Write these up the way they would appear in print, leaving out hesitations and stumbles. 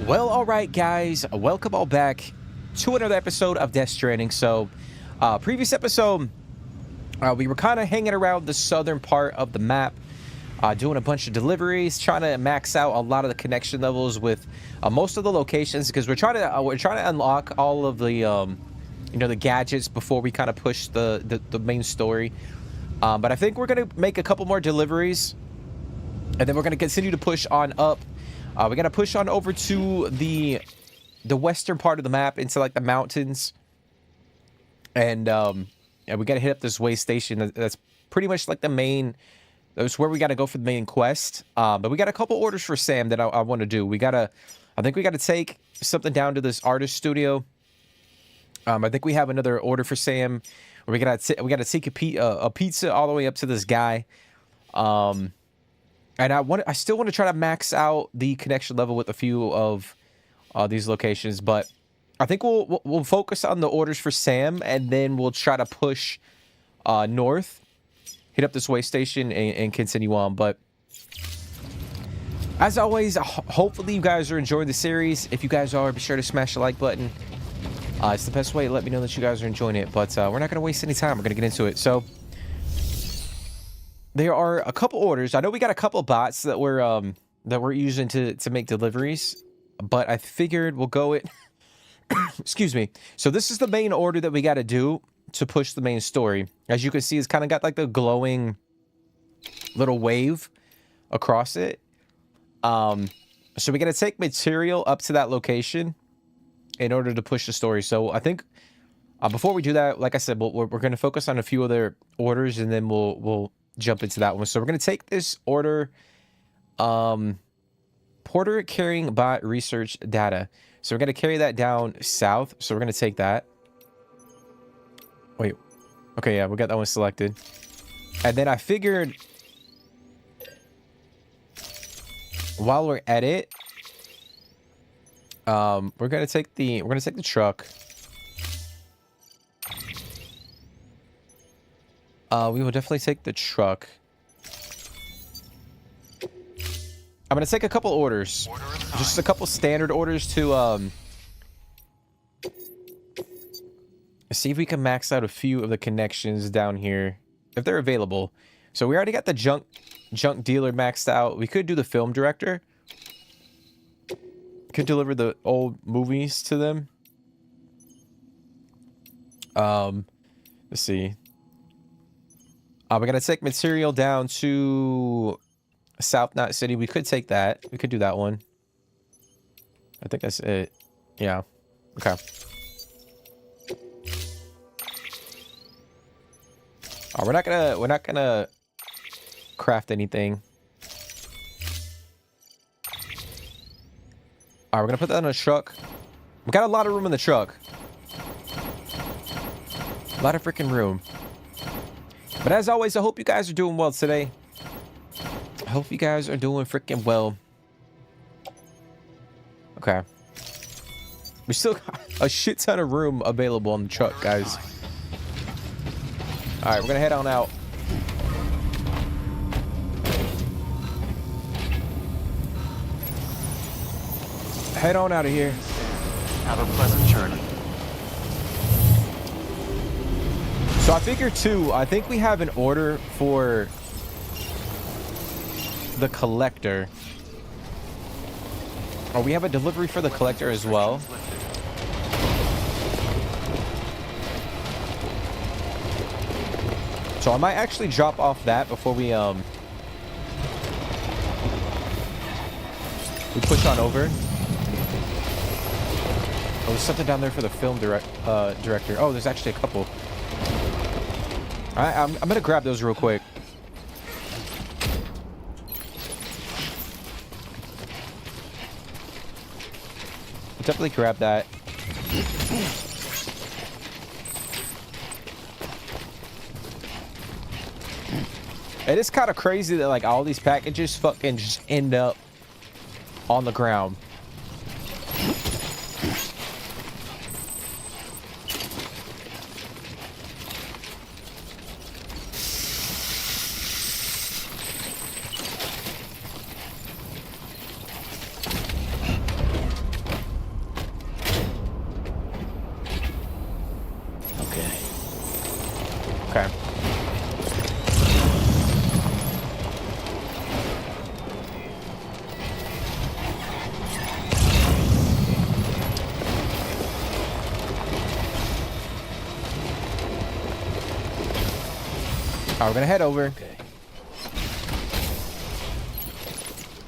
Well, all right, guys, welcome all back to another episode of Death Stranding. So, previous episode, we were kind of hanging around the southern part of the map, doing a bunch of deliveries, trying to max out a lot of the connection levels with most of the locations because we're trying to unlock all of the the gadgets before we kind of push the main story. But I think we're gonna make a couple more deliveries, and then we're gonna continue to push on up. We gotta push on over to the western part of the map into like the mountains, and yeah, we gotta hit up this way station. That's pretty much like the main. That's where we gotta go for the main quest. But we got a couple orders for Sam that I want to do. I think we gotta take something down to this artist studio. I think we have another order for Sam. Where we gotta take a pizza all the way up to this guy. And I still want to try to max out the connection level with a few of these locations, but I think we'll focus on the orders for Sam, and then we'll try to push north, hit up this way station, and continue on. But as always, hopefully you guys are enjoying the series. If you guys are, be sure to smash the like button. It's the best way to let me know that you guys are enjoying it. But we're not going to waste any time. We're going to get into it. So there are a couple orders. I know we got a couple bots that we're using to make deliveries, but I figured we'll go it. Excuse me. So this is the main order that we got to do to push the main story. As you can see, it's kind of got like the glowing little wave across it. So we got to take material up to that location in order to push the story. So I think before we do that, like I said, we're going to focus on a few other orders, and then we'll jump into that one. So we're going to take this order, porter carrying bot research data. So we're going to carry that down south. So we're going to take that. Wait. Okay, yeah, we got that one selected. And then I figured while we're at it, we're going to take the truck. We will definitely take the truck. I'm going to take a couple orders. Just a couple standard orders to see if we can max out a few of the connections down here, if they're available. So we already got the junk dealer maxed out. We could do the film director. Could deliver the old movies to them. Let's see. We're going to take material down to South Knot City. We could take that. We could do that one. I think that's it. Yeah. Okay. We're not gonna craft anything. We're gonna put that in a truck. We got a lot of room in the truck. A lot of freaking room. But as always, I hope you guys are doing well today. I hope you guys are doing freaking well. Okay. We still got a shit ton of room available on the truck, guys. Alright, we're gonna head on out. Head on out of here. Have a pleasant journey. So I figured too, I think we have an order for the collector. Oh, we have a delivery for the collector as well. So I might actually drop off that before we push on over. Oh, there's something down there for the film director. Oh, there's actually a couple. Alright, I'm gonna grab those real quick. I'll definitely grab that. It is kind of crazy that like all these packages fucking just end up on the ground. All right, we're gonna head over. Okay.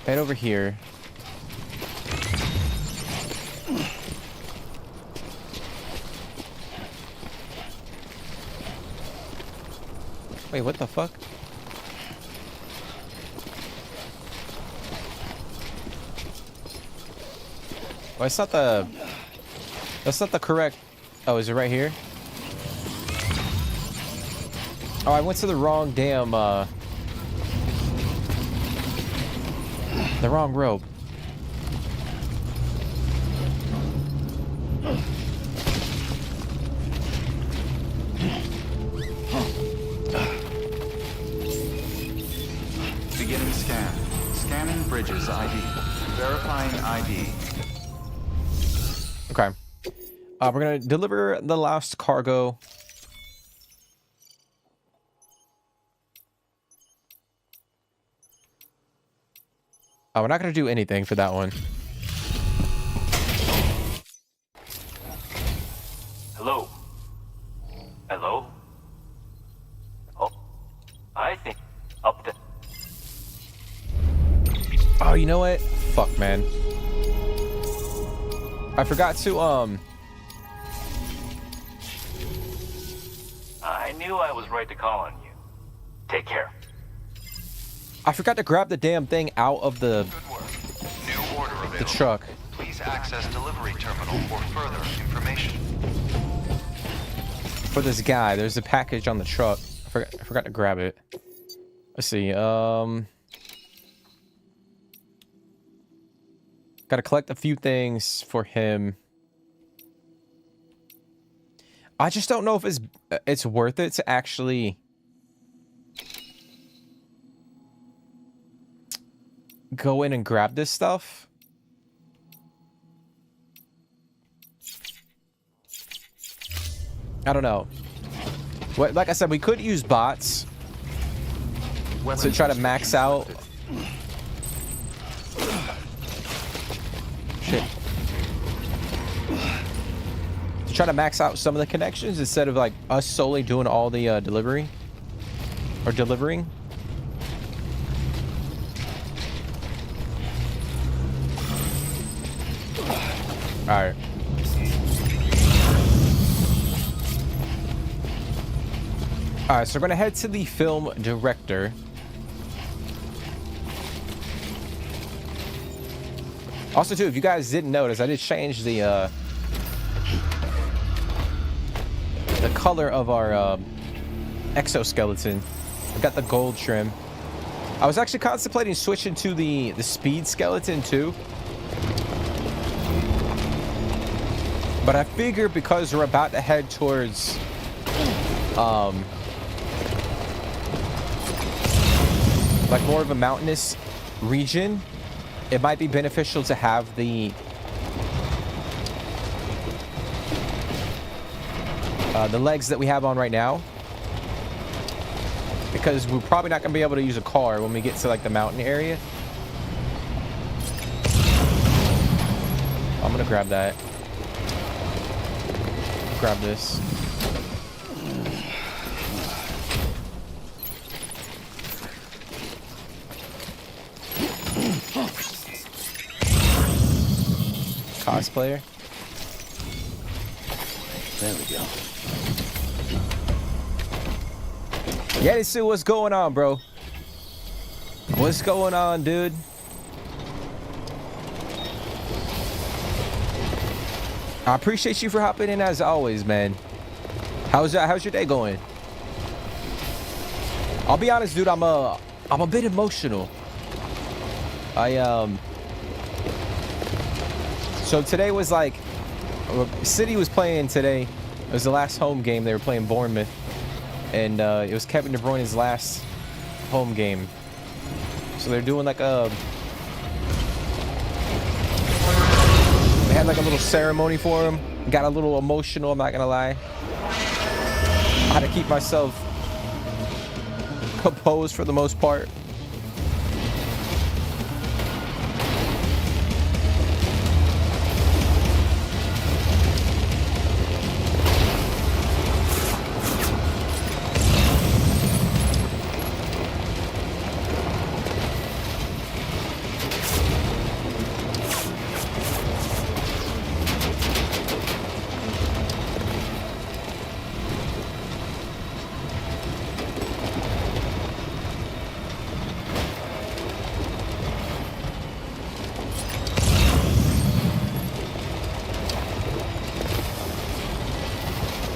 Head over here. Wait, what the fuck? Well, it's not the... That's not the correct... Oh, is it right here? Oh, I went to the wrong damn, the wrong rope. Beginning scan. Scanning bridges ID. Verifying ID. Okay. We're gonna deliver the last cargo. We're not gonna do anything for that one. Hello? Hello? Oh, I think up the... Oh, you know what? Fuck, man. I forgot to, I knew I was right to call on you. Take care. I forgot to grab the damn thing out of the Good work. New order available. the truck. Please access delivery terminal for further information. For this guy, there's a package on the truck. I forgot to grab it. Let's see. Got to collect a few things for him. I just don't know if it's worth it to actually go in and grab this stuff. I don't know. What, like I said, we could use bots to try to max out. Shit. To try to max out some of the connections instead of like us solely doing all the delivery or delivering. All right. All right, so we're gonna head to the film director. Also, too, if you guys didn't notice, I did change the color of our exoskeleton. I got the gold trim. I was actually contemplating switching to the speed skeleton too, but I figure because we're about to head towards like more of a mountainous region, it might be beneficial to have the legs that we have on right now, because we're probably not gonna be able to use a car when we get to like the mountain area. I'm gonna grab that. Grab this. Cosplayer. There we go. Yeah, let's see what's going on, bro. What's going on, dude? I appreciate you for hopping in as always, man. How's your day going? I'll be honest, dude. I'm a bit emotional. So today was like, City was playing today. It was the last home game. They were playing Bournemouth, and it was Kevin De Bruyne's last home game. So they're doing like a, they had like a little ceremony for him. Got a little emotional, I'm not gonna lie. I had to keep myself composed for the most part.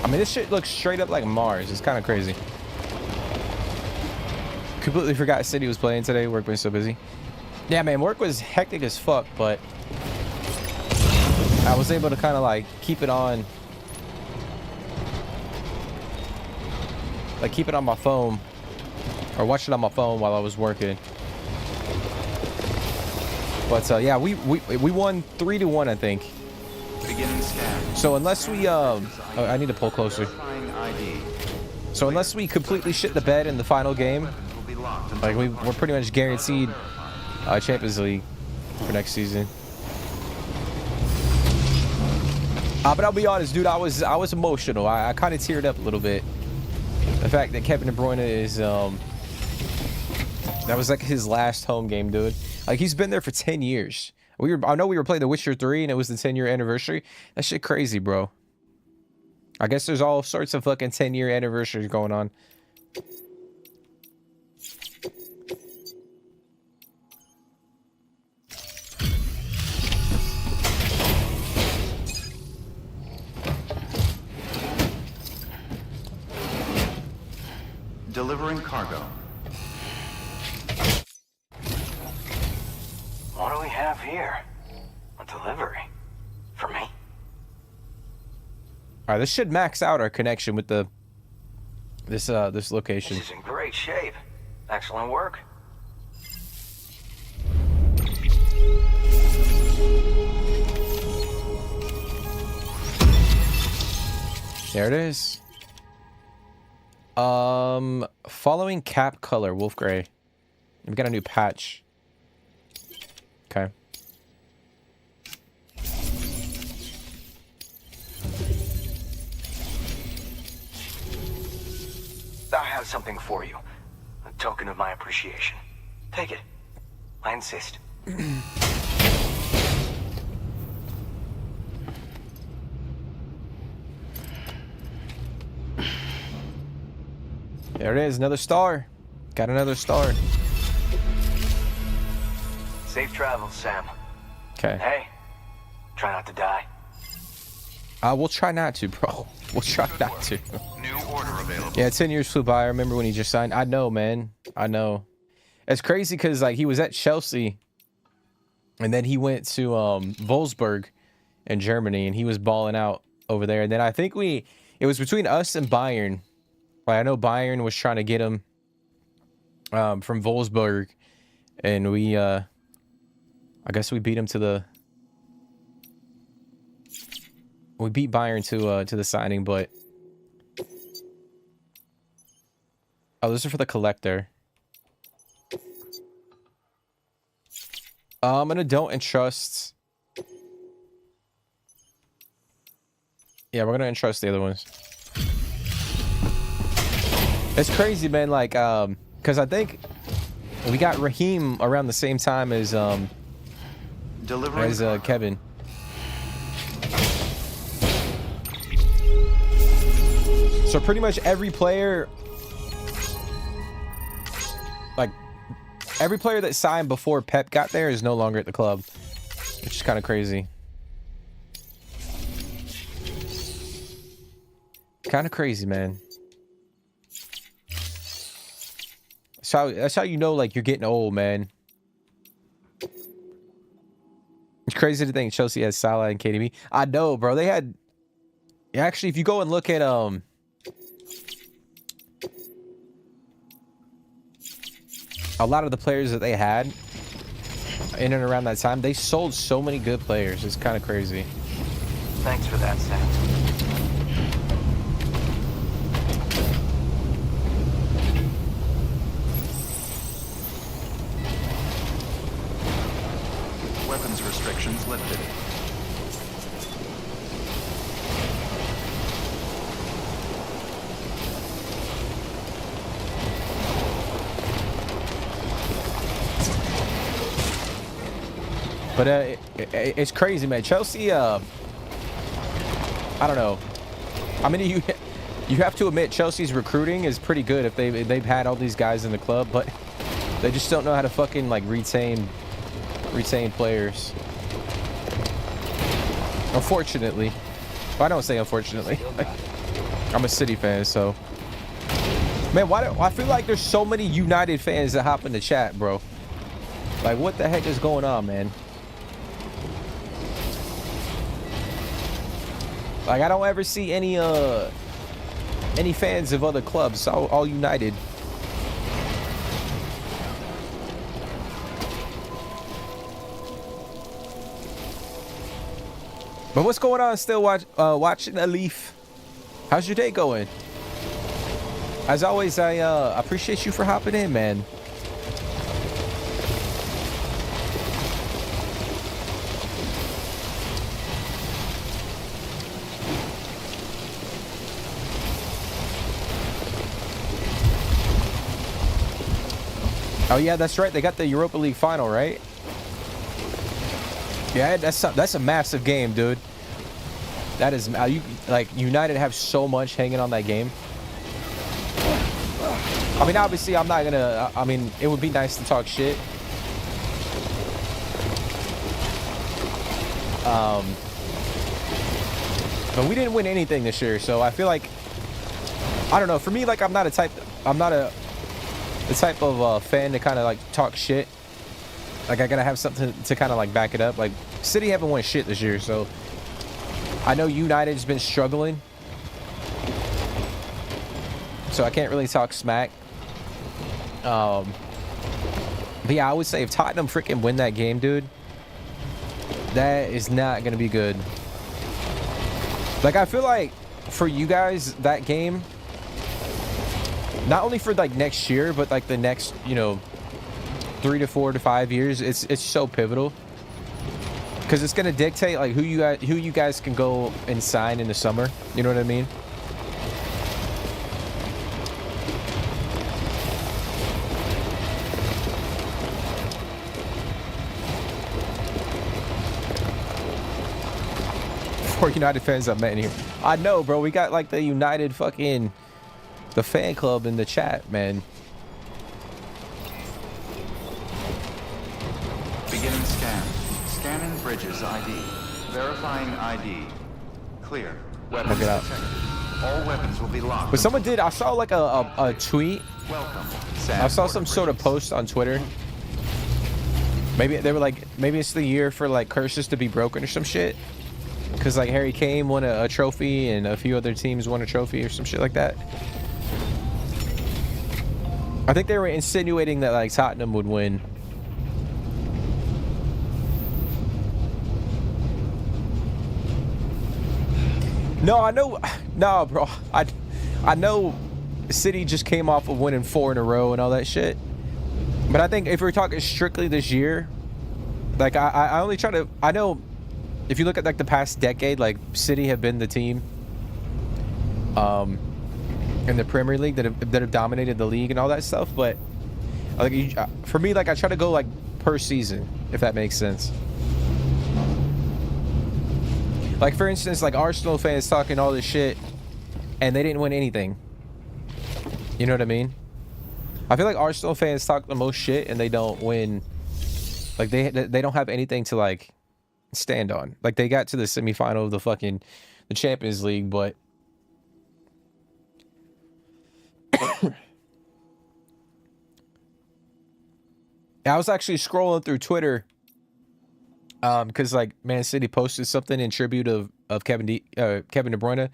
I mean, this shit looks straight up like Mars. It's kind of crazy. Completely forgot City was playing today. Work was so busy. Yeah, man, work was hectic as fuck, but I was able to kind of like keep it on. Like keep it on my phone. Or watch it on my phone while I was working. But yeah, we won 3-1, I think. Beginning scan. So unless we I need to pull closer. Verifying ID. So unless we completely shit the bed in the final game, Will be locked until like we're pretty much guaranteed Champions League for next season. But I'll be honest, dude, I was emotional. I kind of teared up a little bit. The fact that Kevin De Bruyne is that was like his last home game, dude. Like he's been there for 10 years. I know we were playing The Witcher 3 and it was the 10-year anniversary. That shit crazy, bro. I guess there's all sorts of fucking 10-year anniversaries going on. delivering cargo. What do we have here? A delivery? For me? Alright, this should max out our connection with this location. This is in great shape. Excellent work. There it is. Following cap color, wolf gray. We got a new patch. Okay. I have something for you. A token of my appreciation. Take it. I insist. There it is, another star. Got another star. Safe travels, Sam. Okay. Hey, try not to die. We'll try not to, bro. We'll try not to. New order available. Yeah, 10 years flew by. I remember when he just signed. I know, man. I know. It's crazy because like he was at Chelsea, and then he went to Wolfsburg in Germany, and he was balling out over there. And then I think it was between us and Bayern. Like I know Bayern was trying to get him from Wolfsburg, and I guess we beat him to we beat Bayern to the signing, but oh, this is for the collector. I'm gonna don't entrust. Yeah, we're gonna entrust the other ones. It's crazy, man. Like, because I think we got Raheem around the same time as Kevin. So pretty much every player, like every player that signed before Pep got there is no longer at the club, which is kind of crazy. Kind of crazy, man. So that's how you know, like, you're getting old, man. It's crazy to think Chelsea has Salah and KDB. I know, bro. They had... Actually, if you go and look at... a lot of the players that they had in and around that time, they sold so many good players. It's kind of crazy. Thanks for that, Sam. Weapons restrictions lifted. But it's crazy, man. Chelsea, I don't know. I mean, you have to admit Chelsea's recruiting is pretty good if they've had all these guys in the club, but they just don't know how to fucking like retain players. Unfortunately. Well, I don't say unfortunately. I'm a City fan, so. Man, why do I feel like there's so many United fans that hop in the chat, bro? Like, what the heck is going on, man? Like, I don't ever see any fans of other clubs. It's all United. But what's going on? Still watching a Leaf. How's your day going? As always, I appreciate you for hopping in, man. Oh yeah, that's right. They got the Europa League final, right? Yeah, that's a massive game, dude. That is, like, United have so much hanging on that game. I mean, obviously, I'm not gonna. I mean, it would be nice to talk shit. But we didn't win anything this year, so I feel like, I don't know. For me, like, I'm not the type of fan to kind of like talk shit. Like, I gotta have something to kind of like back it up. Like, City haven't won shit this year, so I know United's been struggling, so I can't really talk smack. But yeah, I would say if Tottenham freaking win that game, dude, that is not gonna be good. Like, I feel like for you guys, that game, not only for like next year, but like the next, you know, 3 to 4 to 5 years, it's so pivotal, because it's gonna dictate like who you guys can go and sign in the summer. You know what I mean? For United fans I've met in here, I know, bro. We got like the United fucking the fan club in the chat, man. Beginning scan. Scanning bridges ID. Verifying ID. Clear. Weapons Look it up. detected. All weapons will be locked. But someone did. I saw like a tweet. Welcome. I saw some sort of post on Twitter. Maybe they were like, maybe it's the year for like curses to be broken or some shit. Because like Harry Kane won a trophy and a few other teams won a trophy or some shit like that. I think they were insinuating that like Tottenham would win. No, I know. No, bro. I know City just came off of winning 4 in a row and all that shit. But I think if we're talking strictly this year, like I only try to. I know if you look at like the past decade, like City have been the team in the Premier League that have dominated the league and all that stuff. But like for me, like I try to go like per season, if that makes sense. Like, for instance, like Arsenal fans talking all this shit and they didn't win anything. You know what I mean? I feel like Arsenal fans talk the most shit and they don't win. Like, they don't have anything to, like, stand on. Like, they got to the semifinal of the Champions League, but I was actually scrolling through Twitter because like Man City posted something in tribute of Kevin De Bruyne,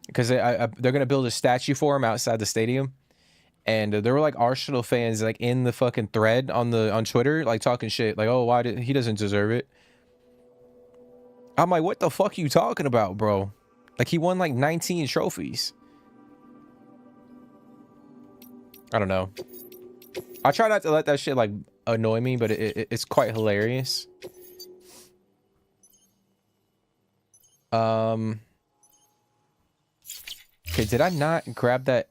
because they're gonna build a statue for him outside the stadium, and there were like Arsenal fans like in the fucking thread on Twitter, like talking shit, like, oh, why did he doesn't deserve it. I'm like, what the fuck are you talking about, bro? Like, he won like 19 trophies. I don't know. I try not to let that shit like annoy me, but it's quite hilarious. Okay, did I not grab that?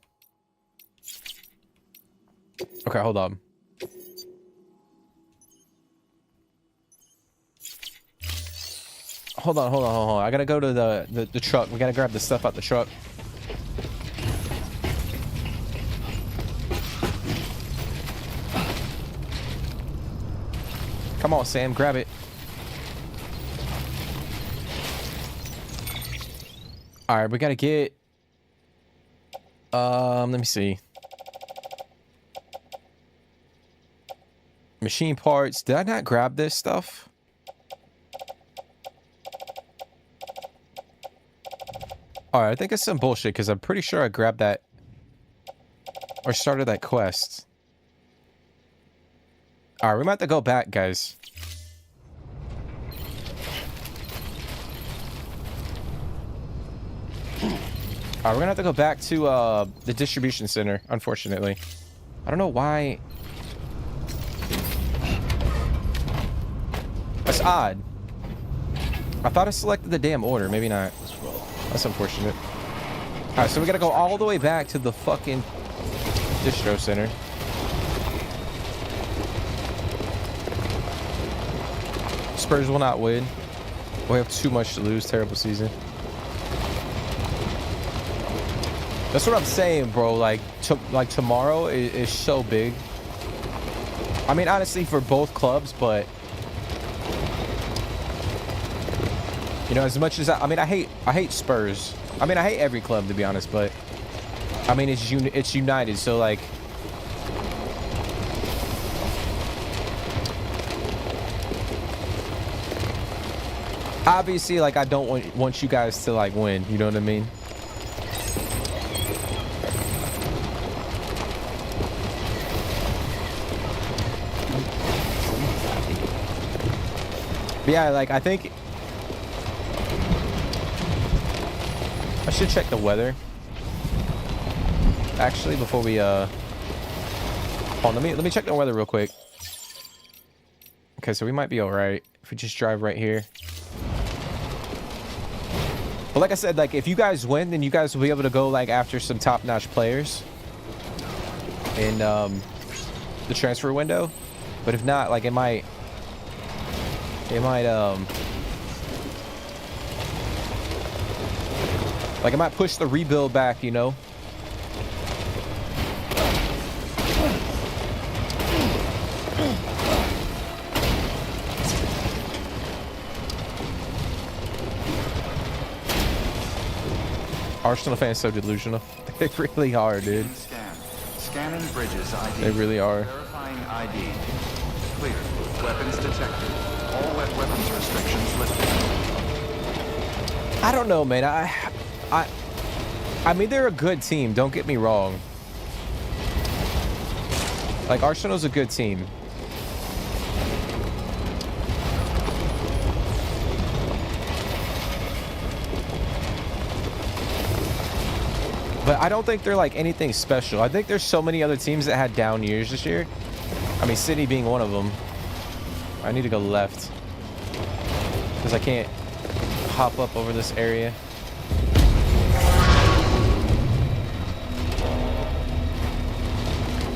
Okay, hold on. Hold on. I gotta go to the truck. We gotta grab the stuff out the truck. Come on, Sam, grab it. All right, we gotta get Let me see. Machine parts. Did I not grab this stuff? Alright, I think it's some bullshit because I'm pretty sure I grabbed that or started that quest. Alright, we might have to go back, guys. Alright, we're gonna have to go back to the distribution center, unfortunately. I don't know why. That's odd. I thought I selected the damn order. Maybe not. That's unfortunate. Alright, so we gotta go all the way back to the fucking distro center. Spurs will not win. We have too much to lose. Terrible season. That's what I'm saying, bro. Like tomorrow is so big. I mean, honestly, for both clubs, but you know, as much as I mean, I hate Spurs. I mean, I hate every club, to be honest, but I mean, it's United, so like, obviously, like, I don't want you guys to like win. You know what I mean? But yeah, like, I think I should check the weather actually before we hold on, let me check the weather real quick. Okay, so we might be all right if we just drive right here. But like I said, like, if you guys win, then you guys will be able to go like after some top-notch players in the transfer window. But if not, like, it might like, it might push the rebuild back, you know. Arsenal fans so delusional. They really are, dude. Scanning bridges ID. They really are. Verifying ID. Clear. Weapons detected. All wet weapons restrictions lifted. I don't know, man. I mean, they're a good team. Don't get me wrong. Like, Arsenal's a good team. But I don't think they're like anything special. I think there's so many other teams that had down years this year. I mean, City being one of them. I need to go left because I can't hop up over this area.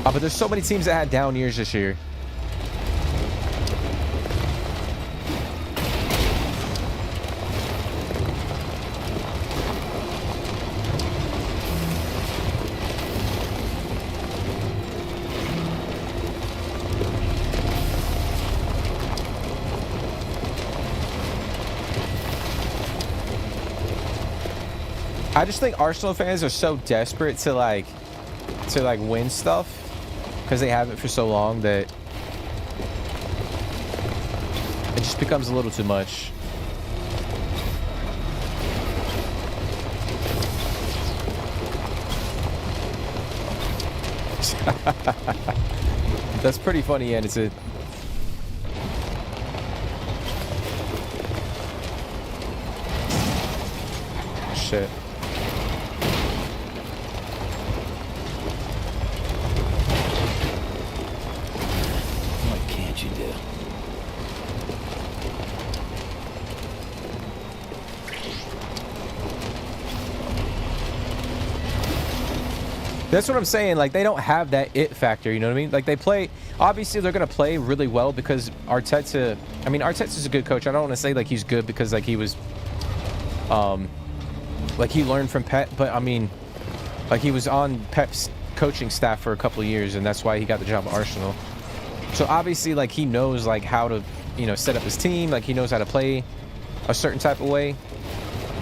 But there's so many teams that had down years this year. I just think Arsenal fans are so desperate to like win stuff because they haven't for so long that it just becomes a little too much. That's pretty funny, and it's a shit. That's what I'm saying. Like, they don't have that it factor, you know what I mean? Like, they play, obviously they're going to play really well because Arteta, I mean, Arteta's a good coach. I don't want to say like he's good because like he was, like he learned from Pep, but I mean, like he was on Pep's coaching staff for a couple of years and that's why he got the job at Arsenal. So obviously like he knows like how to, you know, set up his team. Like he knows how to play a certain type of way.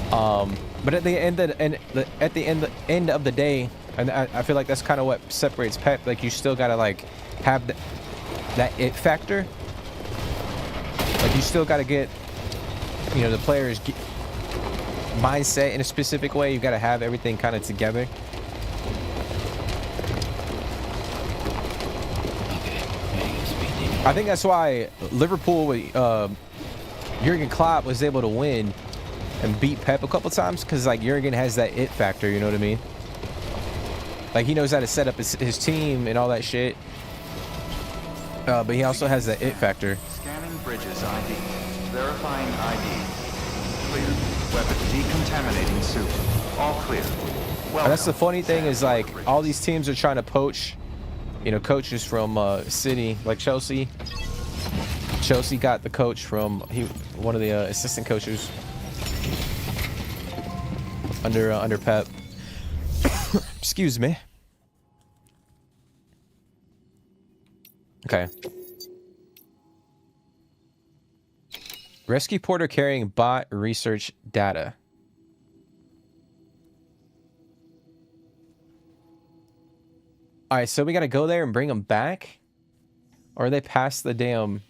But at the end of the day, And I feel like that's kind of what separates Pep. Like, you still gotta like have that it factor. Like, you still gotta get, you know, the players' mindset in a specific way. You gotta have everything kind of together. I think that's why Liverpool with Jurgen Klopp was able to win and beat Pep a couple times, because like Jurgen has that it factor, you know what I mean? Like, he knows how to set up his team and all that shit, but he also has that it factor. Scanning bridges ID. Verifying ID. Clear. Weapon decontaminating suit. All clear. And that's the funny thing is, like, all these teams are trying to poach, you know, coaches from City, like Chelsea. Chelsea got the coach from one of the assistant coaches under Pep. Excuse me. Okay. Rescue porter carrying bot research data. All right, so we gotta go there and bring them back, or are they past the damn?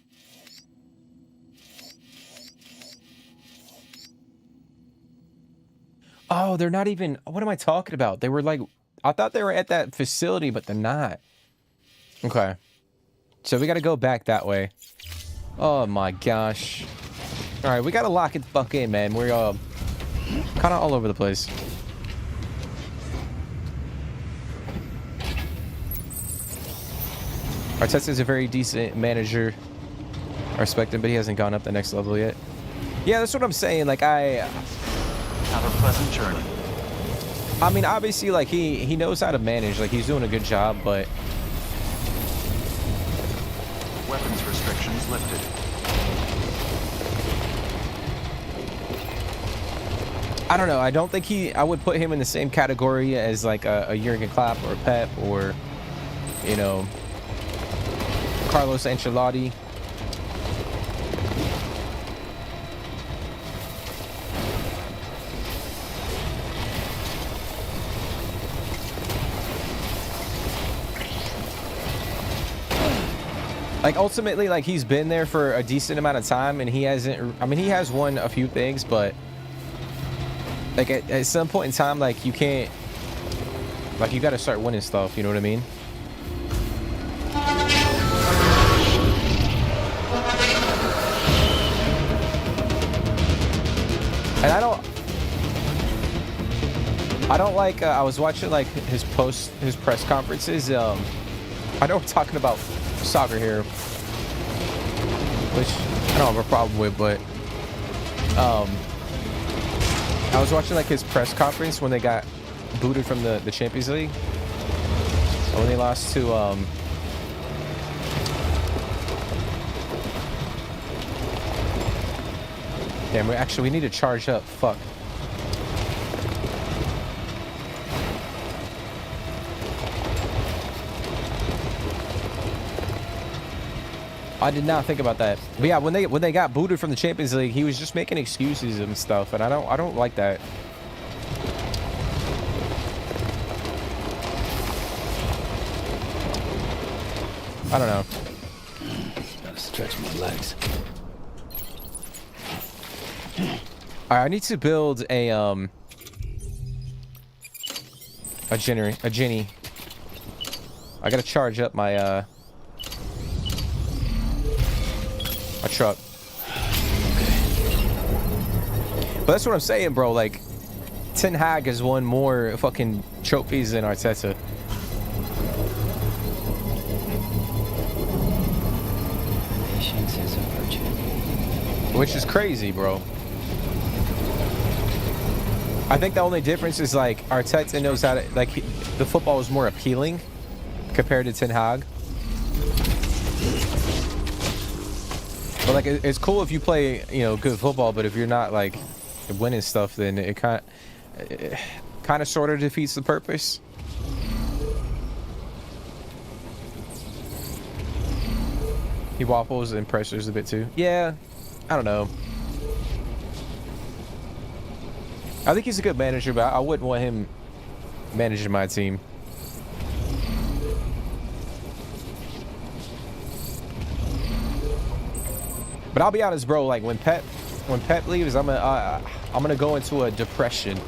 Oh, they're not even. What am I talking about? They were like, I thought they were at that facility, but they're not. Okay, so we gotta go back that way. Oh my gosh! All right, we gotta lock it the fuck in, man. We're kind of all over the place. Arteta's a very decent manager. I respect him, but he hasn't gone up the next level yet. Yeah, that's what I'm saying. Like, Have a pleasant journey. I mean, obviously, like, he knows how to manage. Like, he's doing a good job, but Weapons restrictions lifted. I don't know. I don't think I would put him in the same category as like a Jurgen Klopp or Pep or, you know, Carlos Ancelotti. Like, ultimately, like, he's been there for a decent amount of time, and he hasn't. I mean, he has won a few things, but like at some point in time, like, you can't. Like, you got to start winning stuff. You know what I mean? And I don't like. I was watching like his press conferences. I know we're talking about soccer here, which I don't have a problem with, but I was watching like his press conference when they got booted from the Champions League, when they lost to damn, we need to charge up. Fuck. I did not think about that. But yeah, when they got booted from the Champions League, he was just making excuses and stuff, and I don't like that. I don't know. Gotta stretch my legs. Alright, I need to build a Genie. I gotta charge up my my truck. But that's what I'm saying, bro. Like, Ten Hag has won more fucking trophies than Arteta. Patience is a virtue. Which is crazy, bro. I think the only difference is, like, Arteta knows how to, like, the football is more appealing compared to Ten Hag. But, like, it's cool if you play, you know, good football, but if you're not, like, winning stuff, then it kind of sort of defeats the purpose. He waffles and pressures a bit too. Yeah, I don't know. I think he's a good manager, but I wouldn't want him managing my team. But I'll be honest, bro. Like when Pep leaves, I'm gonna go into a depression.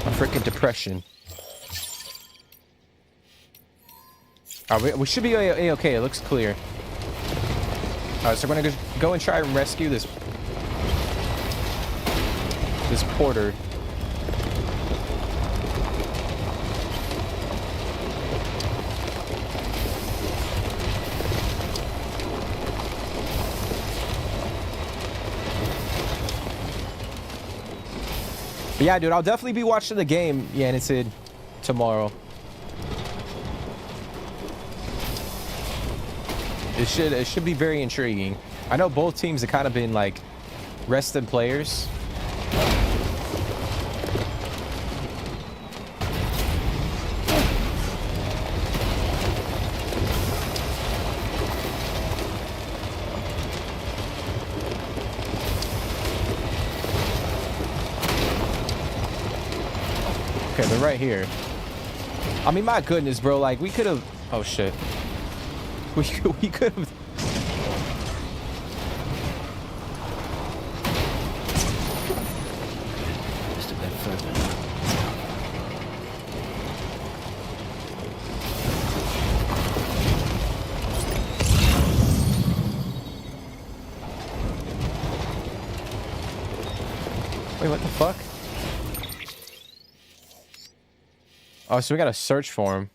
A freaking depression. We should be okay. It looks clear. Alright, so we're gonna go and try and rescue this porter. But yeah, dude, I'll definitely be watching the game, Yannisid, tomorrow. It should be very intriguing. I know both teams have kind of been like resting players. Okay, they're right here. I mean, my goodness, bro. Like, we could have... Oh, shit. We could have... Just a bit further. Wait, what the fuck? Oh, so we gotta search for him.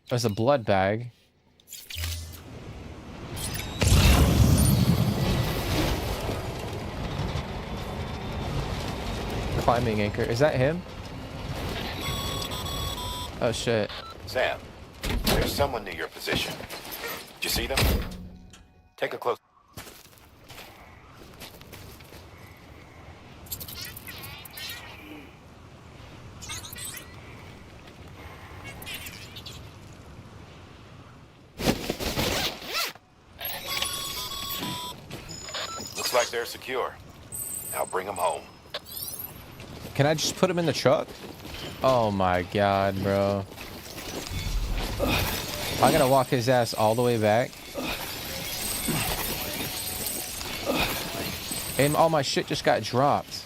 There's a blood bag. Climbing anchor. Is that him? Oh shit. Sam, there's someone near your position. Did you see them? Take a close... Looks like they're secure. Now bring them home. Can I just put him in the truck? Oh my god, bro. I gotta walk his ass all the way back. And all my shit just got dropped.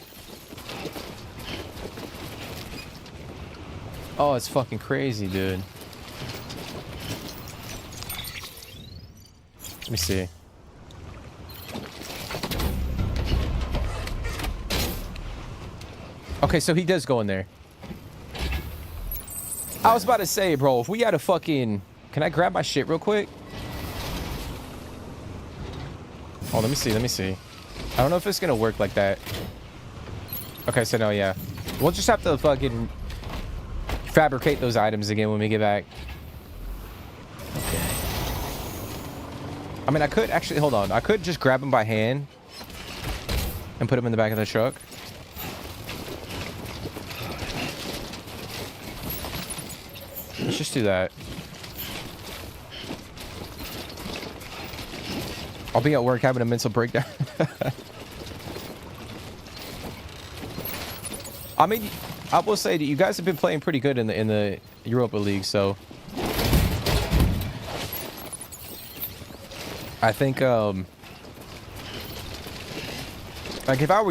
Oh, it's fucking crazy, dude. Let me see. Okay, so he does go in there. I was about to say, bro, if we had a fucking... Can I grab my shit real quick? Oh, let me see, let me see. I don't know if it's gonna work like that. Okay, so no, yeah. We'll just have to fucking fabricate those items again when we get back. Okay. I mean, I could actually... Hold on. I could just grab him by hand and put him in the back of the truck. Let's just do that. I'll be at work having a mental breakdown. I mean, I will say that you guys have been playing pretty good in the Europa League, so I think like if I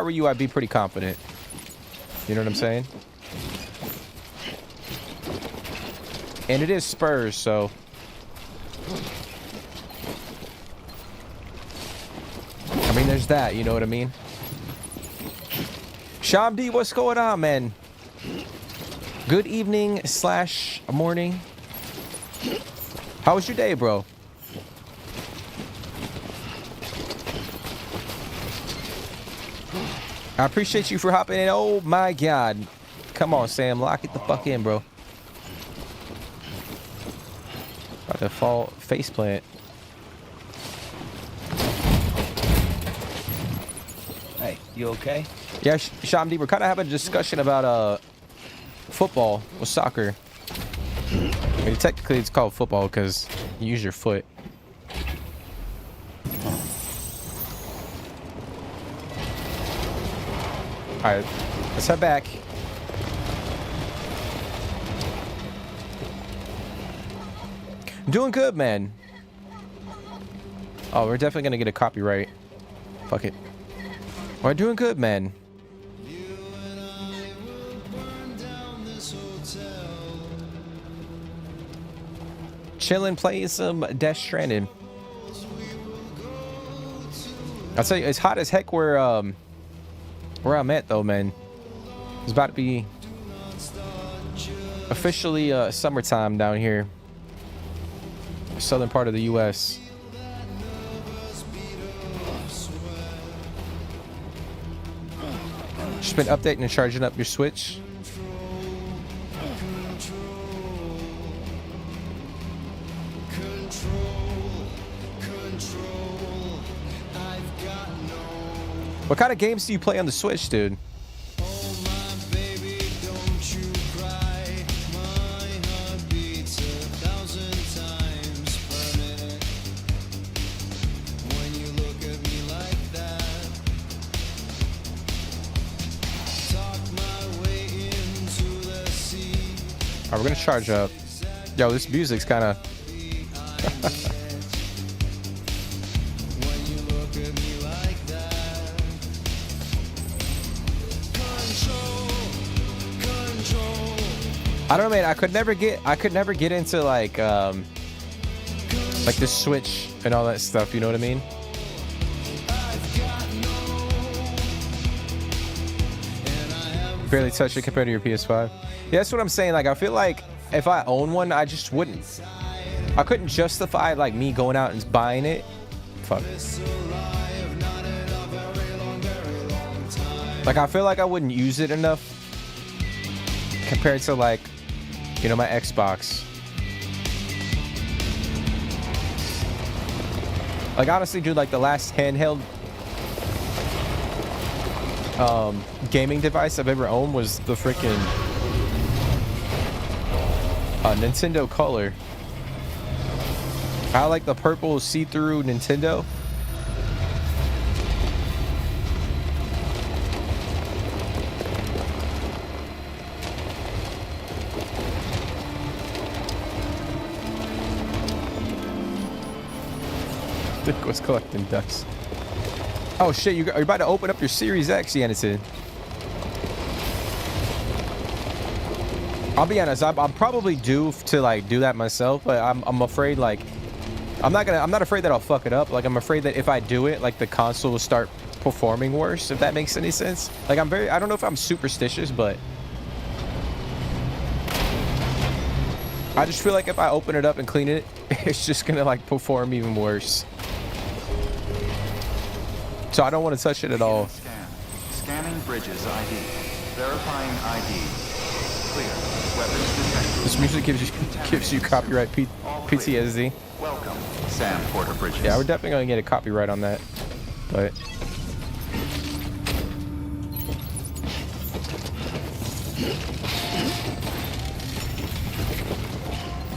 were you, I'd be pretty confident. You know what I'm saying? And it is Spurs, so I mean, there's that, you know what I mean? Shamdi, what's going on, man? Good evening / morning. How was your day, bro? I appreciate you for hopping in. Oh my god. Come on, Sam. Lock it the fuck in, bro. About to fall face plant. Hey, you okay? Yeah, Shamdi, we're kind of having a discussion about football or soccer. I mean, technically it's called football because you use your foot. All right, let's head back. Doing good, man. Oh, we're definitely gonna get a copyright. Fuck it. We're doing good, man. Chilling, playing some Death Stranding. I'll tell you, it's hot as heck where I'm at though, man. It's about to be officially summertime down here, southern part of the U.S. Just been updating and charging up your Switch. What kind of games do you play on the Switch, dude? Alright, we're gonna charge up. Yo, this music's kind of. I don't know, man. I could never get into like the Switch and all that stuff. You know what I mean? Barely touch it compared to your PS5. Yeah, that's what I'm saying. Like, I feel like if I own one, I just wouldn't. I couldn't justify like me going out and buying it. Fuck. Like, I feel like I wouldn't use it enough compared to like, you know, my Xbox. Like, honestly, dude, like the last handheld gaming device I've ever owned was the freaking Nintendo Color. I like the purple see-through Nintendo. Dick was collecting dust. Oh shit, you're about to open up your Series X, Yanison. I'll be honest, I'm probably due to like do that myself, but I'm afraid like I'm not afraid that I'll fuck it up. Like, I'm afraid that if I do it, like the console will start performing worse, if that makes any sense. Like, I don't know if I'm superstitious, but I just feel like if I open it up and clean it, it's just gonna like perform even worse. So I don't want to touch it at all. Scan. Scanning bridges ID. Verifying ID. Clear. Weapons detected. This music gives you copyright PTSD. Welcome, Sam Porter Bridges. Yeah, we're definitely gonna get a copyright on that. But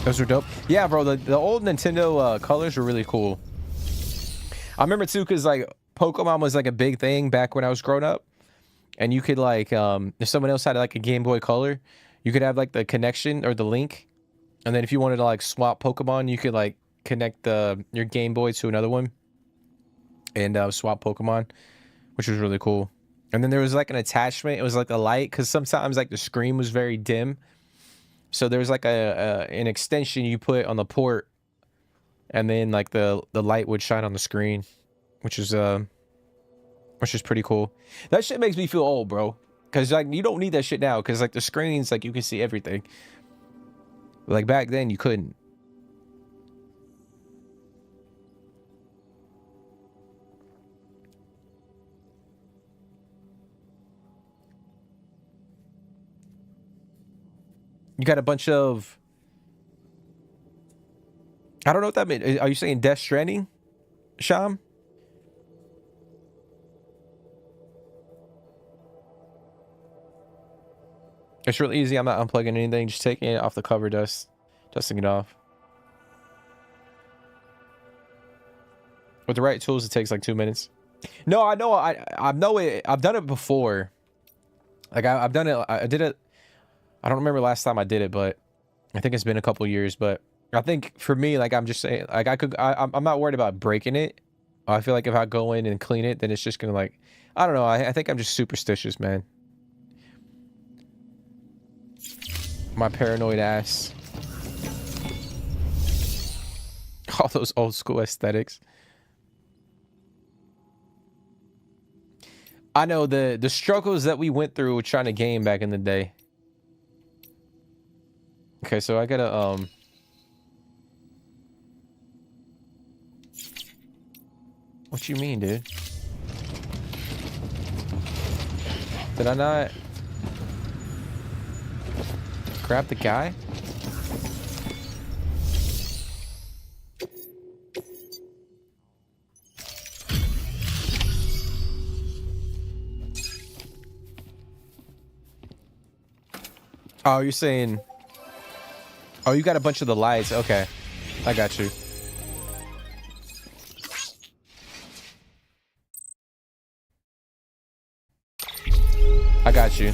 those are dope. Yeah, bro, the old Nintendo colors were really cool. I remember too, because like Pokemon was like a big thing back when I was growing up, and you could like if someone else had like a Game Boy Color, you could have like the connection or the link, and then if you wanted to like swap Pokemon, you could like connect your Game Boy to another one and swap Pokemon, which was really cool. And then there was like an attachment. It was like a light, because sometimes like the screen was very dim, so there was like an extension you put on the port, and then like the light would shine on the screen, which is pretty cool. That shit makes me feel old, bro, because like you don't need that shit now, because like the screens, like you can see everything. Like back then you couldn't. You got a bunch of, I don't know what that means. Are you saying Death Stranding, Sham? It's really easy. I'm not unplugging anything. Just taking it off the cover, dusting it off. With the right tools, it takes like 2 minutes. No, I know. I know it. I've done it before. Like I've done it. I did it. I don't remember last time I did it, but I think it's been a couple years. But I think for me, like I'm just saying, like I'm not worried about breaking it. I feel like if I go in and clean it, then it's just gonna like, I don't know. I think I'm just superstitious, man. My paranoid ass. All those old school aesthetics. I know the struggles that we went through trying to game back in the day. Okay, so I gotta what you mean, dude? Did I not grab the guy? Oh, you're saying... Oh, you got a bunch of the lights. Okay. I got you. I got you.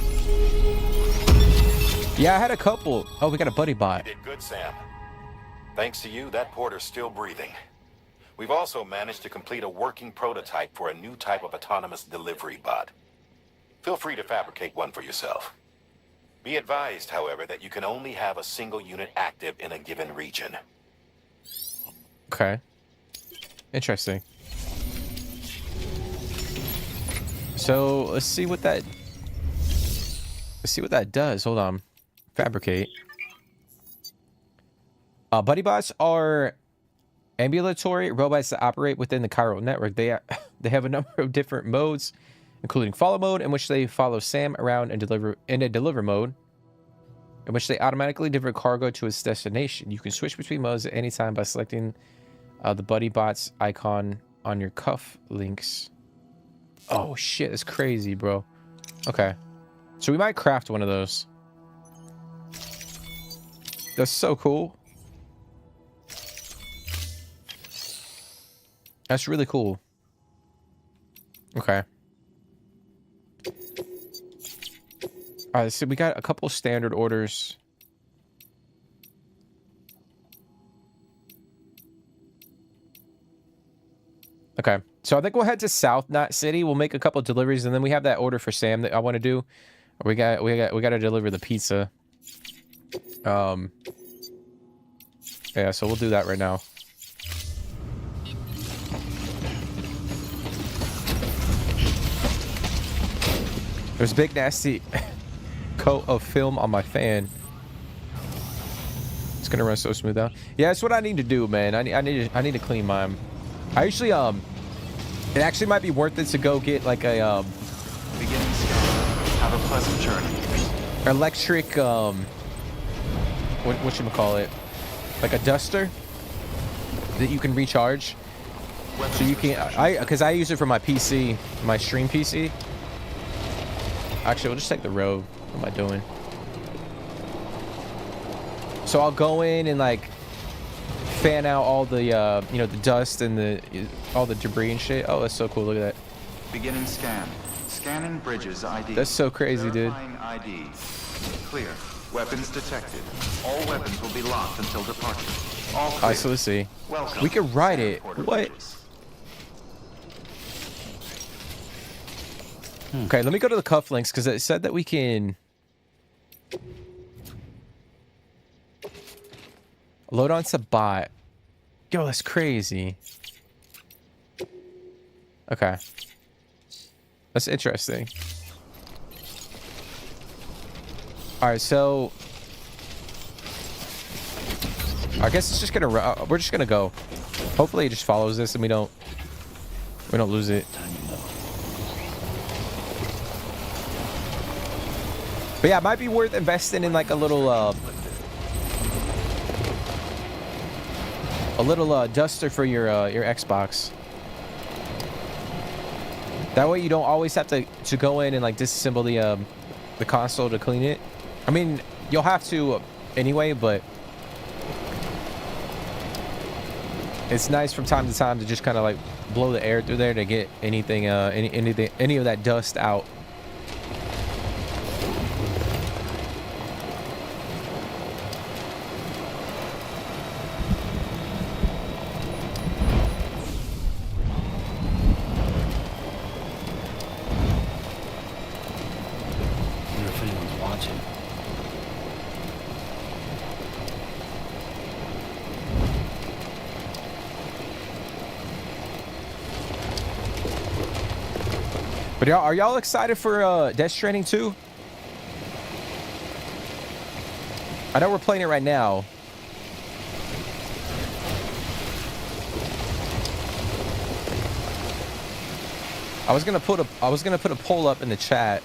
Yeah, I had a couple. Oh, we got a buddy bot. You did good, Sam. Thanks to you, that porter's still breathing. We've also managed to complete a working prototype for a new type of autonomous delivery bot. Feel free to fabricate one for yourself. Be advised, however, that you can only have a single unit active in a given region. Okay. Interesting. So let's see what that does. Hold on. Fabricate. Buddy bots are ambulatory robots that operate within the chiral network. They have a number of different modes, including follow mode, in which they follow Sam around and deliver mode, in which they automatically deliver cargo to its destination. You can switch between modes at any time by selecting the buddy bots icon on your cuff links. Oh shit, that's crazy, bro. Okay, so we might craft one of those. That's so cool. That's really cool. Okay. Alright, so we got a couple standard orders. Okay, so I think we'll head to South Knot City. We'll make a couple deliveries, and then we have that order for Sam that I want to do. We got to deliver the pizza. Yeah, so we'll do that right now. There's a big nasty coat of film on my fan. It's gonna run so smooth now. Yeah, that's what I need to do, man. I need to clean mine. I usually it actually might be worth it to go get like a Beginning scan. Have a pleasant journey. electric whatchamacallit, like a duster that you can recharge. So you can because I use it for my PC, my stream PC. Actually, we'll just take the road. What am I doing? So I'll go in and like fan out all the you know, the dust and all the debris and shit. Oh, that's so cool. Look at that. Beginning scan. Scanning bridges ID. That's so crazy, dude. Verifying ID. Clear. Weapons detected. All weapons will be locked until departure. All clear. Alright, so let's see. Welcome. We can ride it. Porter What? Bridges. Okay, let me go to the cufflinks because it said that we can load onto bot. Yo, that's crazy. Okay. That's interesting. Alright, so I guess it's just gonna we're just gonna go. Hopefully it just follows this and we don't lose it. But yeah, it might be worth investing in like a little duster for your Xbox. That way you don't always have to go in and like disassemble the console to clean it. I mean, you'll have to anyway, but it's nice from time to time to just kind of like blow the air through there to get anything any of that dust out. But are y'all excited for Death Stranding 2? I know we're playing it right now. I was gonna put a poll up in the chat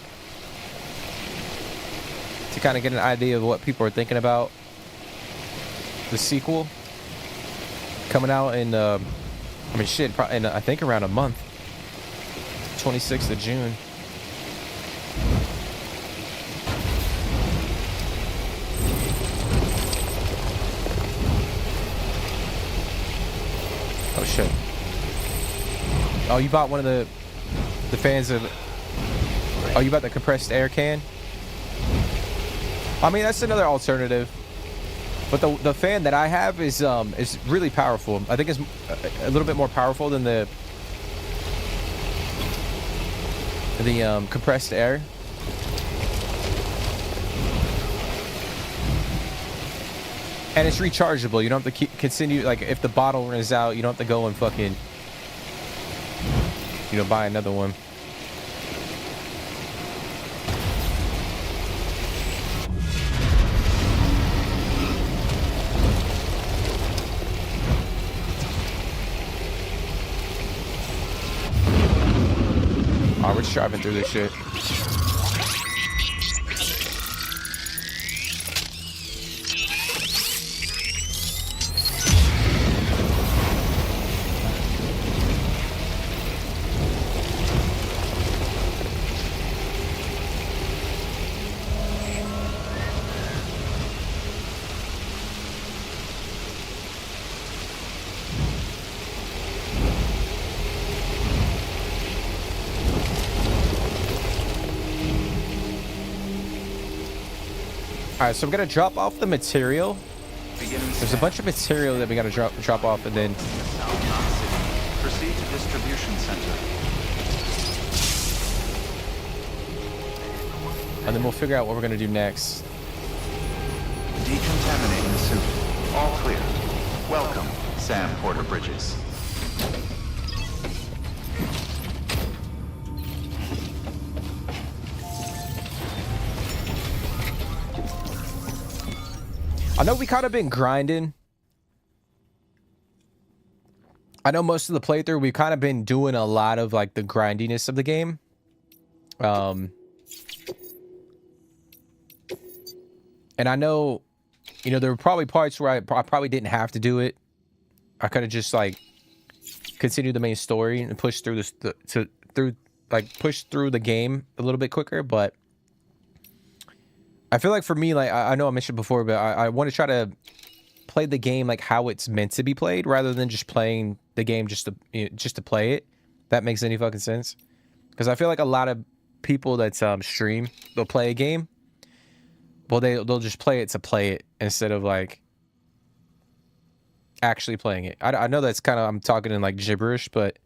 to kind of get an idea of what people are thinking about the sequel coming out in I mean shit, probably in I think around a month, 26th of June. Oh shit. Oh, you bought one of the fans of... Oh, you bought the compressed air can? I mean, that's another alternative. But the fan that I have is really powerful. I think it's a little bit more powerful than the compressed air. And it's rechargeable. You don't have to continue, like, if the bottle runs out, you don't have to go and fucking, you know, buy another one. Oh, we're just driving through this shit. Alright, so I'm gonna drop off the material. There's a bunch of material that we gotta drop off, and then Proceed to distribution center. we'll figure out what we're gonna do next. Decontaminating suit. All clear. Welcome, Sam Porter Bridges. I know we kind of been grinding. I know most of the playthrough we've kind of been doing a lot of like the grindiness of the game. And I know, you know, there were probably parts where I probably didn't have to do it. I could have just like continued the main story and push through this push through the game a little bit quicker, but I feel like for me, like I know I mentioned before, but I want to try to play the game like how it's meant to be played, rather than just playing the game just to play it. If that makes any fucking sense? Because I feel like a lot of people that stream, they'll play a game, well they'll just play it to play it instead of like actually playing it. I know that's kind of, I'm talking in like gibberish, but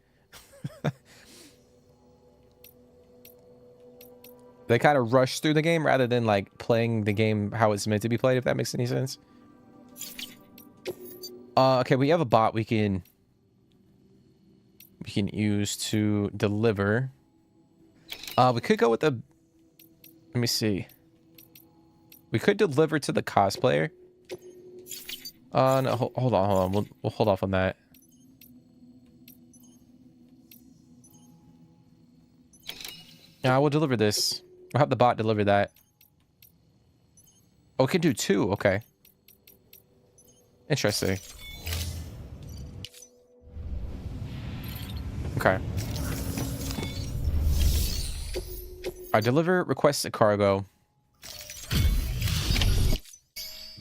they kind of rush through the game rather than like playing the game how it's meant to be played, if that makes any sense. Okay, we have a bot we can use to deliver. We could go with the, let me see. We could deliver to the cosplayer. No, hold on. We'll hold off on that. Yeah, we'll deliver this. We'll have the bot deliver that. Oh, we can do two. Okay. Interesting. Okay. I deliver requested cargo.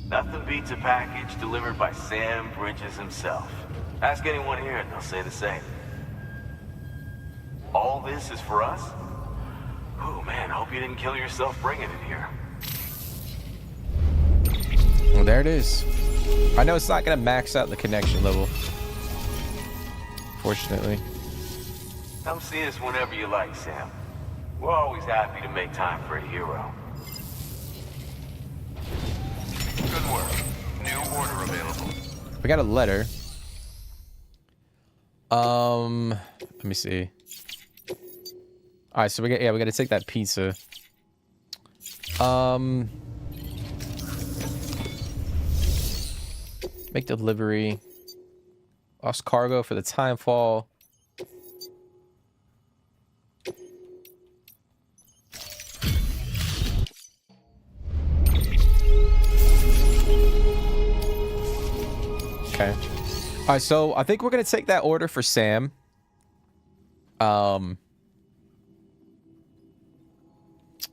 Nothing beats a package delivered by Sam Bridges himself. Ask anyone here and they'll say the same. All this is for us? Oh man, hope you didn't kill yourself bringing it here. Well, there it is. I know it's not gonna max out the connection level, fortunately. Come see us whenever you like, Sam. We're always happy to make time for a hero. Good work. New order available. We got a letter. Let me see. All right, so we got to take that pizza. Make delivery. Lost cargo for the timefall. Okay. All right, so I think we're gonna take that order for Sam.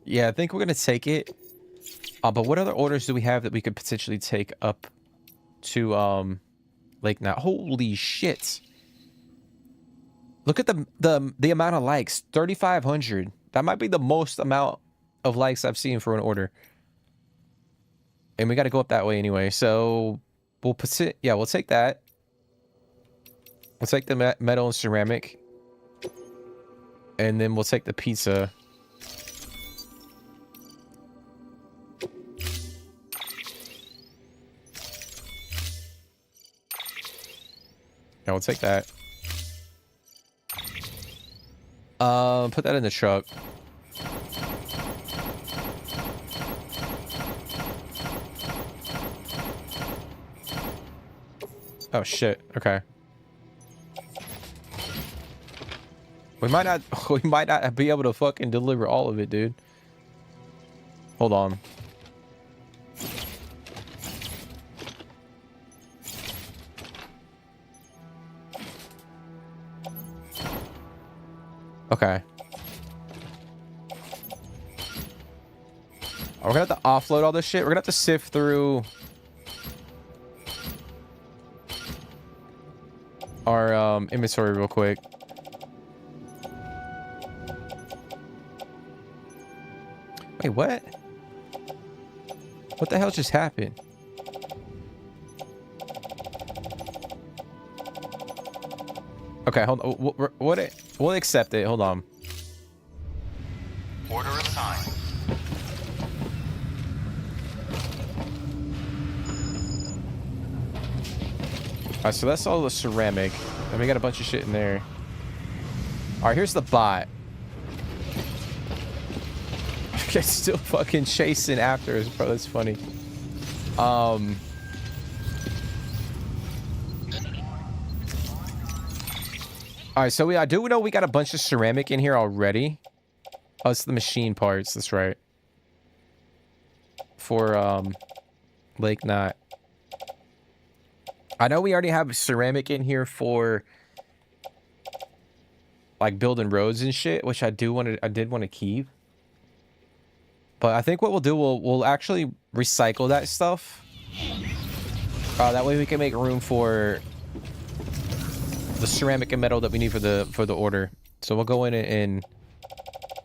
Yeah, I think we're gonna take it. But what other orders do we have that we could potentially take up to Lake now? Holy shit! Look at the amount of likes. 3,500. That might be the most amount of likes I've seen for an order. And we got to go up that way anyway. So we'll put it. Yeah, we'll take that. We'll take the metal and ceramic, and then we'll take the pizza. Yeah, we'll take that. Put that in the truck. Oh shit. Okay. We might not be able to fucking deliver all of it, dude. Hold on. Okay. We're gonna have to offload all this shit. We're gonna have to sift through our inventory real quick. Wait, what? What the hell just happened? Okay, hold on. We'll accept it. Hold on. Order assigned. Alright, so that's all the ceramic. And we got a bunch of shit in there. Alright, here's the bot. It's still fucking chasing after us, bro. That's funny. Alright, so I do know we got a bunch of ceramic in here already. Oh, it's the machine parts. That's right. For Lake Knot. I know we already have ceramic in here for like building roads and shit, which I did want to keep. But I think what we'll do, we'll actually recycle that stuff. That way we can make room for the ceramic and metal that we need for the order. So we'll go in and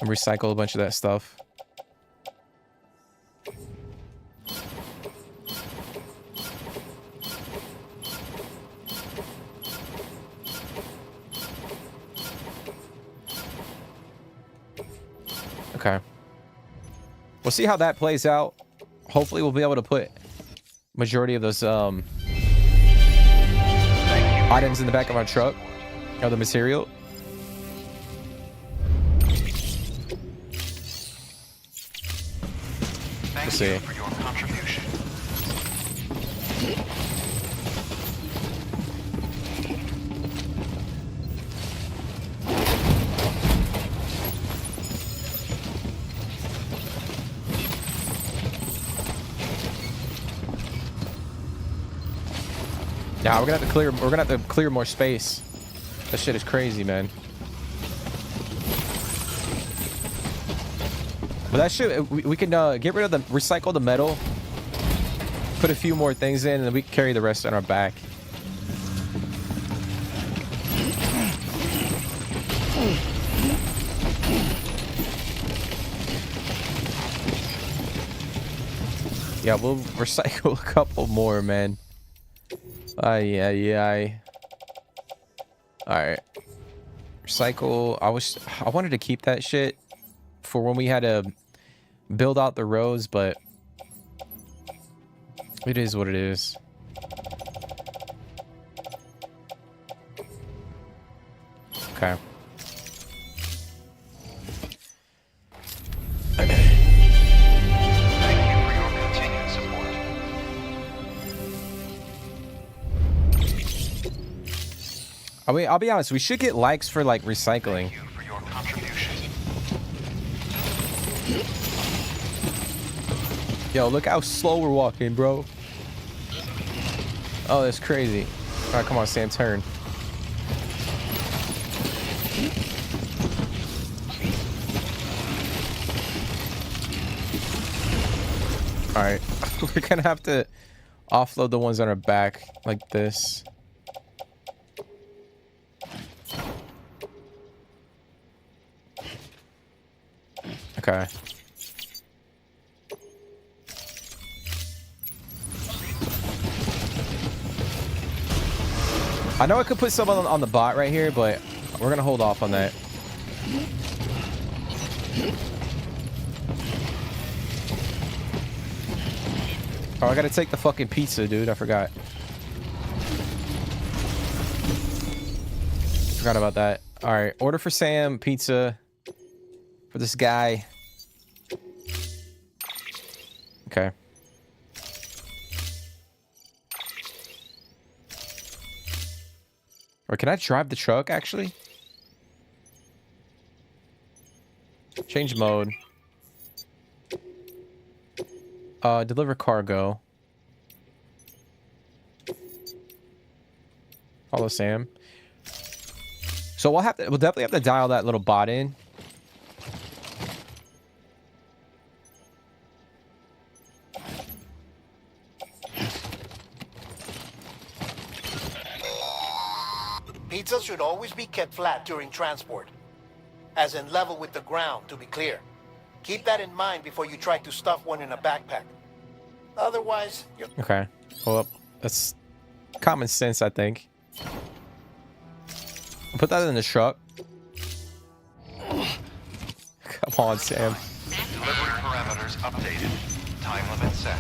recycle a bunch of that stuff. Okay. We'll see how that plays out. Hopefully we'll be able to put majority of those items in the back of our truck, or the material. Thank you for your contribution. Nah, we're gonna have to clear more space. That shit is crazy, man. But that shit, we can get rid of recycle the metal, put a few more things in, and then we can carry the rest on our back. Yeah, we'll recycle a couple more, man. Yeah. Alright. Recycle. I wanted to keep that shit for when we had to build out the roads, but it is what it is. Okay. I mean, I'll be honest. We should get likes for like recycling. Thank you for your contribution. Yo, look how slow we're walking, bro. Oh, that's crazy. All right, come on, Sam, turn. All right, we're gonna have to offload the ones on our back like this. Okay. I know I could put some on the bot right here, but we're gonna hold off on that. Oh, I gotta take the fucking pizza, dude. I forgot. Forgot about that. All right, order for Sam pizza for this guy. Okay. Or can I drive the truck, actually? Change mode. Deliver cargo. Follow Sam. So we'll definitely have to dial that little bot in. Pizzas should always be kept flat during transport, as in level with the ground, to be clear. Keep that in mind before you try to stuff one in a backpack. Otherwise, you're... Okay. Well, that's common sense, I think. I'll put that in the truck. Come on, Sam. Delivery parameters updated. Time limit set.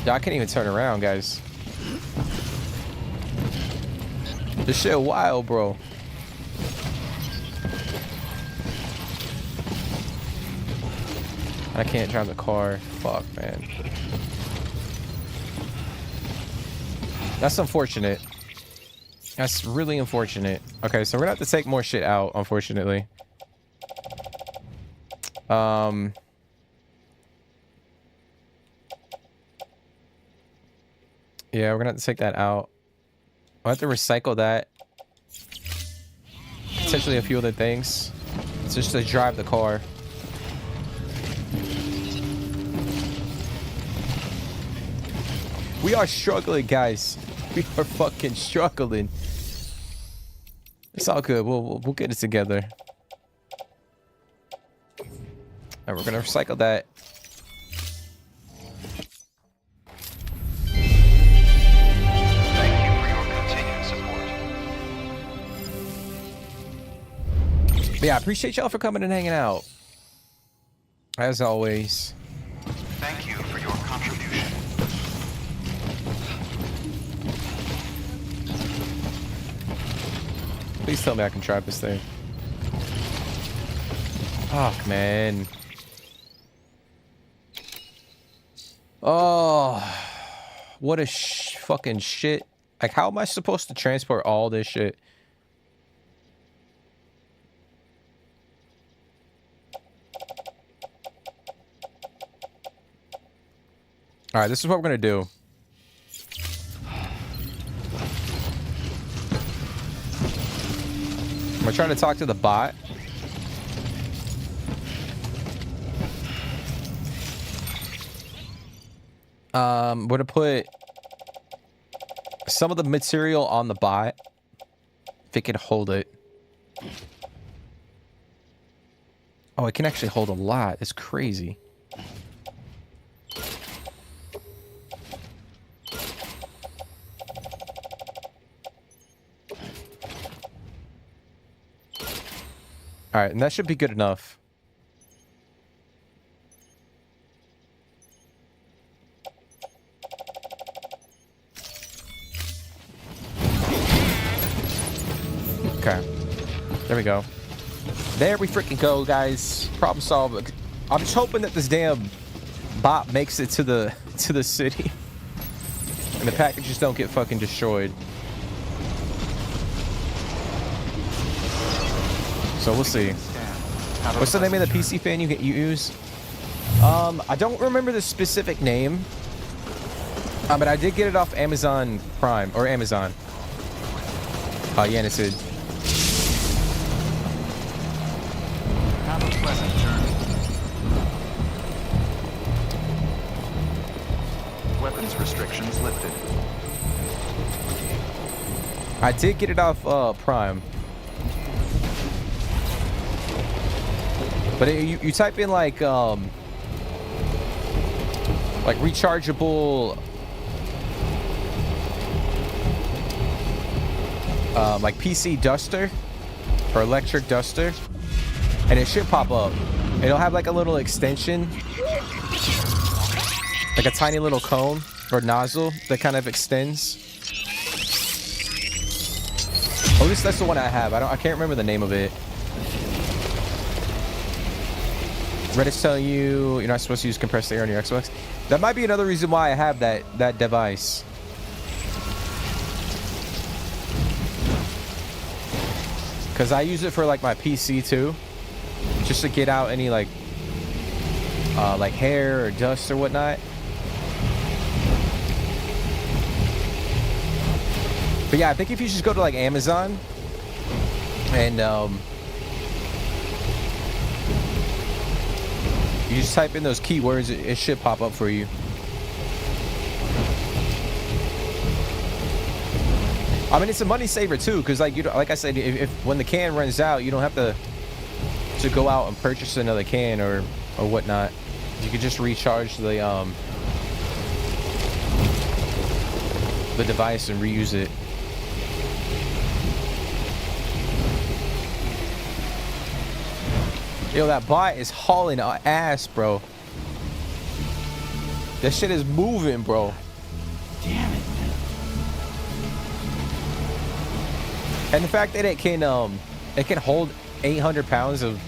Yeah, I can't even turn around, guys. This shit wild, bro. I can't drive the car. Fuck, man. That's unfortunate. That's really unfortunate. Okay, so we're gonna have to take more shit out, unfortunately. Yeah, we're gonna have to take that out. I'll have to recycle that. Potentially a few other things. It's just to drive the car. We are struggling, guys. We are fucking struggling. It's all good. We'll get it together. Alright, we're gonna recycle that. Thank you for your continued support. But yeah, I appreciate y'all for coming and hanging out. As always. Thank you for your contribution. Please tell me I can drive this thing. Fuck, man. Oh, what a fucking shit. Like, how am I supposed to transport all this shit? All right, this is what we're gonna do. I'm gonna try to talk to the bot. We're gonna put some of the material on the bot if it can hold it. Oh, it can actually hold a lot. It's crazy. All right, and that should be good enough. Okay. There we go. There we freaking go, guys. Problem solved. I'm just hoping that this damn bot makes it to the city. And the packages don't get fucking destroyed. So we'll see. Have a What's the name of the pleasant PC fan you use? I don't remember the specific name. But I did get it off Amazon Prime or Amazon. Yeah, and it's a. Have a pleasant journey. Weapons restrictions lifted. I did get it off Prime. But you type in like rechargeable like PC duster or electric duster, and it should pop up. It'll have like a little extension, like a tiny little cone or nozzle that kind of extends. At least that's the one I have. I can't remember the name of it. Reddit's telling you you're not supposed to use compressed air on your Xbox. That might be another reason why I have that device. Because I use it for like my PC too, just to get out any like hair or dust or whatnot. But yeah, I think if you just go to like Amazon and you just type in those keywords, it should pop up for you. I mean, it's a money saver too, because like like I said, if when the can runs out, you don't have to go out and purchase another can or whatnot. You could just recharge the device and reuse it. Yo, that bot is hauling ass, bro. That shit is moving, bro. Damn it, man. And the fact that it can hold 800 pounds of.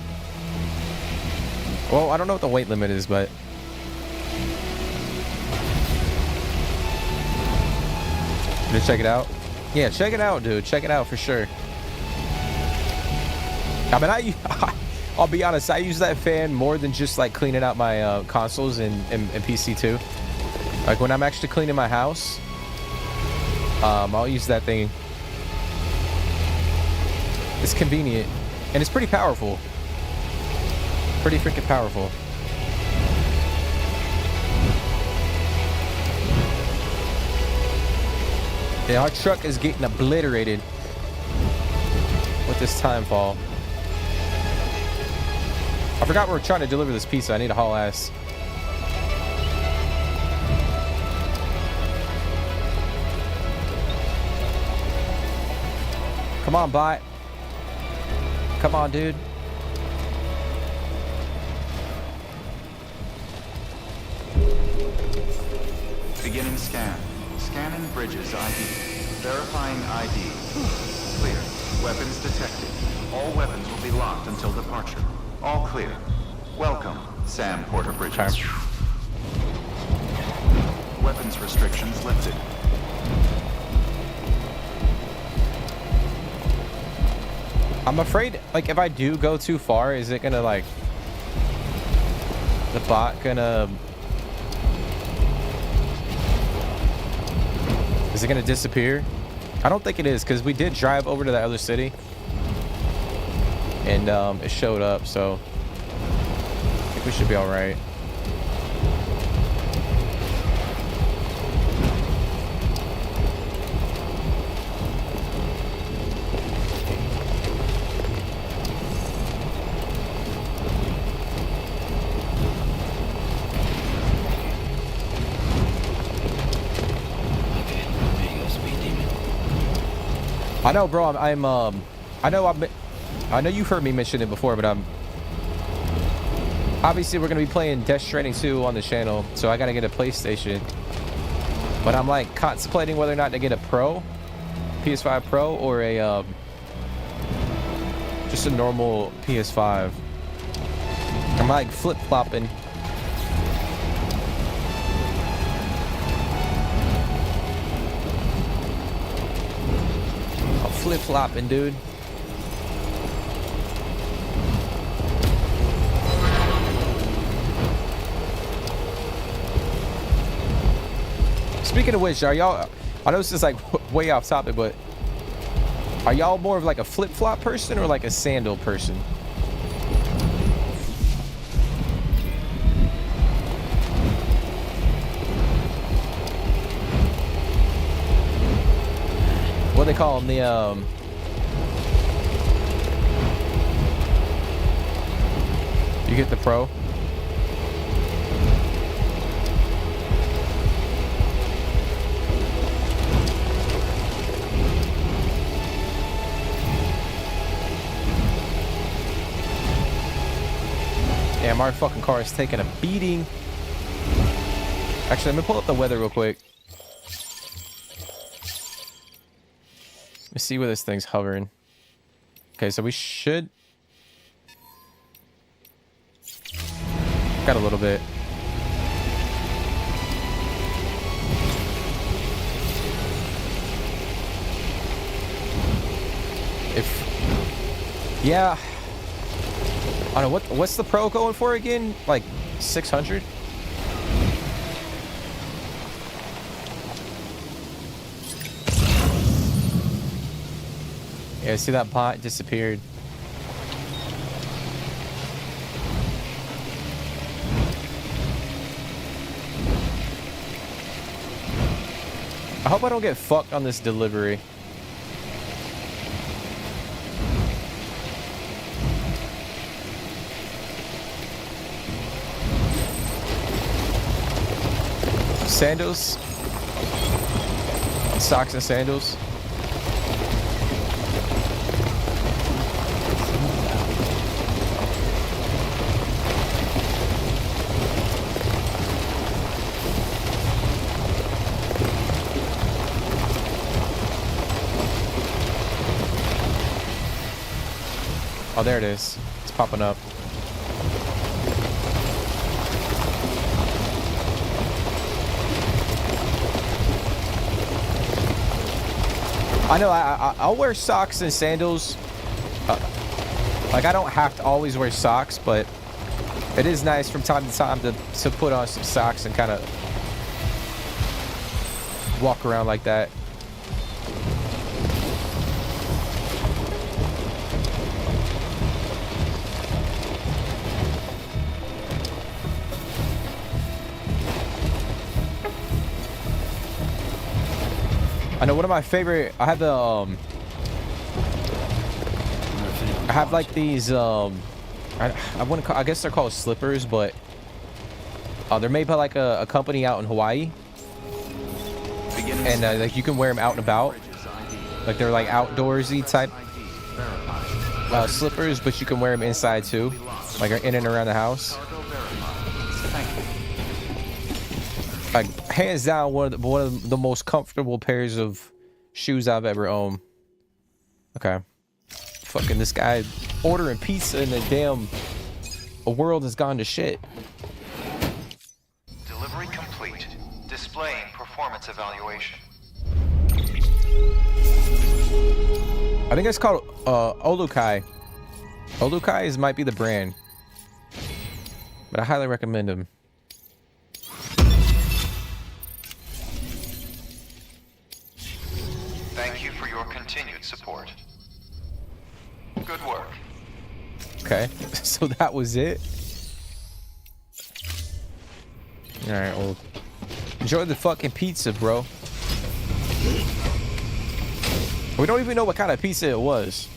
Well, I don't know what the weight limit is, but. Gonna check it out. Yeah, check it out, dude. Check it out for sure. I mean, I'll be honest, I use that fan more than just like cleaning out my consoles and PC too. Like when I'm actually cleaning my house, I'll use that thing. It's convenient and it's pretty powerful. Pretty freaking powerful. Yeah, our truck is getting obliterated with this timefall. I forgot we're trying to deliver this pizza. I need to haul ass. Come on, bot. Come on, dude. Beginning scan. Scanning bridges ID. Verifying ID. Clear. Weapons detected. All weapons will be locked until departure. All clear. Welcome, Sam Porter Bridges. Weapons restrictions lifted. I'm afraid, like, if I do go too far, is it gonna, like, the bot gonna, is it gonna disappear? I don't think it is, because we did drive over to the other city and it showed up, so I think we should be all right. I know, bro. I know you've heard me mention it before, but obviously we're gonna be playing Death Stranding 2 on the channel, so I gotta get a PlayStation. But I'm like contemplating whether or not to get a Pro, PS5 Pro, or a just a normal PS5. I'm like flip-flopping. Flip-flopping, dude. Speaking of which, are y'all? I know this is like way off topic, but are y'all more of like a flip-flop person or like a sandal person? What do they call them? You get the pro. Damn, our fucking car is taking a beating. Actually, let me pull up the weather real quick. Let's see where this thing's hovering. Okay, so we should... Got a little bit. If... Yeah... I don't know, what's the pro going for again? Like 600? Yeah, see that bot disappeared. I hope I don't get fucked on this delivery. Sandals. Socks and sandals. Oh, there it is. It's popping up. I know I'll wear socks and sandals. Like, I don't have to always wear socks, but it is nice from time to time to put on some socks and kind of walk around like that. I know one of my favorite. I have the I have like these I wouldn't call, I guess they're called slippers, but they're made by like a company out in Hawaii, and like you can wear them out and about. Like they're like outdoorsy type slippers, but you can wear them inside too, like in and around the house. Like hands down one of the most comfortable pairs of shoes I've ever owned. Okay. Fucking this guy ordering pizza and the damn world has gone to shit. Delivery complete. Displaying performance evaluation. I think it's called Olukai. Olukai might be the brand, but I highly recommend them. Thank you for your continued support. Good work. Okay, so that was it. All right, well, enjoy the fucking pizza, bro. We don't even know what kind of pizza it was.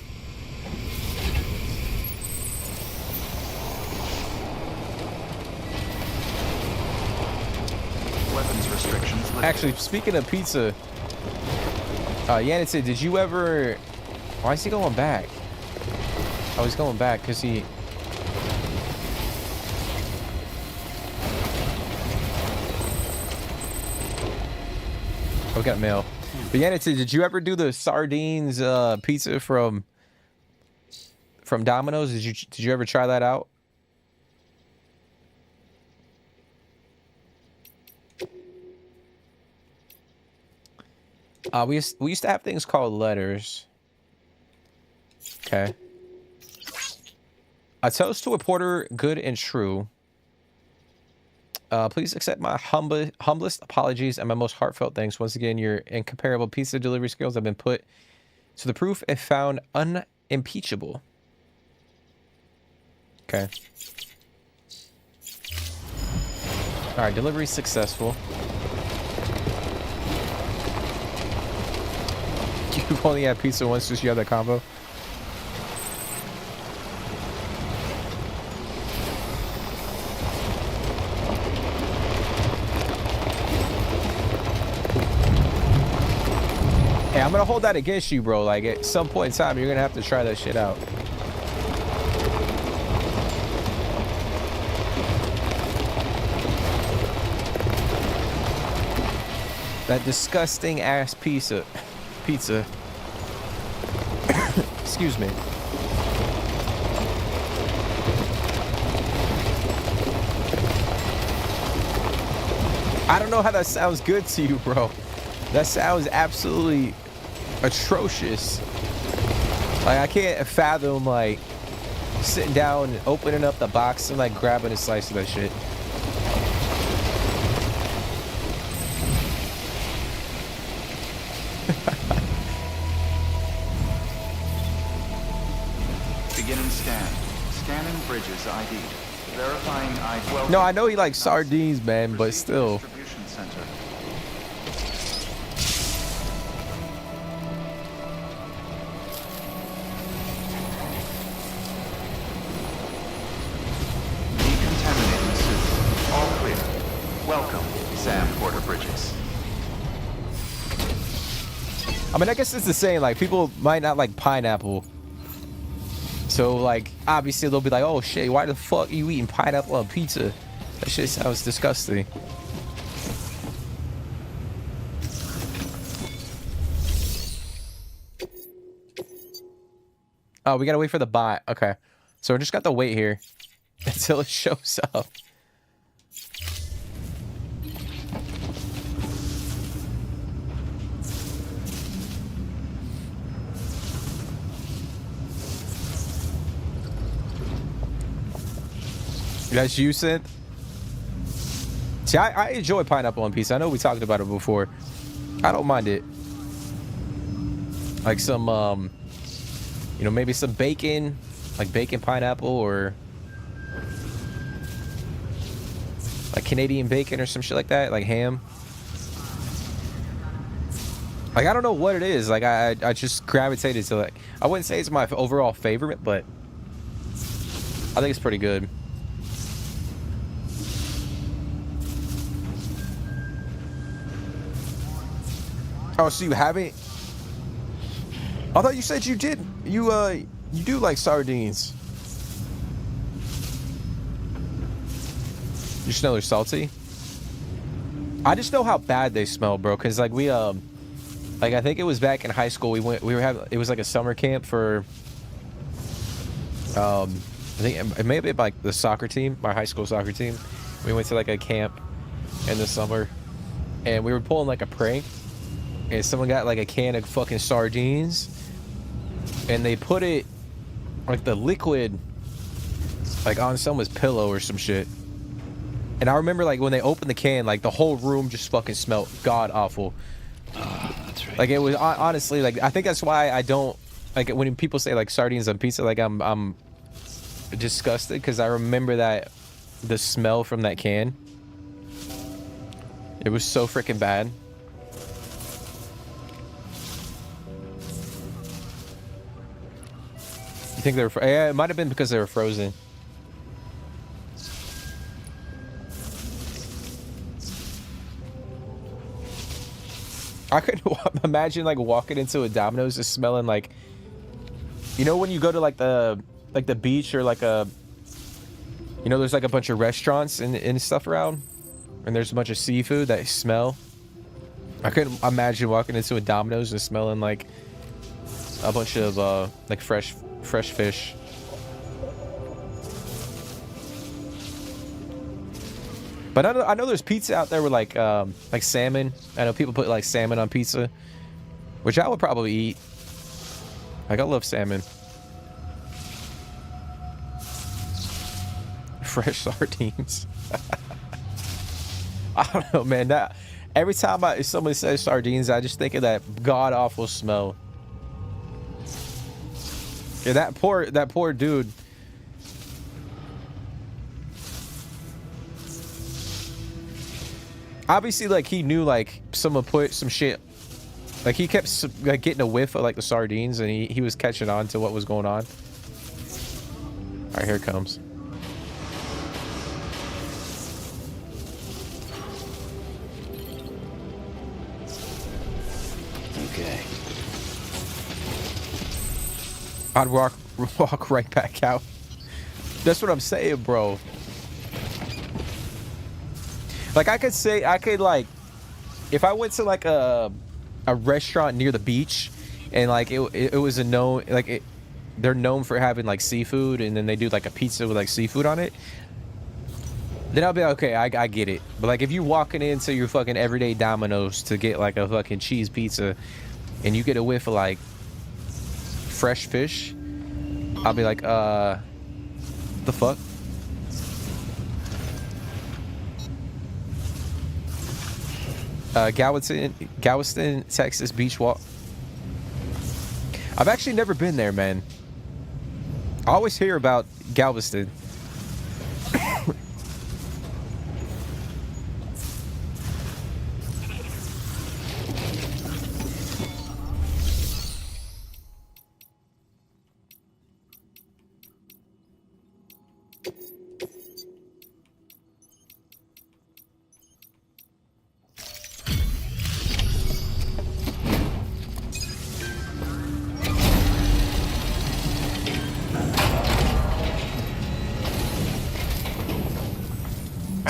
Weapons restrictions lifted. Actually, speaking of pizza, Yanit, did you ever... Why is he going back? Oh, he's going back because he... Oh, we got mail. But Yanit, did you ever do the sardines pizza from Domino's? Did you ever try that out? We used to have things called letters. Okay. A toast to a porter, good and true. Please accept my humblest apologies and my most heartfelt thanks. Once again, your incomparable pizza delivery skills have been put to the proof and found unimpeachable. Okay. All right, delivery successful. You've only had pizza once since you had that combo. Hey, I'm gonna hold that against you, bro. Like, at some point in time, you're gonna have to try that shit out. That disgusting ass pizza. Excuse me. I don't know how that sounds good to you, bro. That sounds absolutely atrocious. Like, I can't fathom, like, sitting down and opening up the box and, like, grabbing a slice of that shit. Beginning scan. Scanning bridges ID. Verifying ID. Welcome No, I know he likes sardines, man, but still. Distribution center. Decontaminating suit. All clear. Welcome, Sam Porter Bridges. I mean, I guess it's the same. Like, people might not like pineapple. So, like, obviously they'll be like, oh shit, why the fuck are you eating pineapple on pizza? That shit sounds disgusting. Oh, we gotta wait for the bot. Okay. So we just got to wait here until it shows up. That's you, Synth? See, I enjoy pineapple on pizza. I know we talked about it before. I don't mind it. Like some, you know, maybe some bacon, like bacon pineapple, or like Canadian bacon or some shit like that, like ham. Like, I don't know what it is. Like, I just gravitated to, like, I wouldn't say it's my overall favorite, but I think it's pretty good. Oh, so you haven't? I thought you said you did. You do like sardines. You just know they're salty? I just know how bad they smell, bro. Cause like we like I think it was back in high school. We were having, it was like a summer camp for I think it may have been like the soccer team, my high school soccer team. We went to like a camp in the summer, and we were pulling like a prank. And someone got like a can of fucking sardines, and they put it, like the liquid, like on someone's pillow or some shit. And I remember like when they opened the can, like the whole room just fucking smelled god awful. Oh, that's right. Like, it was honestly, like, I think that's why I don't like when people say like sardines on pizza, like I'm disgusted, because I remember that the smell from that can. It was so freaking bad. You think they were? Yeah, it might have been because they were frozen. I could imagine like walking into a Domino's just smelling like, you know, when you go to like the beach or like a, you know, there's like a bunch of restaurants and stuff around, and there's a bunch of seafood that smell. I couldn't imagine walking into a Domino's and smelling like a bunch of like fresh fish. But I know there's pizza out there with like salmon. I know people put like salmon on pizza, which I would probably eat. Like, I love salmon. Fresh sardines. I don't know, man. That every time somebody says sardines, I just think of that god awful smell. Yeah, that poor dude. Obviously, like, he knew, like, someone put some shit. Like, he kept like getting a whiff of like the sardines, and he was catching on to what was going on. All right, here it comes. Okay. I'd walk right back out. That's what I'm saying, bro. Like, I could like, if I went to like a restaurant near the beach, and like it was a known, like, they're known for having like seafood, and then they do like a pizza with like seafood on it, then I'll be like, okay, I get it. But like, if you're walking into your fucking everyday Domino's to get like a fucking cheese pizza, and you get a whiff of like fresh fish, I'll be like, the fuck? Galveston, Texas beach walk. I've actually never been there, man. I always hear about Galveston.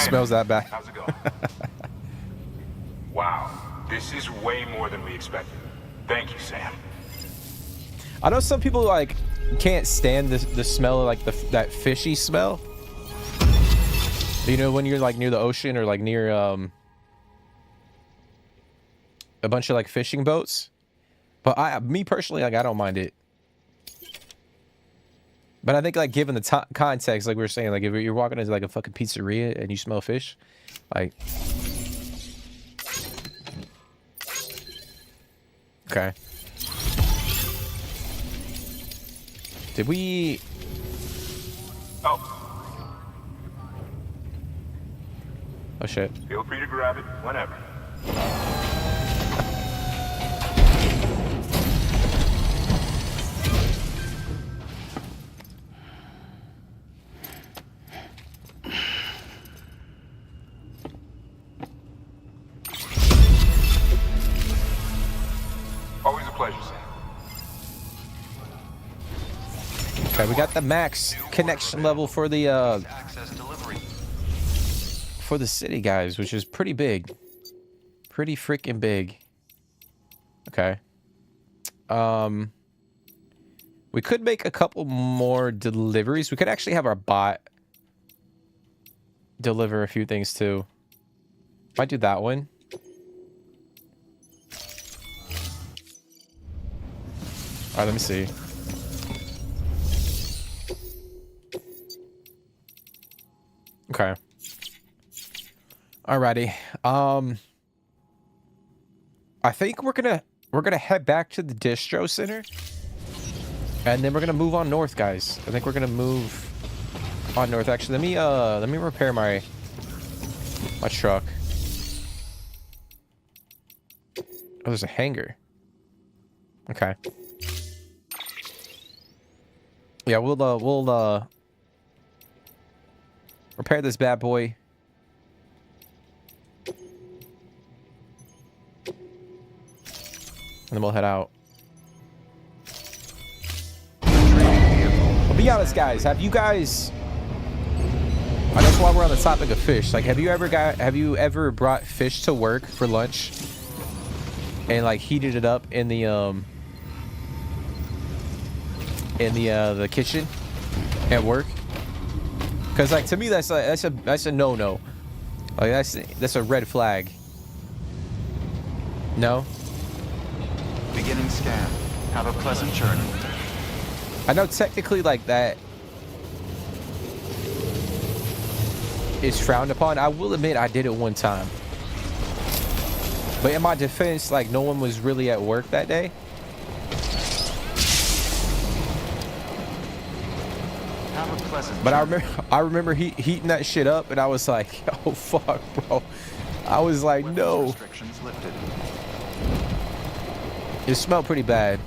Smells that bad. How's it going? Wow, this is way more than we expected. Thank you, Sam. I know some people like can't stand the smell of like that fishy smell. You know, when you're like near the ocean or like near a bunch of like fishing boats. But me personally, like, I don't mind it. But I think, like, given the context, like we were saying, like, if you're walking into like a fucking pizzeria and you smell fish, like, okay. Did we? Oh. Oh shit. Feel free to grab it whenever. Always a pleasure, Sam. Okay, we got the max connection level for the city, guys, which is pretty big. Pretty freaking big. Okay. We could make a couple more deliveries. We could actually have our bot deliver a few things too. Might do that one. All right, let me see. Okay. Alrighty. I think we're gonna head back to the distro center, and then we're gonna move on north, guys. I think we're gonna move on north. Actually, let me repair my truck. Oh, there's a hangar. Okay. Yeah, we'll repair this bad boy. And then we'll head out. I'll be honest, guys. Have you guys? I guess while we're on the topic of fish, like, have you ever brought fish to work for lunch and like heated it up in the kitchen at work? Because, like, to me, that's a no-no. Like, that's a red flag. No. Beginning scan. Have a pleasant journey. I know technically, like, that is frowned upon. I will admit I did it one time. But in my defense, like, no one was really at work that day. Have a pleasant But journey. I remember heating that shit up, and I was like, oh fuck, bro. I was like, Weapons no. restrictions lifted. It smelled pretty bad.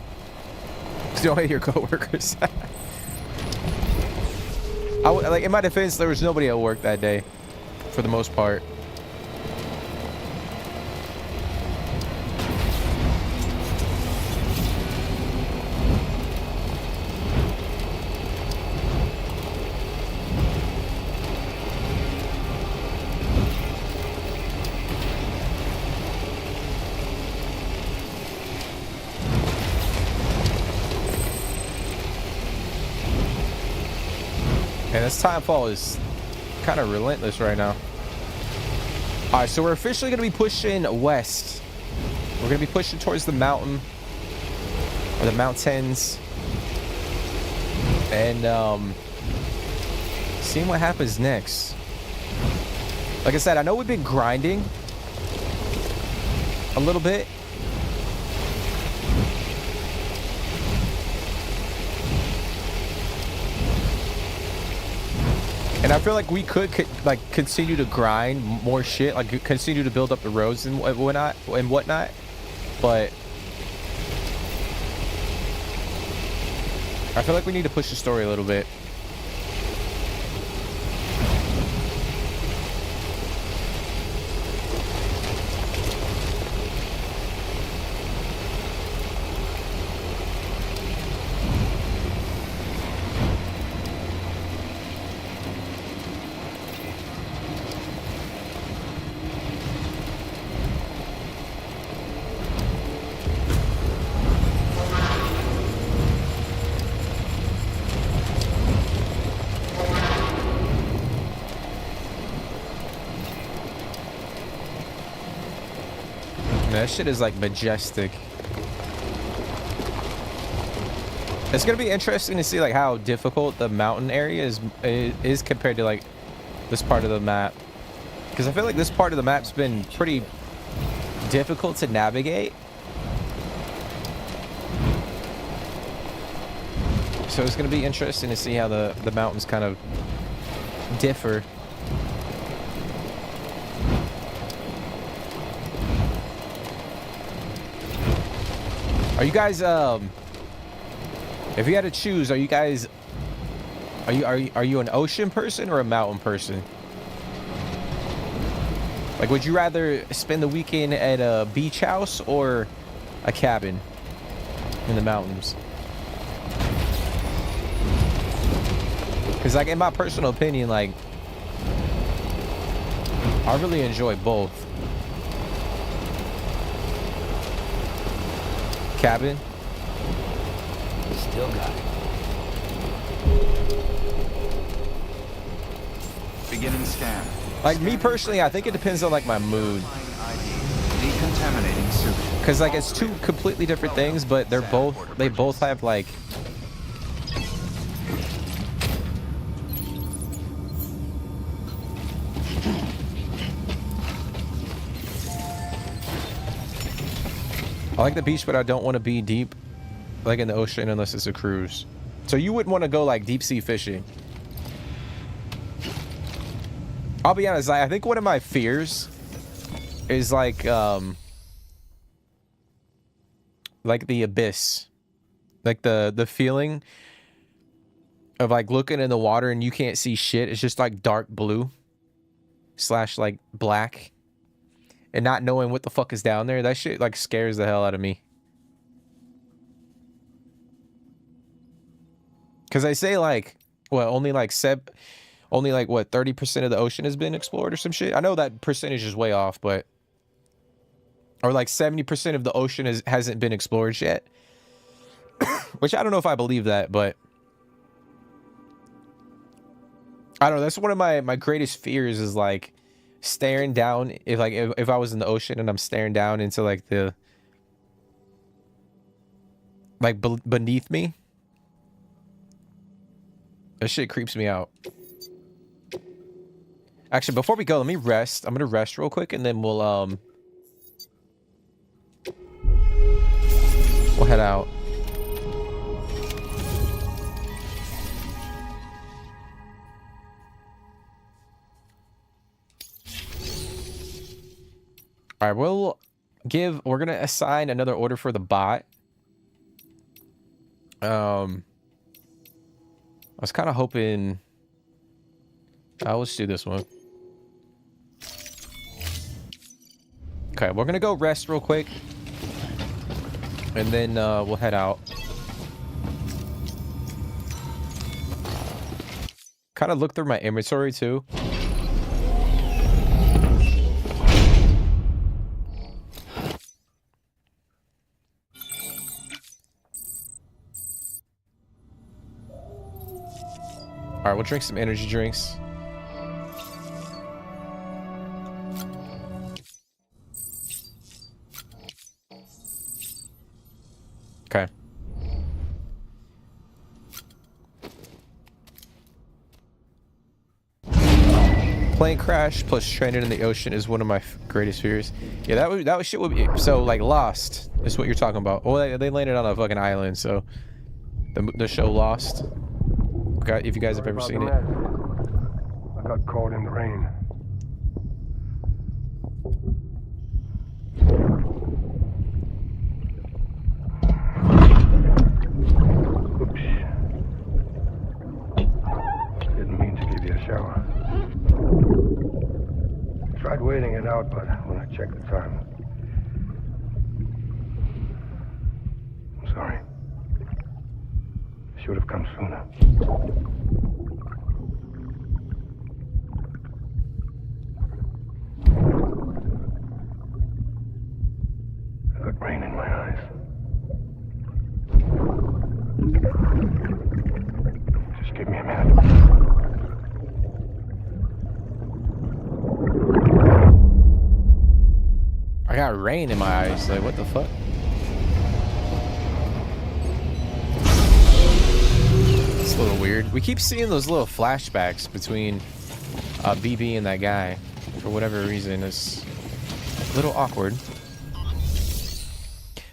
Don't hate your coworkers. Like, in my defense, there was nobody at work that day, for the most part. And this timefall is kind of relentless right now. All right, so we're officially going to be pushing west. We're going to be pushing towards the mountain, or the mountains, and seeing what happens next. Like I said, I know we've been grinding a little bit. And I feel like we could like continue to grind more shit, like continue to build up the roads and whatnot, but I feel like we need to push the story a little bit. That shit is like majestic. It's gonna be interesting to see like how difficult the mountain area is compared to like this part of the map, because I feel like this part of the map's been pretty difficult to navigate. So it's gonna be interesting to see how the mountains kind of differ. Are you guys if you had to choose, are you an ocean person or a mountain person? Like, would you rather spend the weekend at a beach house or a cabin in the mountains? Because like, in my personal opinion, like, I really enjoy both. Cabin. Still got it. Beginning scan. Like, me personally, I think it depends on like my mood. Decontaminating suit. Because like, it's two completely different things, but they both have like I like the beach, but I don't want to be deep, like in the ocean, unless it's a cruise. So you wouldn't want to go like deep sea fishing. I'll be honest, I think one of my fears is like the abyss, like the feeling of like looking in the water and you can't see shit. It's just like dark blue / like black. And not knowing what the fuck is down there, that shit like scares the hell out of me. Cause they say like, what, only like what, 30% of the ocean has been explored or some shit. I know that percentage is way off, but or like 70% of the ocean hasn't been explored yet. Which I don't know if I believe that, but I don't know. That's one of my greatest fears is like staring down, if I was in the ocean and I'm staring down into like the like beneath me. That shit creeps me out. Actually, before we go, let me rest. I'm gonna rest real quick and then we'll head out. All right, we're gonna assign another order for the bot. I was kind of hoping. Let's do this one. Okay, we're gonna go rest real quick, and then we'll head out. Kind of look through my inventory too. All right, we'll drink some energy drinks. Okay. Plane crash plus stranded in the ocean is one of my greatest fears. Yeah, that shit would be so like Lost is what you're talking about. Oh, they landed on a fucking island, so the show Lost. Okay, if you guys have ever seen it. I got caught in the rain. Oops. Didn't mean to give you a shower. Tried waiting it out, but when I checked the time. I'm sorry. Should have come sooner. I got rain in my eyes. Just give me a minute. I got rain in my eyes. Like, what the fuck? It's a little weird. We keep seeing those little flashbacks between BB and that guy. For whatever reason, it's a little awkward.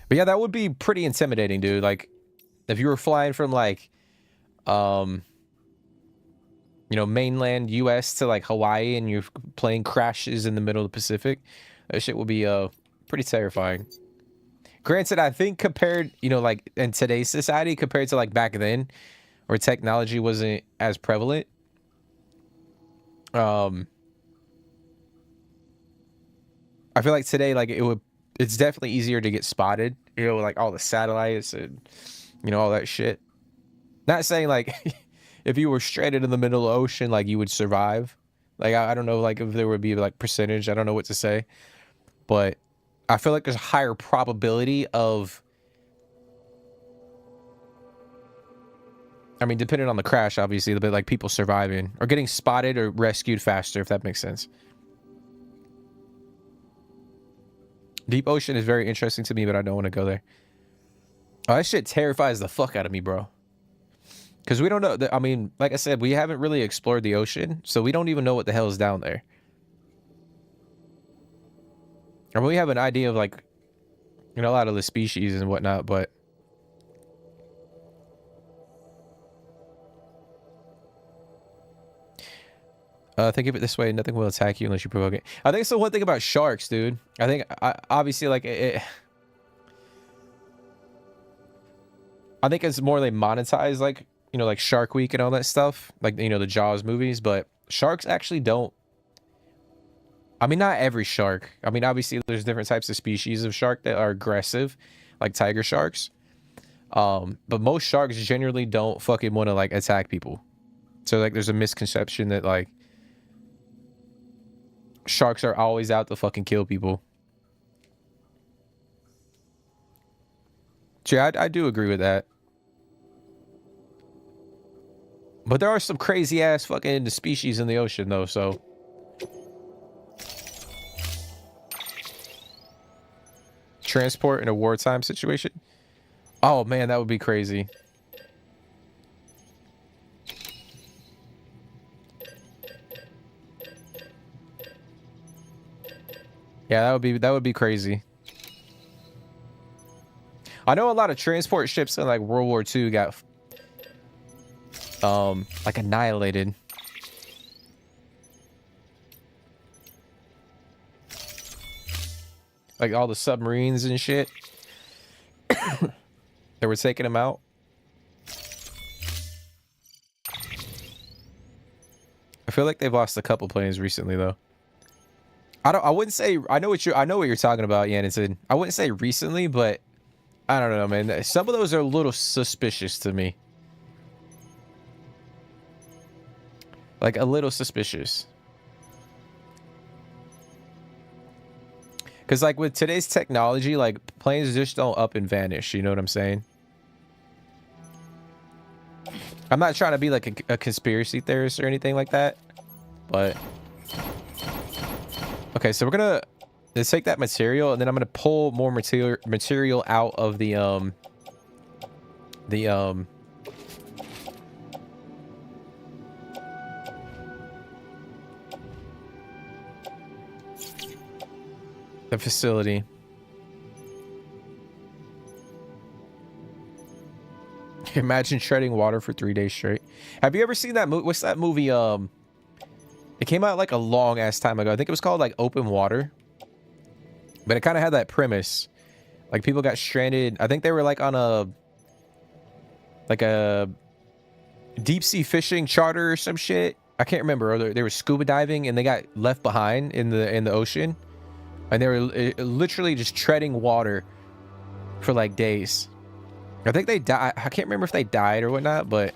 But yeah, that would be pretty intimidating, dude. Like, if you were flying from, like, you know, mainland U.S. to, like, Hawaii and your plane crashes in the middle of the Pacific, that shit would be pretty terrifying. Granted, I think compared, you know, like, in today's society, compared to, like, back then, where technology wasn't as prevalent, I feel like today, like, it's definitely easier to get spotted, you know, like all the satellites and, you know, all that shit. Not saying, like, if you were stranded in the middle of the ocean, like, you would survive. Like, I don't know, like, if there would be, like, percentage. I don't know what to say. But I feel like there's a higher probability of, I mean, depending on the crash, obviously, but like people surviving or getting spotted or rescued faster, if that makes sense. Deep ocean is very interesting to me, but I don't want to go there. Oh, that shit terrifies the fuck out of me, bro. Because we don't know. I mean, like I said, we haven't really explored the ocean, so we don't even know what the hell is down there. I mean, we have an idea of, like, you know, a lot of the species and whatnot, but think of it this way: nothing will attack you unless you provoke it. I think it's the one thing about sharks, dude. I think, obviously, like, I think it's more they monetize, like, you know, like Shark Week and all that stuff, like, you know, the Jaws movies, but sharks actually don't. I mean, not every shark. I mean, obviously, there's different types of species of shark that are aggressive, like tiger sharks. But most sharks generally don't fucking want to, like, attack people. So, like, there's a misconception that, like, sharks are always out to fucking kill people. Yeah, I do agree with that. But there are some crazy ass fucking species in the ocean, though, so. Transport in a wartime situation? Oh man, that would be crazy. Yeah, that would be crazy. I know a lot of transport ships in like World War II got like annihilated. Like all the submarines and shit. They were taking them out. I feel like they've lost a couple planes recently though. I wouldn't say I know what you're talking about, Yannick. I wouldn't say recently, but I don't know, man. Some of those are a little suspicious to me. Like a little suspicious. Because like with today's technology, like planes just don't up and vanish. You know what I'm saying? I'm not trying to be like a conspiracy theorist or anything like that. But okay, so we're gonna take that material and then I'm gonna pull more material out of the facility. Imagine treading water for 3 days straight. Have you ever seen that movie? What's that movie? It came out like a long ass time ago. I think it was called like Open Water. But it kind of had that premise. Like people got stranded. I think they were like on a deep sea fishing charter or some shit. I can't remember. Or they were scuba diving and they got left behind in the ocean. And they were literally just treading water for like days. I think they died. I can't remember if they died or whatnot, but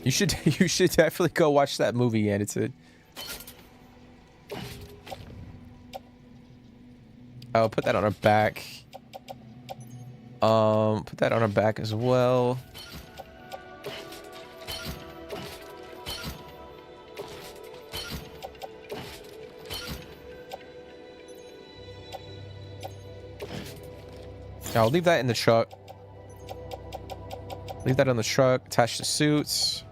you should definitely go watch that movie, Edited. I'll put that on our back. Put that on our back as well. I'll leave that in the truck. Leave that on the truck. Attach the suits.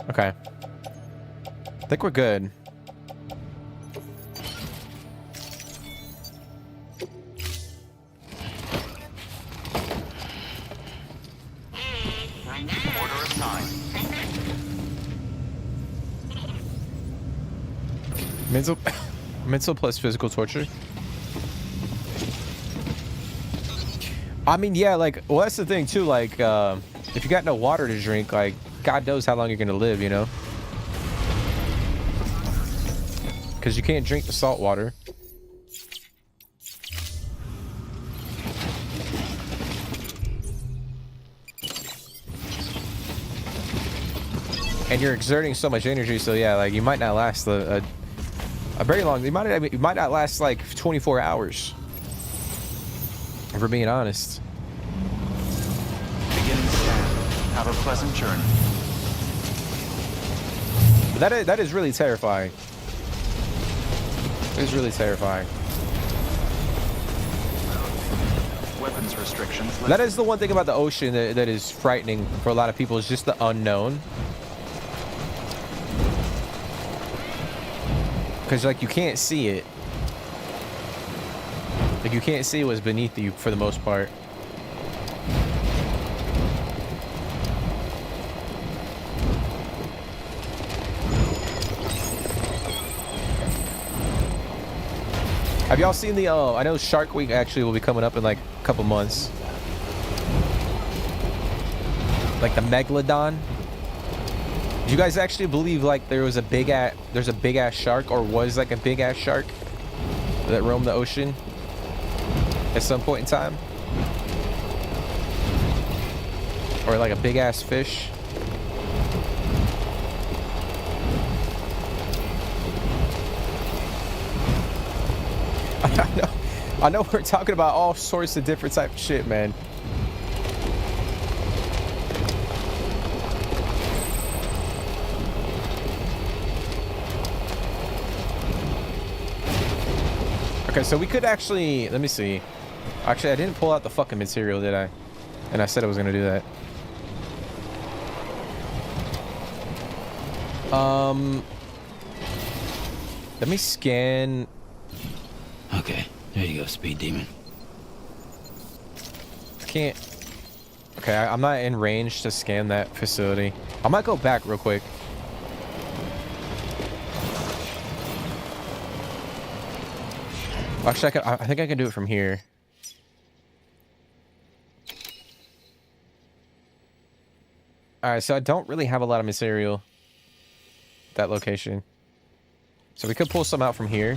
Okay. I think we're good. Order assigned. Mental plus physical torture. I mean, yeah, like, well, that's the thing, too, like, if you got no water to drink, like, God knows how long you're gonna live, you know? Because you can't drink the salt water. And you're exerting so much energy, so yeah, like, you might not last a very long, you might not last, like, 24 hours. If we're being honest. Beginning scan. Have a pleasant journey. But that is really terrifying. It is really terrifying. Weapons restrictions lifted. That is the one thing about the ocean that is frightening for a lot of people, is just the unknown. Because, like, you can't see it. Like, you can't see what's beneath you for the most part. Have y'all seen the, I know Shark Week actually will be coming up in like a couple months. Like the Megalodon. Do you guys actually believe like there's a big ass shark, or was like a big ass shark that roamed the ocean at some point in time? Or like a big ass fish? I know we're talking about all sorts of different type of shit, man. Okay, so we could actually, let me see. Actually, I didn't pull out the fucking material, did I? And I said I was gonna do that. Let me scan. Okay, there you go, speed demon. Can't. Okay, I'm not in range to scan that facility. I might go back real quick. Actually, I think I can do it from here. Alright, so I don't really have a lot of material. That location. So we could pull some out from here.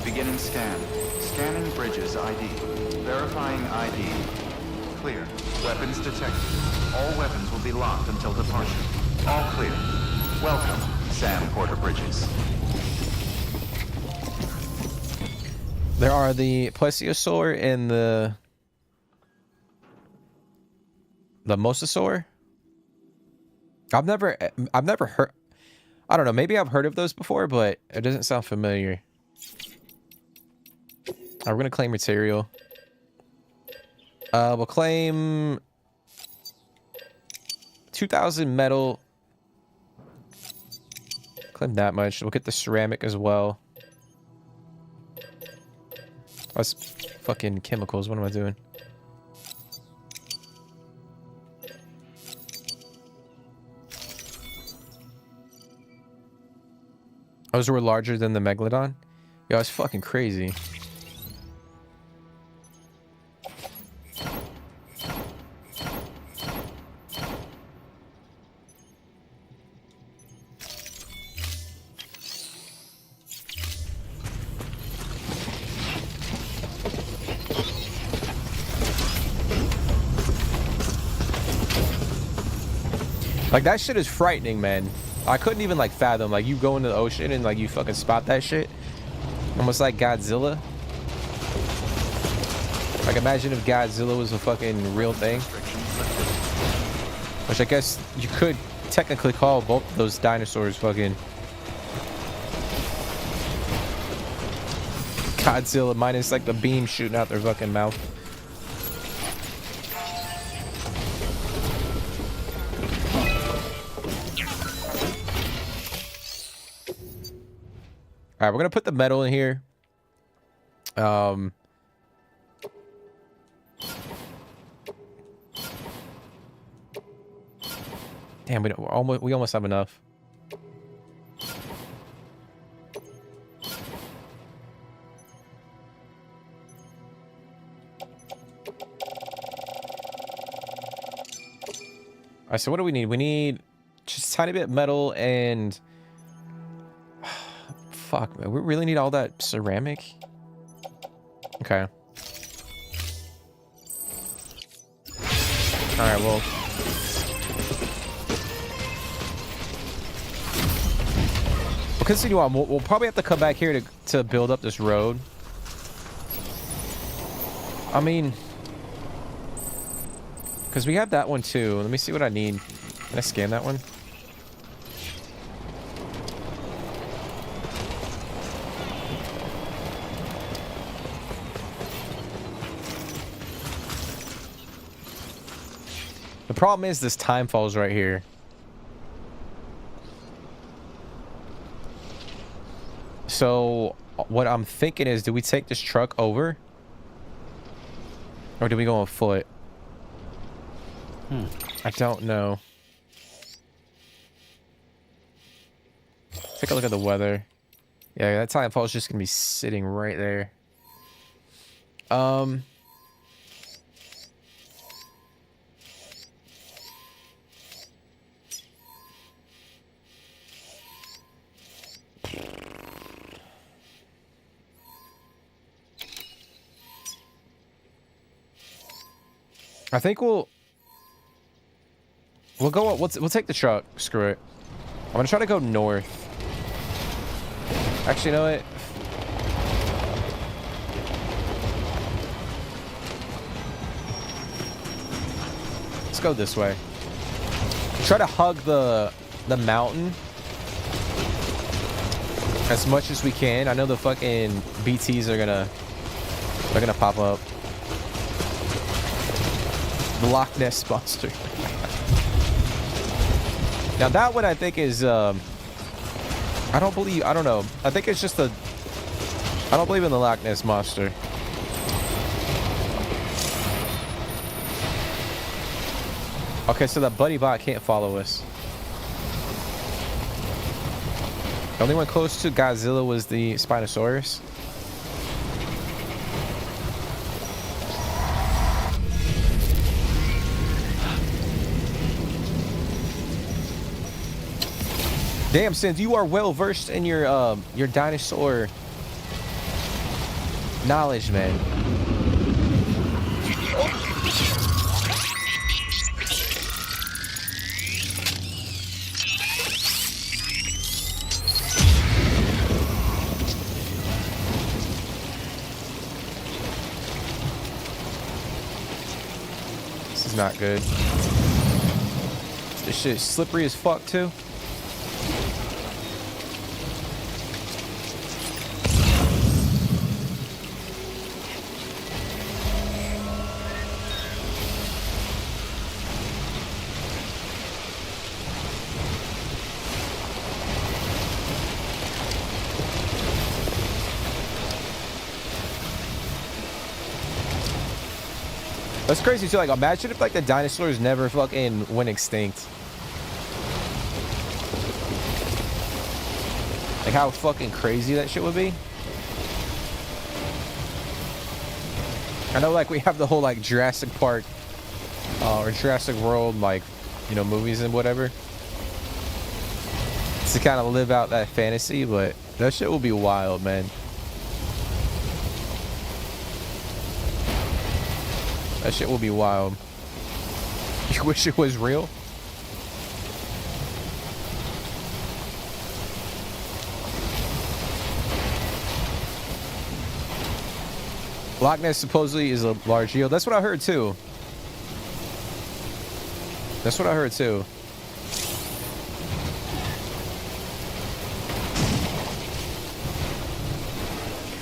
Beginning scan. Scanning bridges ID. Verifying ID. Clear. Weapons detected. All weapons will be locked until departure. All clear. Welcome, Sam Porter Bridges. There are the plesiosaur and the mosasaur. I've never heard. I don't know. Maybe I've heard of those before, but it doesn't sound familiar. We're gonna claim material. We'll claim 2,000 metal. Claim that much. We'll get the ceramic as well. That's fucking chemicals. What am I doing? Those were larger than the Megalodon? Yo, it's fucking crazy. Like, that shit is frightening, man. I couldn't even, like, fathom. Like, you go into the ocean and, like, you fucking spot that shit. Almost like Godzilla. Like, imagine if Godzilla was a fucking real thing. Which I guess you could technically call both of those dinosaurs fucking Godzilla minus, like, the beam shooting out their fucking mouth. All right, we're gonna put the metal in here. Damn, we almost have enough. All right, so what do we need? We need just a tiny bit of metal and. Fuck, man. We really need all that ceramic? Okay. Alright, well. We'll continue on. We'll probably have to come back here to build up this road. I mean... Because we have that one too. Let me see what I need. Can I scan that one? The problem is this time falls right here. So what I'm thinking is, do we take this truck over? Or do we go on foot? I don't know. Take a look at the weather. Yeah, that time fall is just gonna be sitting right there. I think we'll go. We'll take the truck. Screw it. I'm gonna try to go north. Actually, you know what? Let's go this way. Try to hug the mountain as much as we can. I know the fucking BTs are gonna pop up. The Loch Ness Monster. Now that one I think is, I don't know. I think it's just I don't believe in the Loch Ness Monster. Okay, so that buddy bot can't follow us. The only one close to Godzilla was the Spinosaurus. Damn, Sins, you are well versed in your dinosaur knowledge, man. This is not good. This shit's slippery as fuck too. That's crazy too. Like, imagine if like the dinosaurs never fucking went extinct. Like how fucking crazy that shit would be. I know, like, we have the whole like Jurassic Park or Jurassic World, like, you know, movies and whatever, to kind of live out that fantasy, but that shit will be wild, man. That shit will be wild. You wish it was real? Loch Ness supposedly is a large eel. That's what I heard too. That's what I heard too.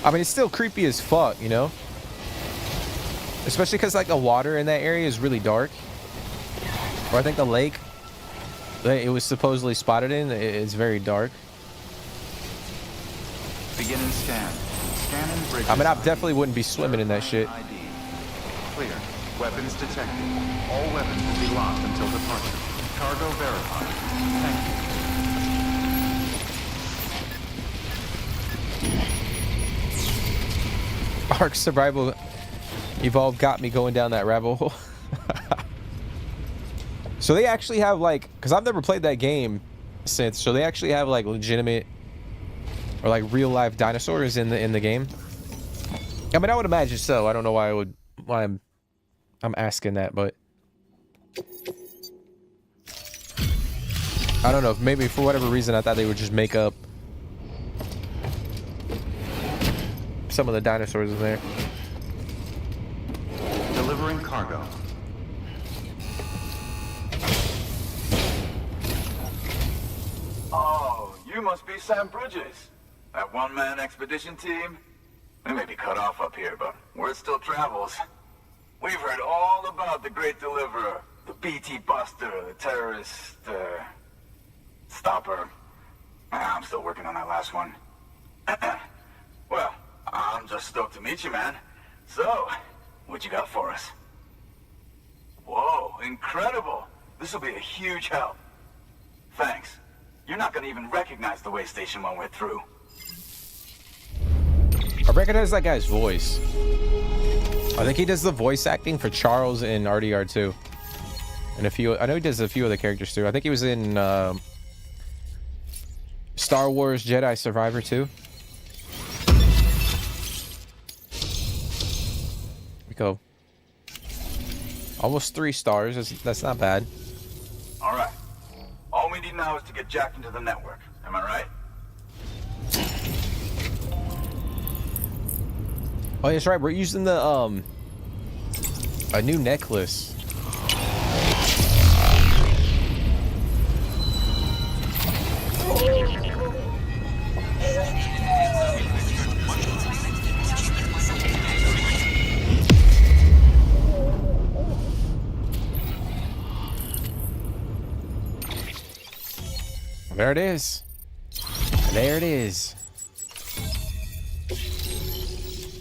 I mean, it's still creepy as fuck, you know? Especially because like the water in that area is really dark. Or I think the lake that it was supposedly spotted in is very dark. Beginning scan. Scanning bridges. I mean, I definitely wouldn't be swimming in that shit. ID. Clear. Weapons detected. All weapons will be locked until departure. Cargo verified. Thank you. Ark Survival Evolved got me going down that rabbit hole. So they actually have like, because I've never played that game since, so they actually have like legitimate or like real life dinosaurs in the game. I mean, I would imagine so. I don't know why I'm asking that, but I don't know. Maybe for whatever reason I thought they would just make up some of the dinosaurs in there. Delivering cargo. Oh, you must be Sam Bridges. That one-man expedition team? We may be cut off up here, but word still travels. We've heard all about the Great Deliverer, the BT Buster, the terrorist, stopper. I'm still working on that last one. Well, I'm just stoked to meet you, man. So, what you got for us? Whoa, incredible. This will be a huge help. Thanks. You're not gonna even recognize the way station when we're through. I recognize that guy's voice. I think he does the voice acting for Charles in RDR2. And a few, I know he does a few other characters too. I think he was in Star Wars Jedi Survivor 2. We go. Almost 3 stars. That's not bad. All right. All we need now is to get jacked into the network. Am I right? Oh, that's right. We're using the a new necklace. There it is. There it is.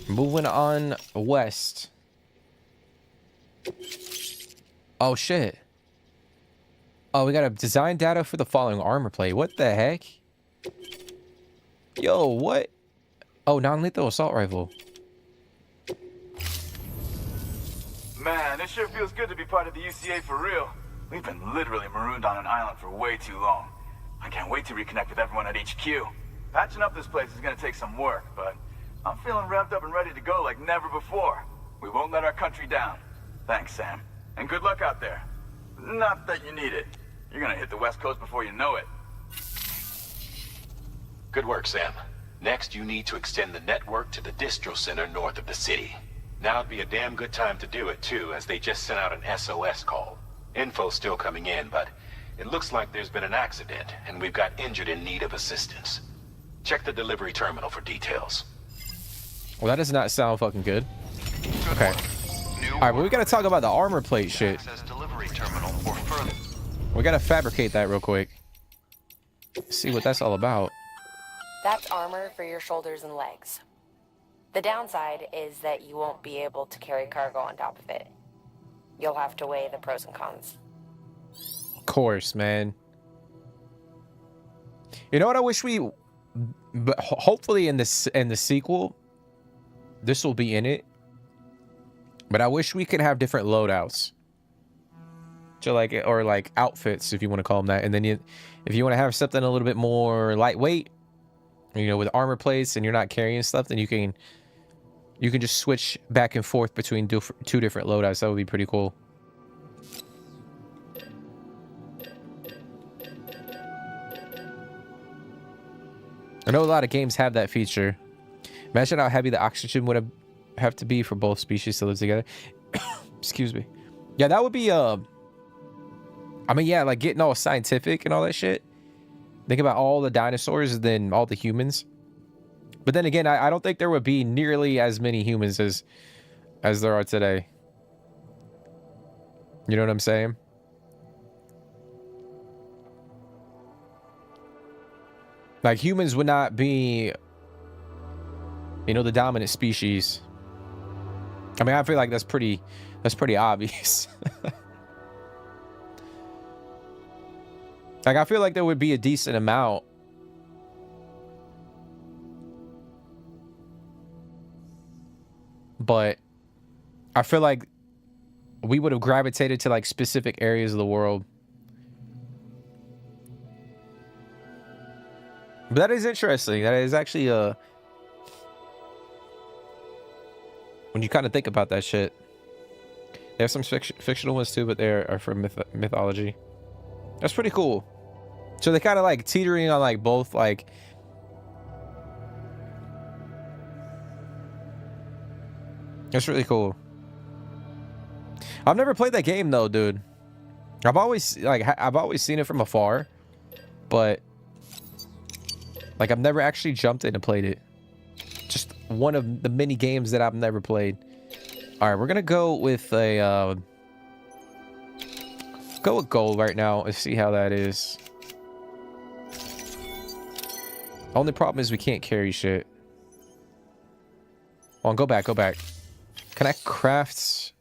Moving on west. Oh, shit. Oh, we got a design data for the following armor plate. What the heck? Yo, what? Oh, non-lethal assault rifle. Man, it sure feels good to be part of the UCA for real. We've been literally marooned on an island for way too long. I can't wait to reconnect with everyone at HQ. Patching up this place is gonna take some work, but I'm feeling revved up and ready to go like never before. We won't let our country down. Thanks, Sam. And good luck out there. Not that you need it. You're gonna hit the West Coast before you know it. Good work, Sam. Next, you need to extend the network to the distro center north of the city. Now would be a damn good time to do it, too, as they just sent out an SOS call. Info's still coming in, but it looks like there's been an accident, and we've got injured in need of assistance. Check the delivery terminal for details. Well, that does not sound fucking good. Okay. Alright, but we gotta talk about the armor plate shit. Delivery terminal for further. We gotta fabricate that real quick. See what that's all about. That's armor for your shoulders and legs. The downside is that you won't be able to carry cargo on top of it. You'll have to weigh the pros and cons. Of course, man. You know what I wish we... But hopefully in the sequel, this will be in it. But I wish we could have different loadouts. So like, or like outfits, if you want to call them that. And then if you want to have something a little bit more lightweight, you know, with armor plates and you're not carrying stuff, then you can just switch back and forth between two different loadouts. That would be pretty cool. I know a lot of games have that feature. Imagine how heavy the oxygen would have to be for both species to live together. Excuse me. Yeah, that would be I mean, yeah, like getting all scientific and all that shit. Think about all the dinosaurs and then all the humans. But then again, I don't think there would be nearly as many humans as there are today. You know what I'm saying? Like, humans would not be, you know, the dominant species. I mean, I feel like that's pretty obvious. Like, I feel like there would be a decent amount. But I feel like we would have gravitated to like specific areas of the world. But that is interesting. That is actually when you kind of think about that shit. They have some fictional ones too, but they are from mythology. That's pretty cool. So they kind of like teetering on like both like. That's really cool. I've never played that game though, dude. I've always seen it from afar, but like I've never actually jumped in and played it. Just one of the many games that I've never played. All right, we're gonna go with a go with gold right now and see how that is. Only problem is we can't carry shit. Oh, go back. Can I craft?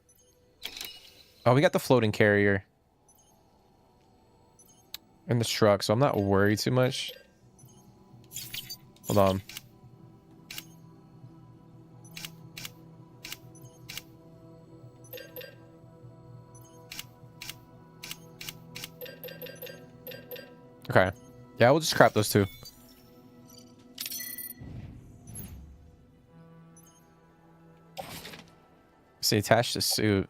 Oh, we got the floating carrier in the truck, so I'm not worried too much. Hold on. Okay. Yeah, we'll just scrap those two. See, attach the suit.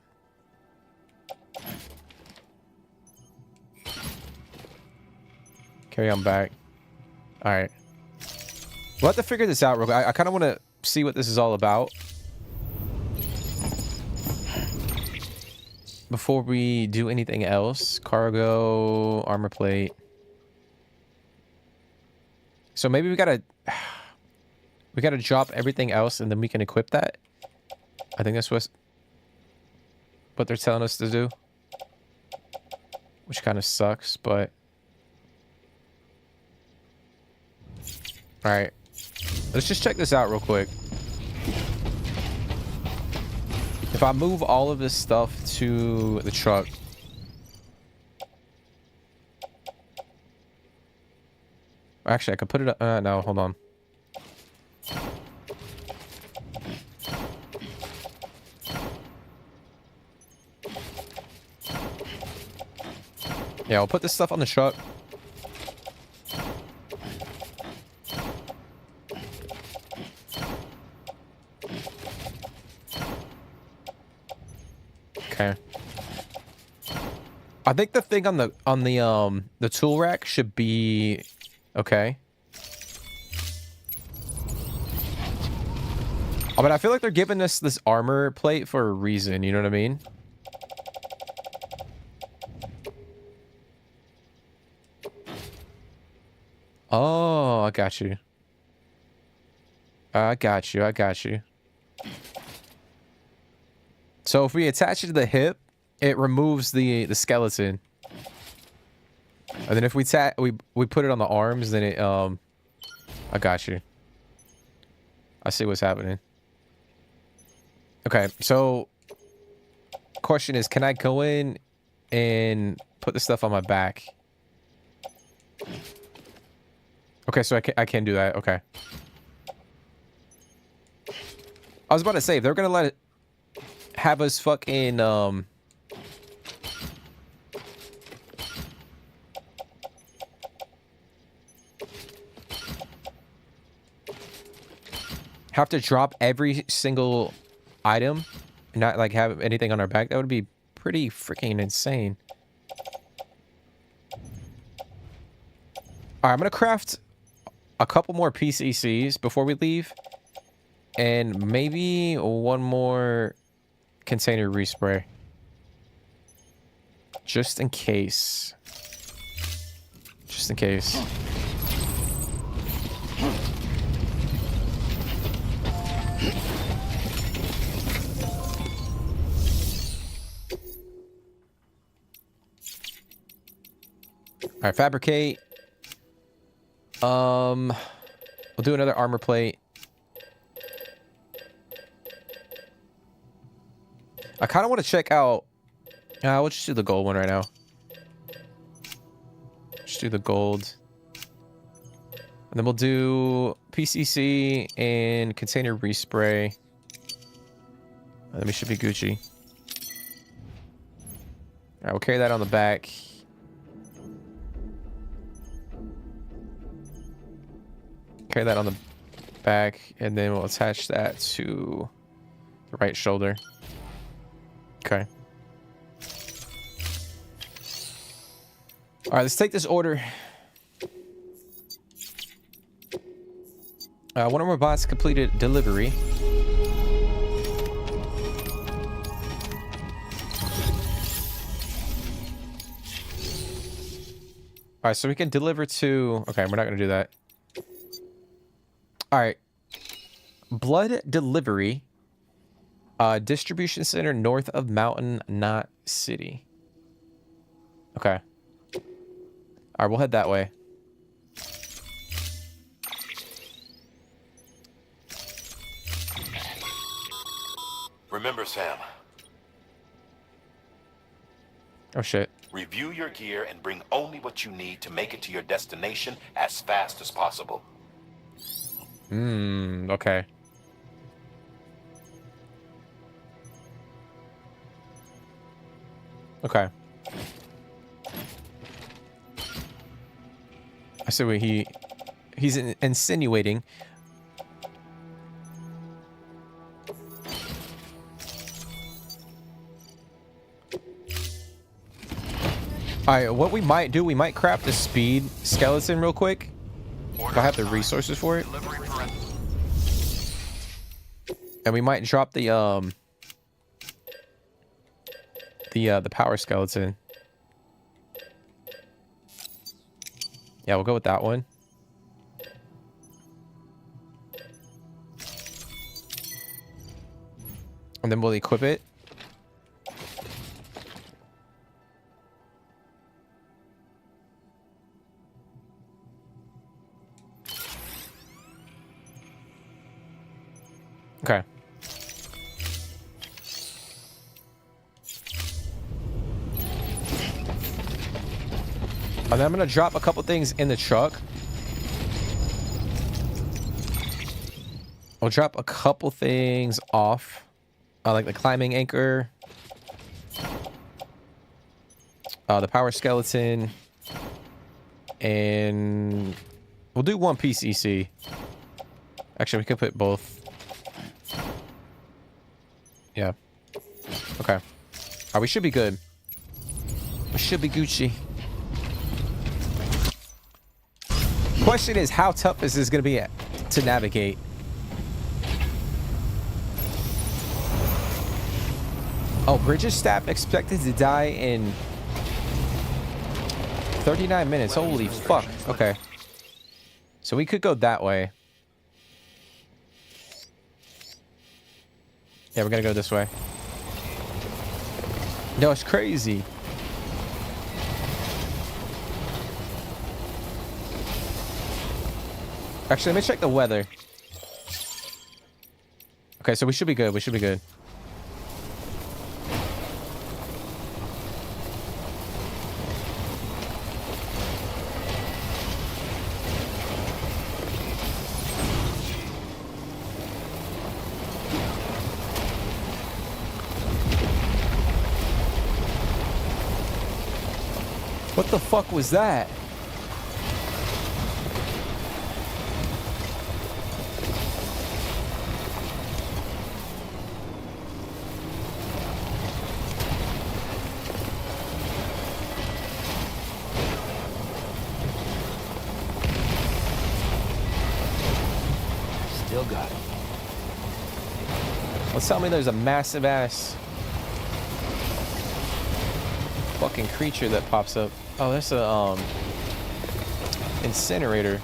Carry on back. All right. We'll have to figure this out real quick. I kind of want to see what this is all about before we do anything else. Cargo, armor plate. So maybe we gotta drop everything else and then we can equip that. I think that's what they're telling us to do, which kind of sucks, but All right. Let's just check this out real quick. If I move all of this stuff to the truck. Actually, I could put it up. No, hold on. Yeah, I'll put this stuff on the truck. Okay. I think the thing on the tool rack should be okay. Oh, but I feel like they're giving us this armor plate for a reason, you know what I mean? Oh, I got you. I got you. I got you. So if we attach it to the hip, it removes the skeleton. And then if we put it on the arms, then it I got you. I see what's happening. Okay, so question is, can I go in and put the stuff on my back? Okay, so I can do that. Okay. I was about to say, if they're gonna have us fucking have to drop every single item and not like have anything on our back, that would be pretty freaking insane. All right, I'm gonna craft a couple more PCCs before we leave, and maybe one more container respray, just in case. Just in case. All right, fabricate. We'll do another armor plate. I kind of want to check out. We'll just do the gold one right now. Just do the gold, and then we'll do PCC and container respray. And then we should be Gucci. All right, we'll carry that on the back. Carry that on the back, and then we'll attach that to the right shoulder. Okay. All right, let's take this order. One of our bots completed delivery. All right, so we can deliver to... Okay, we're not going to do that. All right. Blood delivery. Distribution center north of Mountain Knot City. Okay. All right, we'll head that way. Remember, Sam. Oh, shit. Review your gear and bring only what you need to make it to your destination as fast as possible. Okay. Okay. I see what he's insinuating. All right, what we might do, we might craft a speed skeleton real quick. If I have the resources for it. And we might drop the power skeleton. Yeah, we'll go with that one. And then we'll equip it. Okay. And then I'm gonna drop a couple things in the truck. I'll drop a couple things off, like the climbing anchor, the power skeleton, and we'll do one PCC. Actually, we could put both. Yeah. Okay. All right, we should be good. We should be Gucci. Question is, how tough is this going to be to navigate? Oh, Bridges staff expected to die in 39 minutes. Holy fuck. Okay. So we could go that way. Yeah, we're gonna go this way. No, it's crazy. Actually, let me check the weather. Okay, so we should be good. We should be good. What the fuck was that? Still got it. Let's tell me there's a massive ass fucking creature that pops up. Oh, that's a incinerator.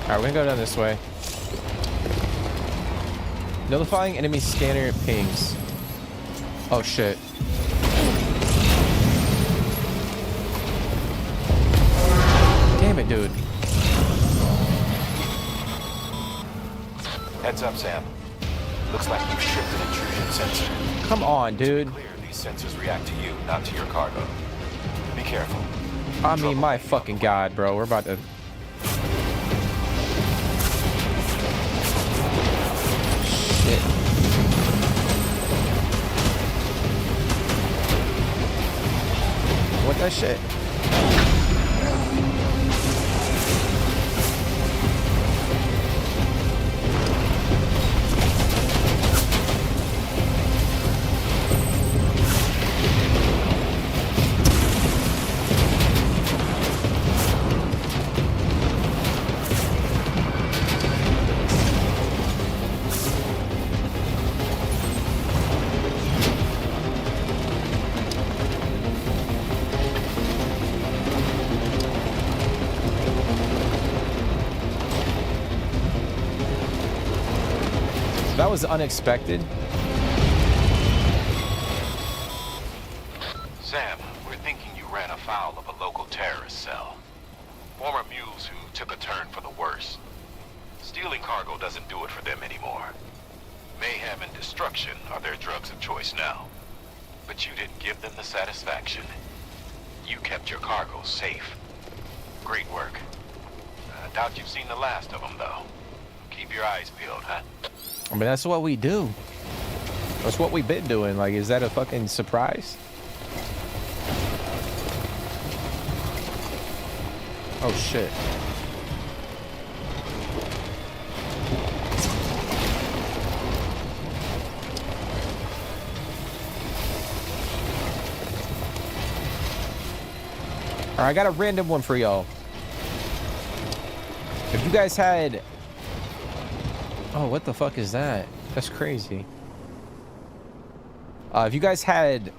Alright, we're gonna go down this way. Notifying enemy scanner pings. Oh shit. Damn it, dude. Heads up, Sam. Looks like you tripped an intrusion sensor. Come on, dude. Clear, these sensors react to you, not to your cargo. Be careful. I mean, my fucking god, bro. We're about to... Shit. What that shit? That was unexpected. Sam, we're thinking you ran afoul of a local terrorist cell. Former mules who took a turn for the worse. Stealing cargo doesn't do it for them anymore. Mayhem and destruction are their drugs of choice now. But you didn't give them the satisfaction. You kept your cargo safe. Great work. I doubt you've seen the last of them, though. Keep your eyes peeled, huh? I mean, that's what we do. That's what we've been doing. Like, is that a fucking surprise? Oh, shit. Alright, I got a random one for y'all. If you guys had... Oh, what the fuck is that? That's crazy. If you guys had...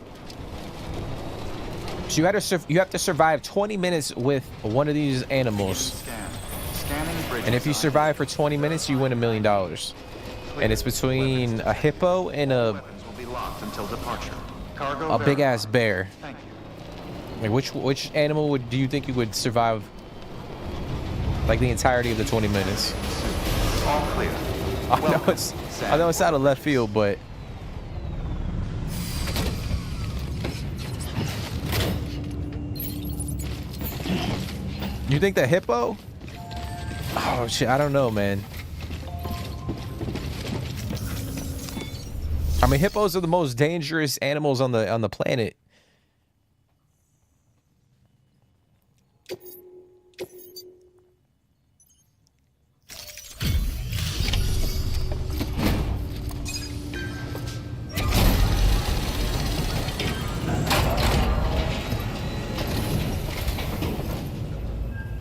So you have to survive 20 minutes with one of these animals. And if you survive for 20 minutes, you win $1 million. And it's between a hippo and a big ass bear. Like which animal do you think you would survive like the entirety of the 20 minutes? All clear. I know it's out of left field, but you think the hippo? Oh shit, I don't know, man. I mean, hippos are the most dangerous animals on the planet.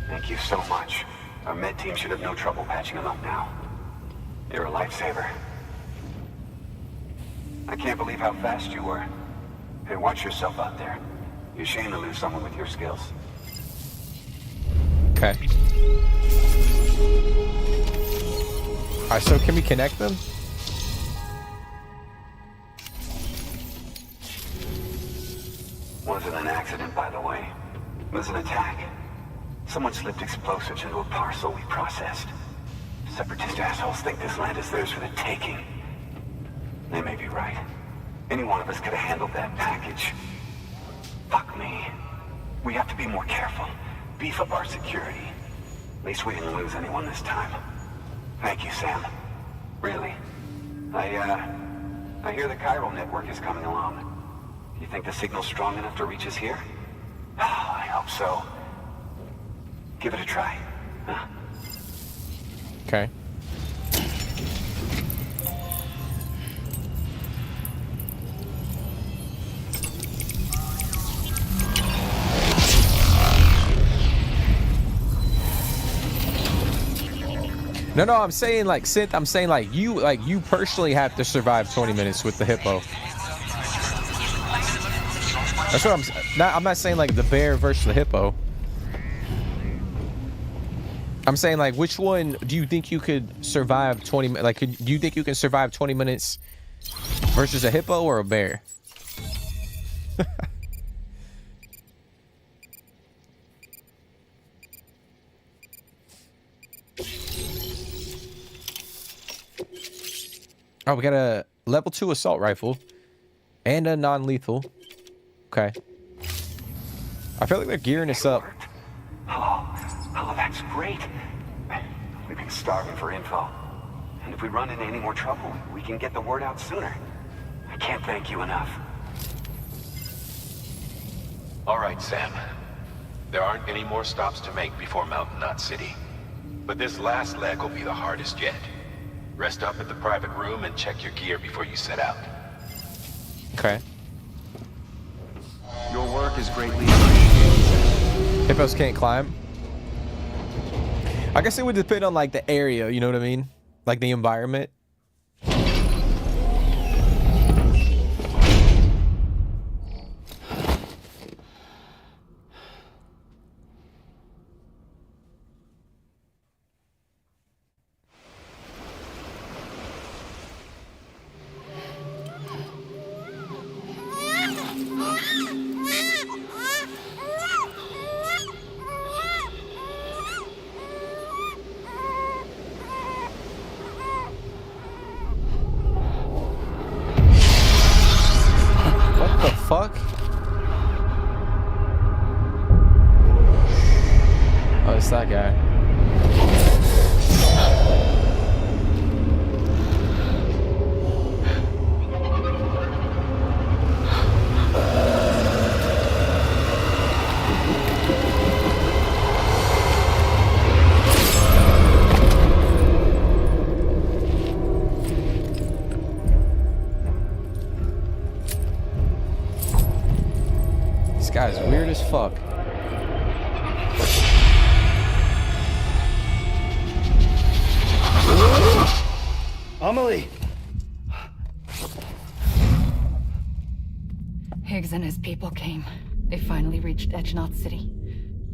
Thank you so much. Our med team should have no trouble patching him up now. You're a lifesaver. I can't believe how fast you were. Hey, watch yourself out there. You're ashamed to lose someone with your skills. Okay. Alright, so can we connect them? Wasn't an accident, by the way. It was an attack. Someone slipped explosives into a parcel we processed. Separatist assholes think this land is theirs for the taking. They may be right. Any one of us could have handled that package. Fuck me. We have to be more careful. Beef up our security. At least we didn't lose anyone this time. Thank you, Sam. Really. I hear the chiral network is coming along. You think the signal's strong enough to reach us here? I hope so. Give it a try. Huh? Okay. No, I'm saying like Synth. I'm saying like you personally have to survive 20 minutes with the hippo. That's what I'm not saying like the bear versus the hippo. I'm saying like which one do you think you could survive 20 like do you think you can survive 20 minutes versus a hippo or a bear? Oh, we got a level 2 assault rifle and a non-lethal. Okay. I feel like they're gearing us up. Oh, that's great. We've been starving for info. And if we run into any more trouble, we can get the word out sooner. I can't thank you enough. All right, Sam. There aren't any more stops to make before Mountain Knot City. But this last leg will be the hardest yet. Rest up at the private room and check your gear before you set out. Okay. Your work is greatly appreciated. Hippos can't climb. I guess it would depend on like the area, you know what I mean? Like the environment. Fuck? Oh, it's that guy. This guy's weird as fuck. Amelie! Higgs and his people came. They finally reached Edgenot City.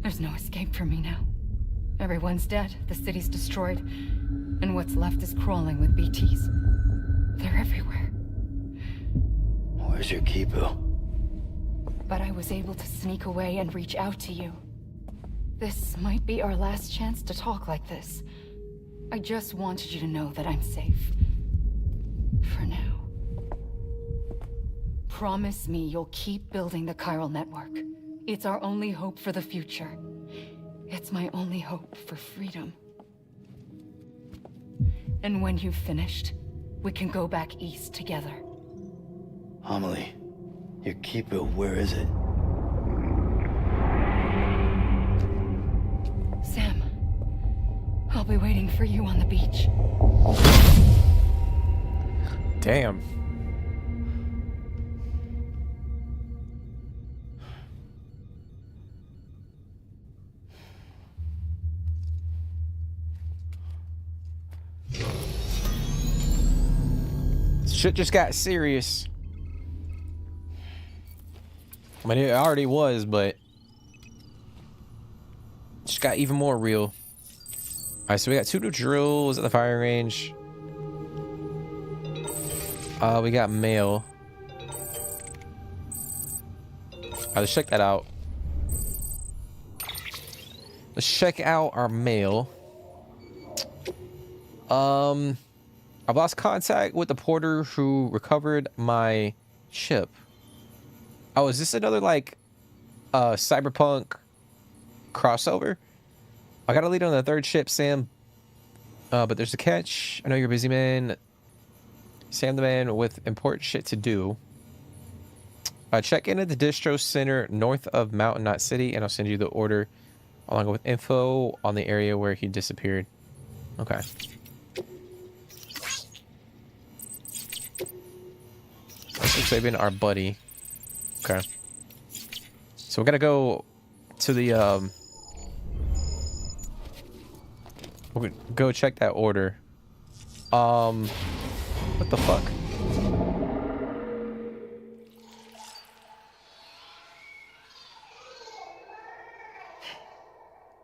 There's no escape for me now. Everyone's dead, the city's destroyed, and what's left is crawling with BTs. They're everywhere. Where's your Kipu? But I was able to sneak away and reach out to you. This might be our last chance to talk like this. I just wanted you to know that I'm safe. For now. Promise me you'll keep building the chiral network. It's our only hope for the future. It's my only hope for freedom. And when you've finished, we can go back east together. Amelie, your Kipu, where is it? Sam, I'll be waiting for you on the beach. Damn. Shit just got serious. I mean, it already was, but it just got even more real. Alright, so we got 2 new drills at the firing range. We got mail. Alright, let's check that out. Let's check out our mail. I've lost contact with the porter who recovered my ship. Oh, is this another, like, cyberpunk crossover? I gotta lead on the 3rd ship, Sam. But there's a catch. I know you're a busy man. Sam the man with important shit to do. Check in at the distro center north of Mountain Knot City, and I'll send you the order along with info on the area where he disappeared. Okay. Looks like been our buddy. Okay. So we're gonna go to the we're gonna go check that order. What the fuck?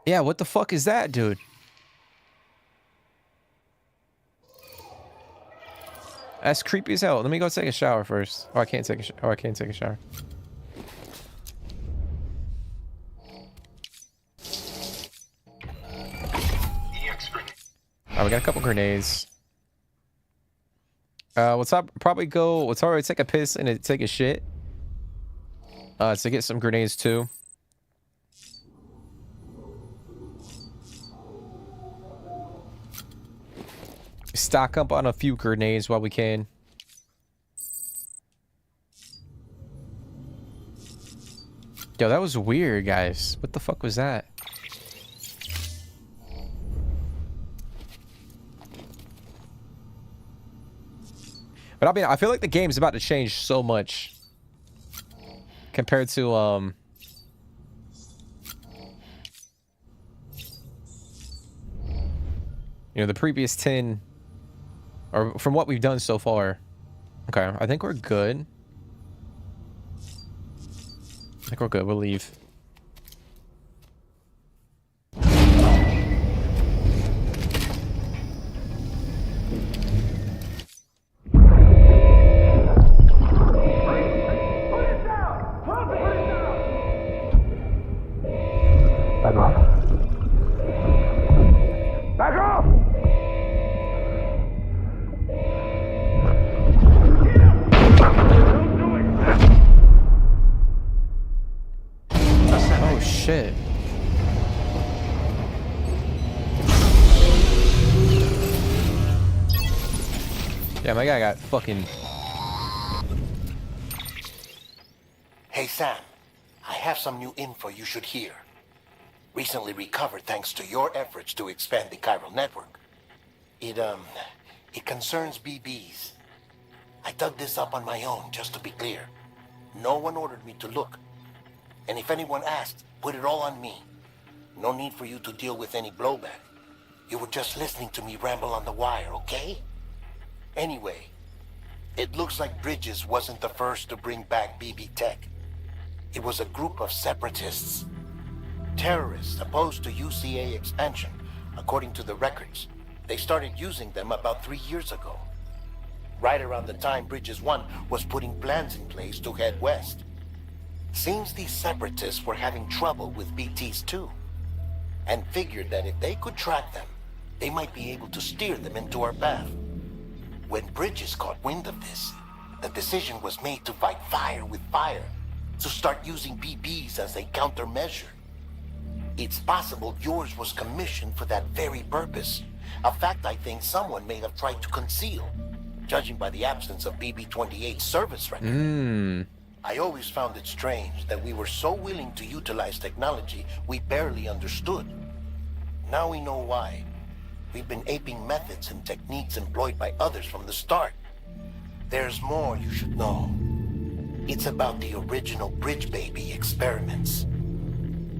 Yeah, what the fuck is that, dude? That's creepy as hell. Let me go take a shower first. Oh, I can't take a shower. Oh, I can't take a shower. Alright, we got a couple grenades. Let's probably go. Let's already take a piss and take a shit. To get some grenades too. Stock up on a few grenades while we can. Yo, that was weird, guys. What the fuck was that? But I mean, I feel like the game's about to change so much compared to you know, the previous 10, or from what we've done so far. Okay, I think we're good. I think we're good. We'll leave. Back off. Back off! Oh shit. Yeah, my guy got fucking... Hey Sam, I have some new info you should hear. Recently recovered thanks to your efforts to expand the chiral network. It concerns BBs. I dug this up on my own, just to be clear. No one ordered me to look. And if anyone asked, put it all on me. No need for you to deal with any blowback. You were just listening to me ramble on the wire, okay? Anyway, it looks like Bridges wasn't the first to bring back BB tech. It was a group of separatists. Terrorists opposed to UCA expansion, according to the records. They started using them about 3 years ago. Right around the time Bridges 1 was putting plans in place to head west. Seems these separatists were having trouble with BTs too, and figured that if they could track them, they might be able to steer them into our path. When Bridges caught wind of this, the decision was made to fight fire with fire, to start using BBs as a countermeasure. It's possible yours was commissioned for that very purpose, a fact I think someone may have tried to conceal, judging by the absence of BB-28's service record. I always found it strange that we were so willing to utilize technology we barely understood. Now we know why. We've been aping methods and techniques employed by others from the start. There's more you should know. It's about the original Bridge Baby experiments.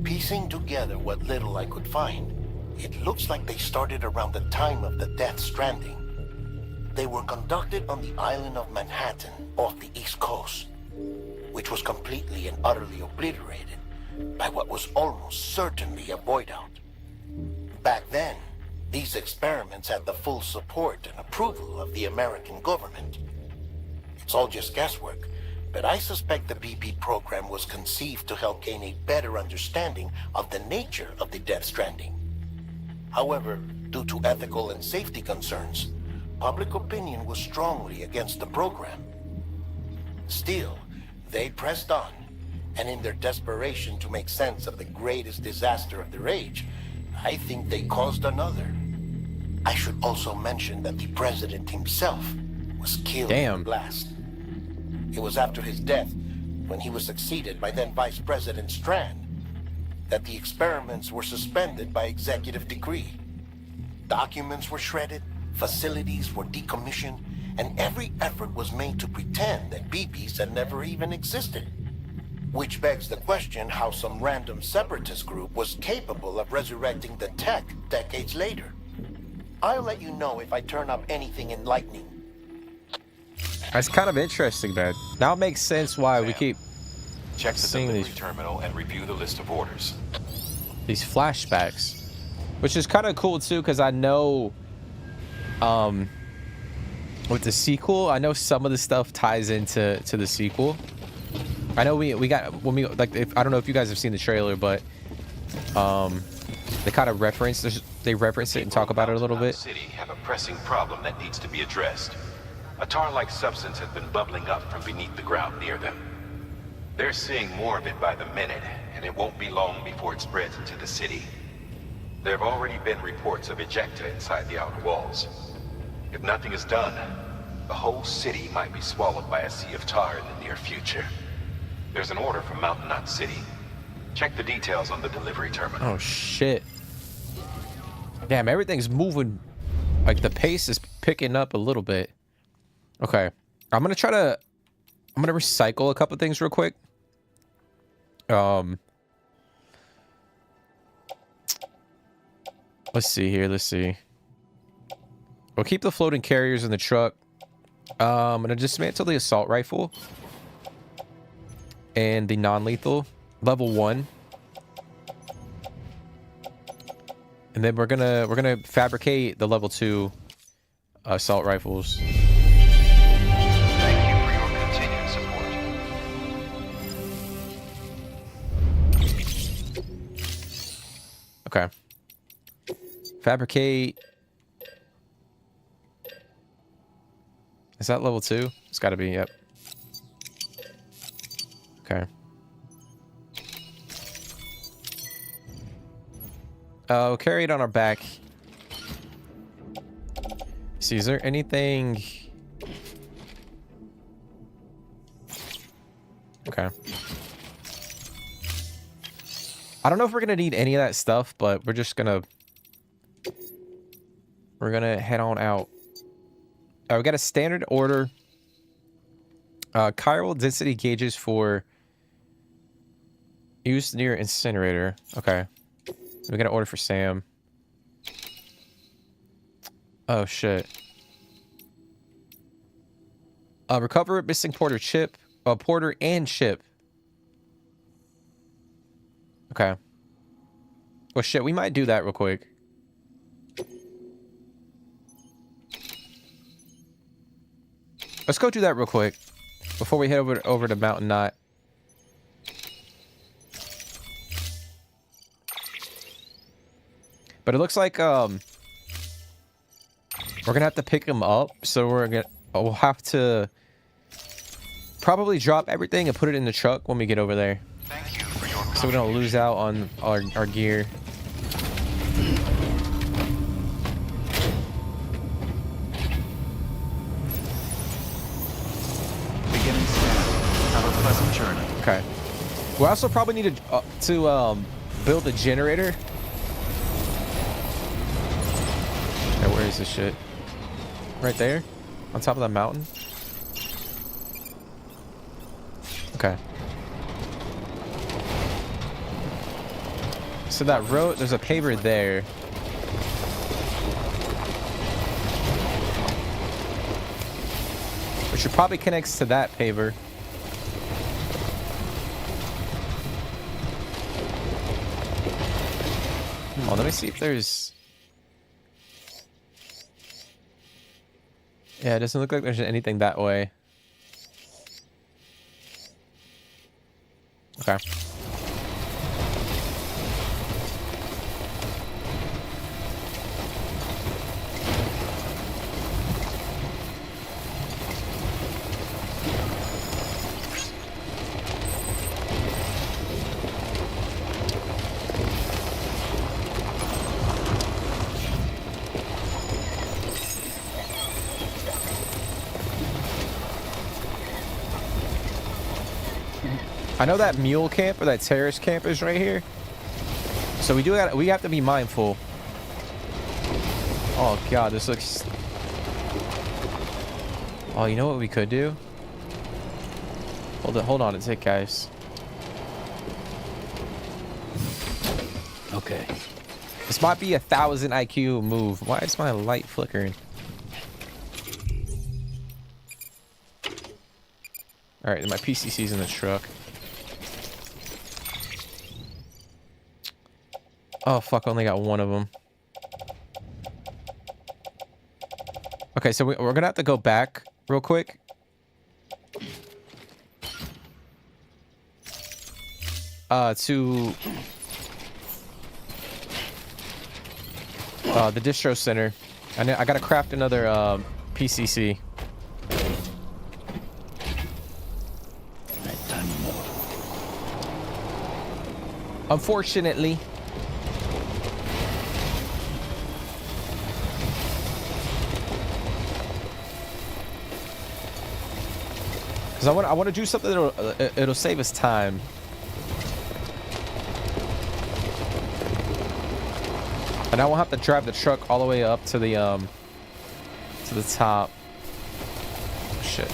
Piecing together what little I could find, it looks like they started around the time of the Death Stranding. They were conducted on the island of Manhattan off the East Coast, which was completely and utterly obliterated by what was almost certainly a void out. Back then, these experiments had the full support and approval of the American government. It's all just guesswork, but I suspect the BB program was conceived to help gain a better understanding of the nature of the Death Stranding. However, due to ethical and safety concerns, public opinion was strongly against the program. Still, they pressed on, and in their desperation to make sense of the greatest disaster of their age, I think they caused another. I should also mention that the president himself was killed in the blast. It was after his death, when he was succeeded by then Vice President Strand, that the experiments were suspended by executive decree. Documents were shredded, facilities were decommissioned, and every effort was made to pretend that BBs had never even existed. Which begs the question how some random separatist group was capable of resurrecting the tech decades later. I'll let you know if I turn up anything enlightening. That's kind of interesting, man. Now it makes sense why we keep check the seeing delivery these terminal and review the list of orders. These flashbacks, which is kind of cool too, because I know, with the sequel, I know some of the stuff ties into the sequel. I know we got when we like I don't know if you guys have seen the trailer, but they kind of reference it and talk about it a little bit. City have a pressing problem that needs to be addressed. A tar-like substance has been bubbling up from beneath the ground near them. They're seeing more of it by the minute, and it won't be long before it spreads into the city. There have already been reports of ejecta inside the outer walls. If nothing is done, the whole city might be swallowed by a sea of tar in the near future. There's an order from Mountain Knot City. Check the details on the delivery terminal. Oh shit. Damn, everything's moving. Like the pace is picking up a little bit. Okay. I'm gonna recycle a couple things real quick. Let's see here. Let's see. We'll keep the floating carriers in the truck. I'm gonna dismantle the assault rifle and the non-lethal level 1. And then we're gonna fabricate the level 2 assault rifles. Thank you for your continued support. Okay. Fabricate. Is that level 2? It's got to be, yep. Okay. We'll carry it on our back. See, is there anything? Okay. I don't know if we're gonna need any of that stuff, but we're gonna head on out. We got a standard order. Chiral density gauges for use near incinerator. Okay. We got an order for Sam. Oh shit. Recover missing porter chip. Porter and chip. Okay. Well, shit, we might do that real quick. Let's go do that real quick before we head over to Mountain Knot. But it looks like we're gonna have to pick him up, so we'll have to probably drop everything and put it in the truck when we get over there. Thank you for your So we don't lose out on our gear. Beginning scan. Have a pleasant journey. Okay. We also probably need to build a generator. Okay, where is this shit? Right there? On top of the mountain? Okay. So that road, there's a paver there. Which probably connects to that paver. Oh, let me see if there's... Yeah, it doesn't look like there's anything that way. Okay. I know that mule camp or that terrorist camp is right here. So we have to be mindful. Oh god, this looks... Oh, you know what we could do? Hold on a tick, guys. Okay. This might be 1,000 IQ move. Why is my light flickering? Alright, my PCC's in the truck. Oh fuck, I only got one of them. Okay, so we're gonna have to go back real quick. To the distro center. I gotta craft another PCC. Unfortunately. Because I want to do something it'll save us time. And I won't have to drive the truck all the way up to the top. Shit.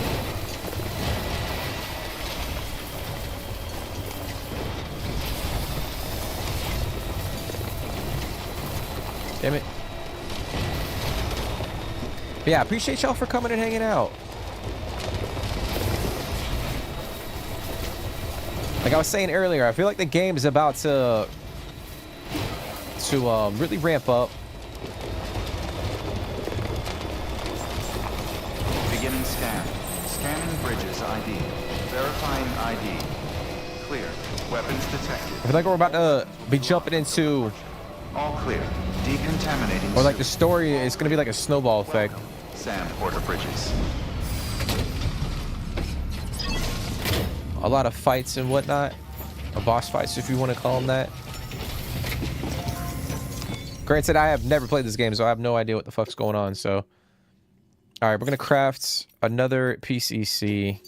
Damn it. But yeah, appreciate y'all for coming and hanging out. Like I was saying earlier, I feel like the game is about to really ramp up. Beginning scan. Scanning bridges ID. Verifying ID. Clear. Weapons detected. I feel like we're about to be jumping into... All clear. Decontaminating. Or like the story is going to be like a snowball effect. Sam Porter Bridges. A lot of fights and whatnot. Or boss fights, if you want to call them that. Granted, I have never played this game, so I have no idea what the fuck's going on, so... Alright, we're going to craft another PCC.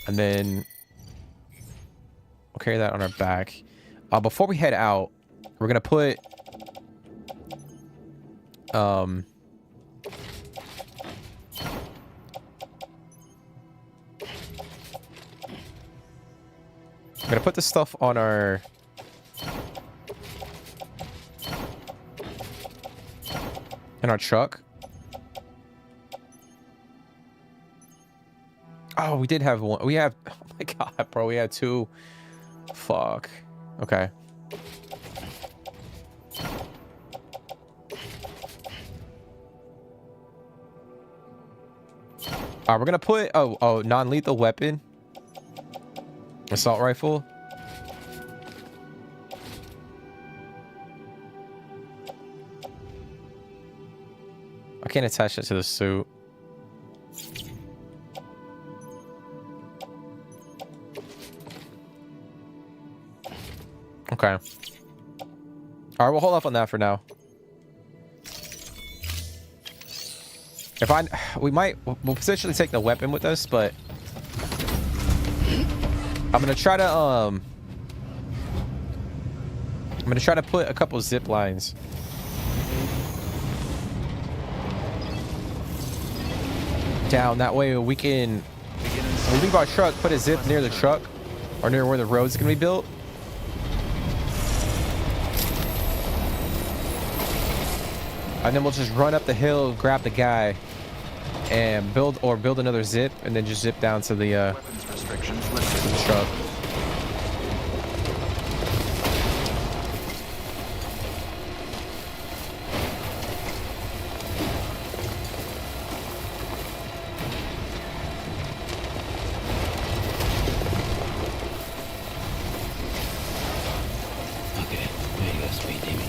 And then... we'll carry that on our back. Before we head out, we're going to put... I'm gonna put the stuff on our in our truck. Oh, we did have one. We have. Oh my god, bro. We had two. Fuck. Okay. Alright, we're gonna put non-lethal weapon. Assault rifle. I can't attach it to the suit. Okay. Alright, we'll hold off on that for now. We'll potentially take the weapon with us, but I'm gonna try to put a couple zip lines. Down, that way we can we'll leave our truck, put a zip near the truck or near where the road's gonna be built. And then we'll just run up the hill, grab the guy, and build another zip, and then just zip down to the truck. Okay, there you go, Speed Demon.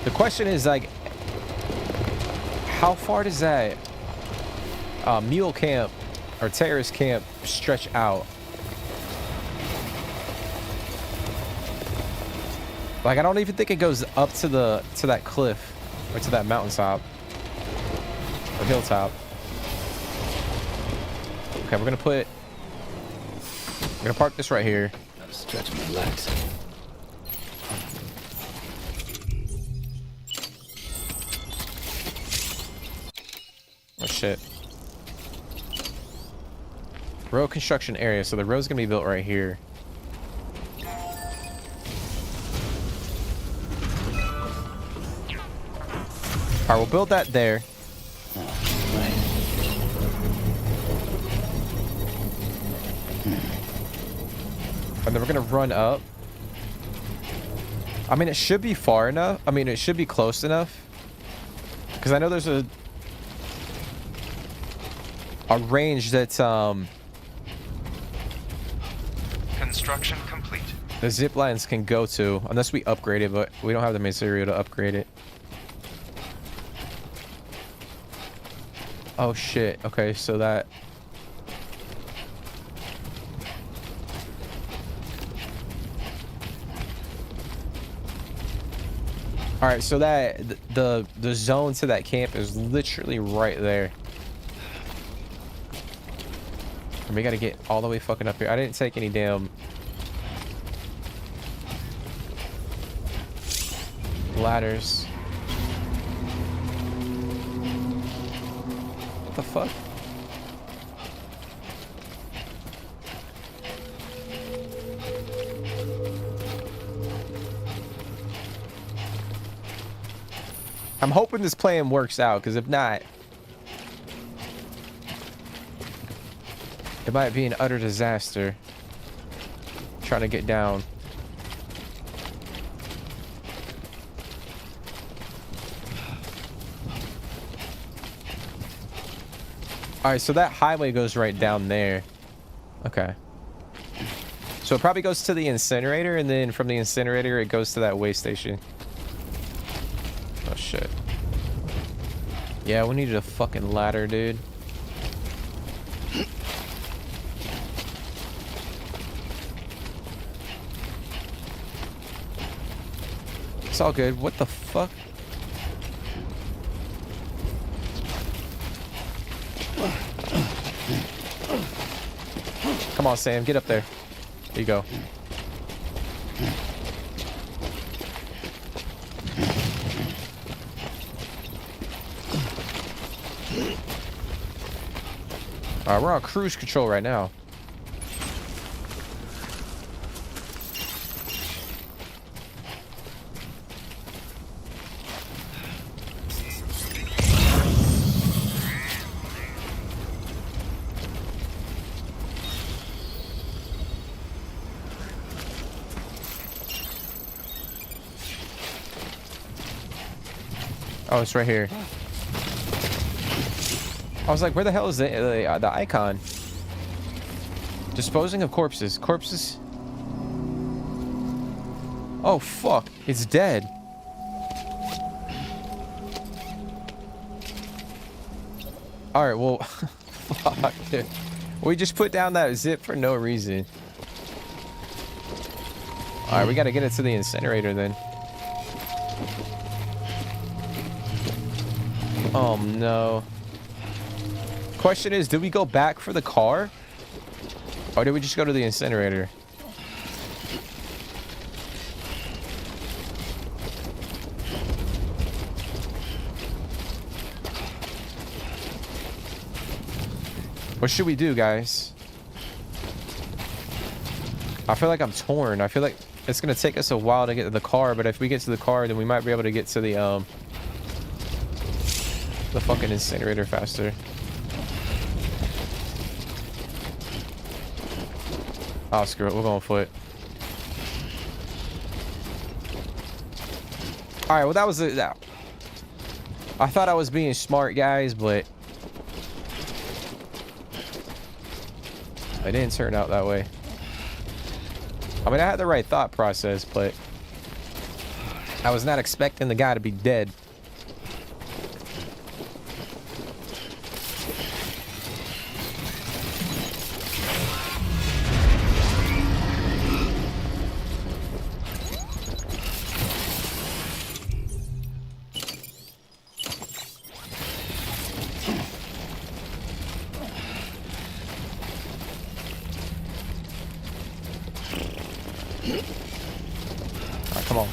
The question is, like, how far does that mule camp or terrorist camp stretch out? Like, I don't even think it goes up to that cliff or to that mountaintop or hilltop. Okay, we're gonna park this right here. Stretch my legs. Oh shit. Road construction area, so the road's gonna be built right here. Alright, we'll build that there. And then we're gonna run up. I mean, it should be far enough. I mean, it should be close enough. Because I know there's a range that Construction complete. the zip lines can go to, unless we upgrade it, but we don't have the material to upgrade it. Oh shit. Okay, so that all right, so that the zone to that camp is literally right there. And we gotta get all the way fucking up here. I didn't take any damn ladders. What the fuck? I'm hoping this plan works out, because if not, it might be an utter disaster trying to get down. Alright, so that highway goes right down there. Okay. So it probably goes to the incinerator, and then from the incinerator it goes to that way station. Oh shit. Yeah, we needed a fucking ladder, dude. It's all good. What the fuck? Come on, Sam. Get up there. There you go. Alright, we're on cruise control right now. Oh, it's right here. I was like, where the hell is the icon? Disposing of corpses. Corpses. Oh, fuck. It's dead. Alright, well... fuck, dude. We just put down that zip for no reason. Alright, we gotta get it to the incinerator then. Oh, no. Question is, do we go back for the car? Or do we just go to the incinerator? What should we do, guys? I feel like I'm torn. I feel like it's gonna take us a while to get to the car, but if we get to the car, then we might be able to get to the fucking incinerator faster. Oh, screw it. We're going foot. Alright, well, that was it. I thought I was being smart, guys, but it didn't turn out that way. I mean, I had the right thought process, but I was not expecting the guy to be dead. Come on.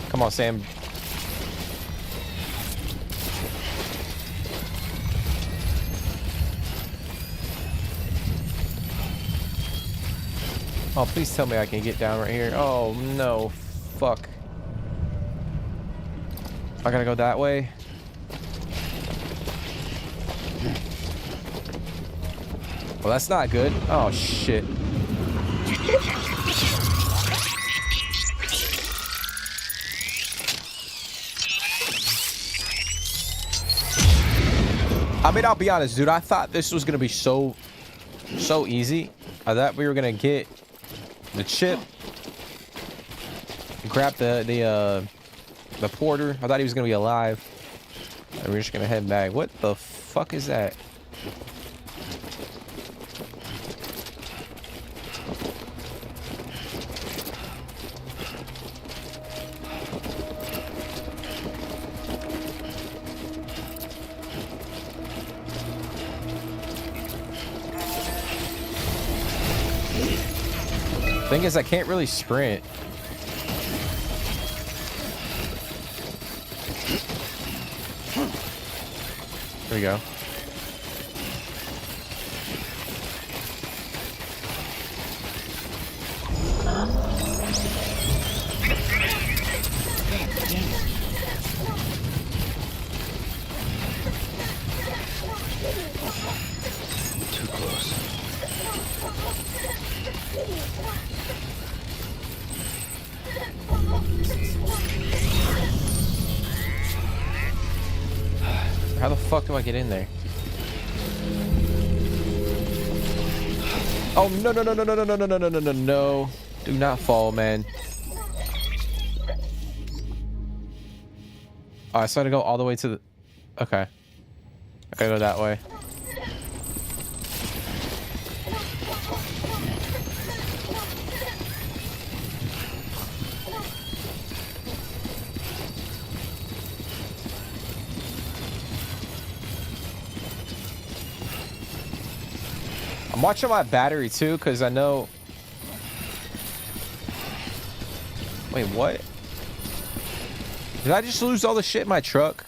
Come on, Sam. Oh, please tell me I can get down right here. Oh, no. Fuck. I gotta go that way. Well, that's not good. Oh, shit. I mean, I'll be honest, dude. I thought this was gonna be so easy. I thought we were gonna get the chip, grab the porter. I thought he was gonna be alive, and we're just gonna head back. What the fuck is that? Thing is, I can't really sprint. There we go. Too close. How the fuck do I get in there? Oh, no, no, no, no, no, no, no, no, no, no, no, no, no. Do not fall, man. Oh, so I gotta go all the way to the... Okay. I gotta go that way. I'm watching my battery too, because I know... Wait, what? Did I just lose all the shit in my truck?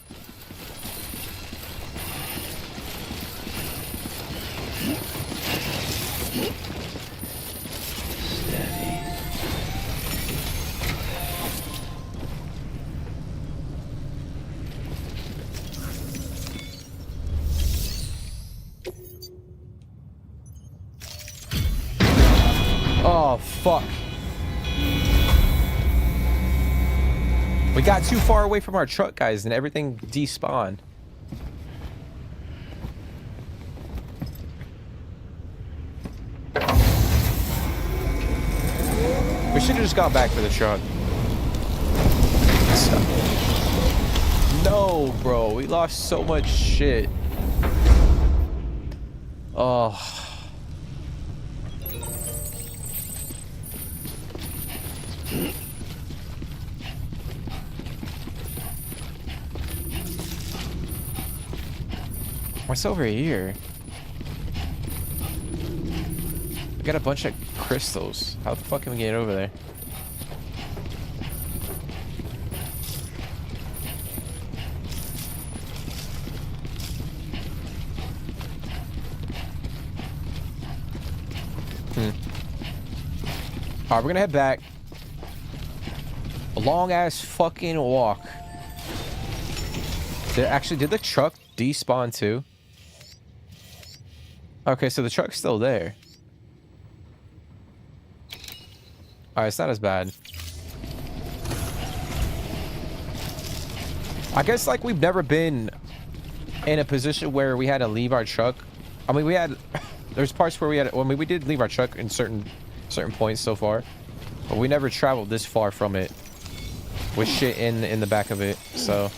Oh, fuck. We got too far away from our truck, guys, and everything despawned. We should have just gone back for the truck. No, bro. We lost so much shit. Oh. What's over here? We got a bunch of crystals. How the fuck can we get over there? Alright, we're gonna head back. A long ass fucking walk. Did the truck despawn too? Okay, so the truck's still there. Alright, it's not as bad. I guess like we've never been in a position where we had to leave our truck. I mean, there's parts where we did leave our truck in certain points so far, but we never traveled this far from it with shit in the back of it. So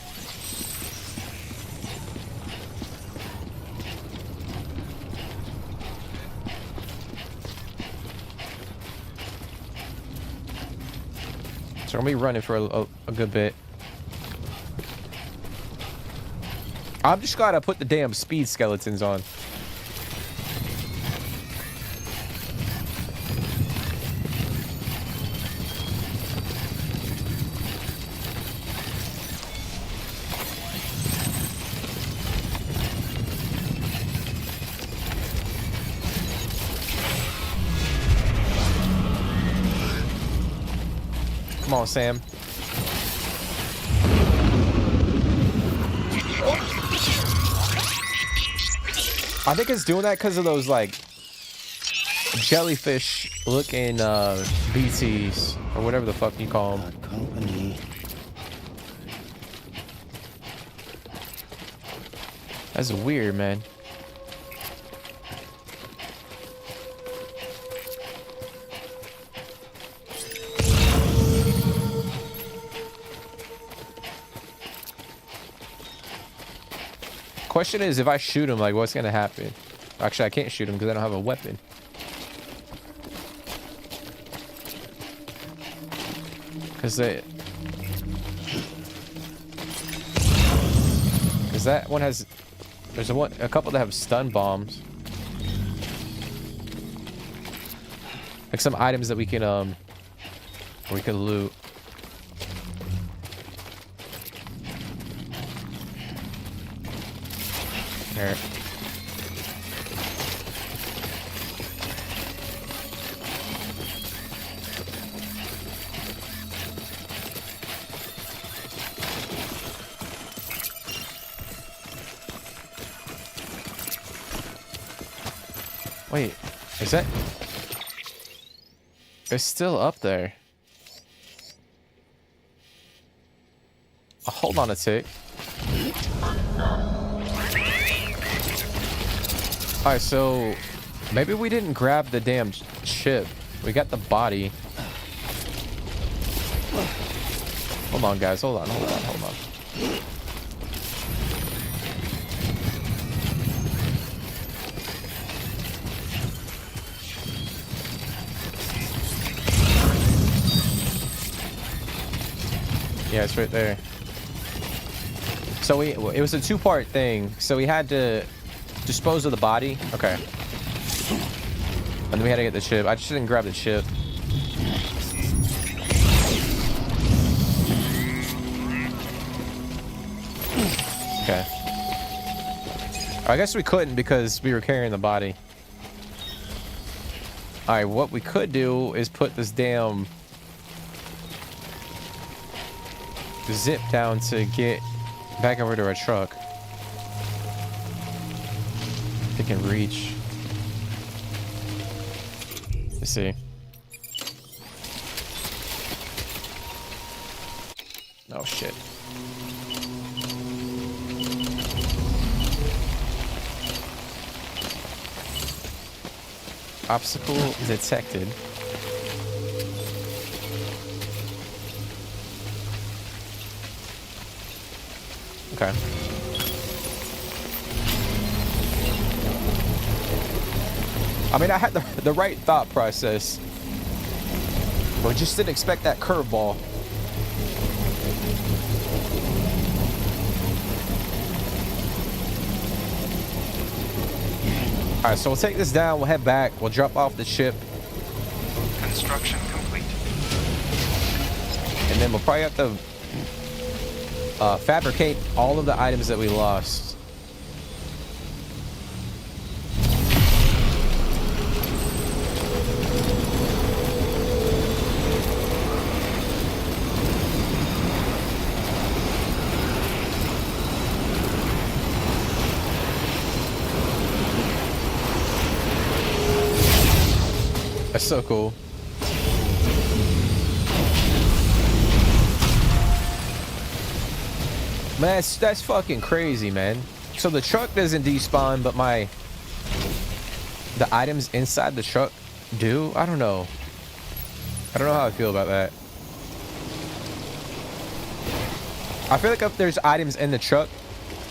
I'm gonna be running for a good bit. I'm just gotta put the damn speed skeletons on. Come on, Sam. I think it's doing that because of those like jellyfish looking BTs or whatever the fuck you call them. Company. That's weird, man. Question is, if I shoot him, like, what's gonna happen? Actually, I can't shoot him because I don't have a weapon. Because that one has, there's a couple that have stun bombs. Like some items that we can loot. There. Wait, is that? It's still up there. Hold on a tick. Alright, so maybe we didn't grab the damn chip. We got the body. Hold on, guys. Hold on. Yeah, it's right there. So it was a two-part thing. So we had to dispose of the body. Okay. And then we had to get the chip. I just didn't grab the chip. Okay. I guess we couldn't because we were carrying the body. Alright, what we could do is put this damn zip down to get back over to our truck. If it can reach. Let's see. Oh shit. Obstacle detected. Okay. I mean, I had the right thought process, but just didn't expect that curveball. All right, so we'll take this down. We'll head back. We'll drop off the ship. Construction complete. And then we'll probably have to fabricate all of the items that we lost. That's so cool. Man, that's fucking crazy, man. So the truck doesn't despawn, but the items inside the truck do? I don't know. I don't know how I feel about that. I feel like if there's items in the truck,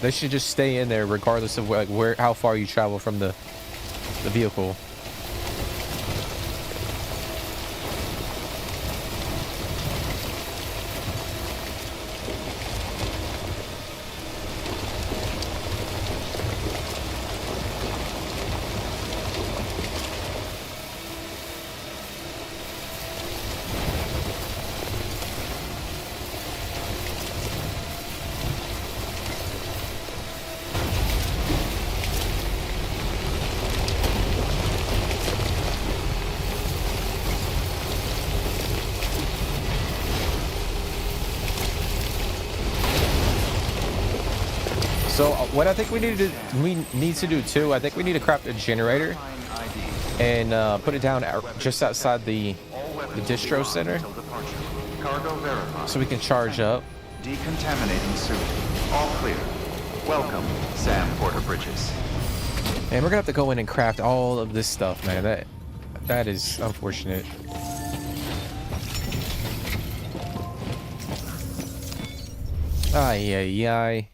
they should just stay in there regardless of how far you travel from the vehicle. So what I think we need to do too, I think we need to craft a generator and put it down just outside the distro center, so we can charge up. Decontaminating suit. All clear. Welcome, Sam Porter Bridges. And we're gonna have to go in and craft all of this stuff, man. That is unfortunate. Ay, ay, ay.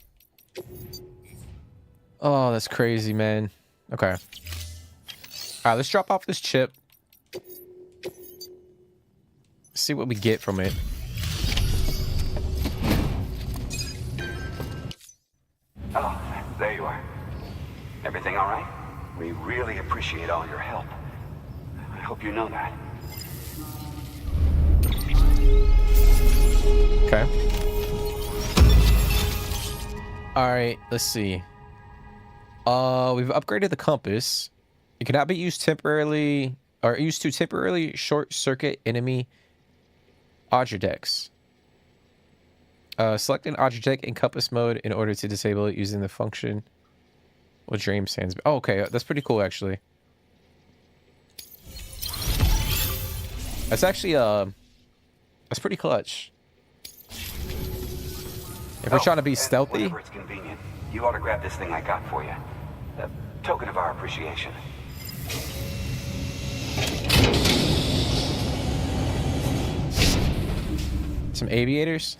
Oh, that's crazy, man. Okay. All right, let's drop off this chip. See what we get from it. Oh, there you are. Everything all right? We really appreciate all your help. I hope you know that. Okay. All right, let's see. We've upgraded the compass. It cannot be used temporarily or used to temporarily short circuit enemy objects. Select an object in compass mode in order to disable it using the function with dream sands. Oh, okay, that's pretty cool actually. That's actually that's pretty clutch. If we're trying to be stealthy. Whenever it's convenient, you ought to grab this thing I got for you. A token of our appreciation. Some aviators.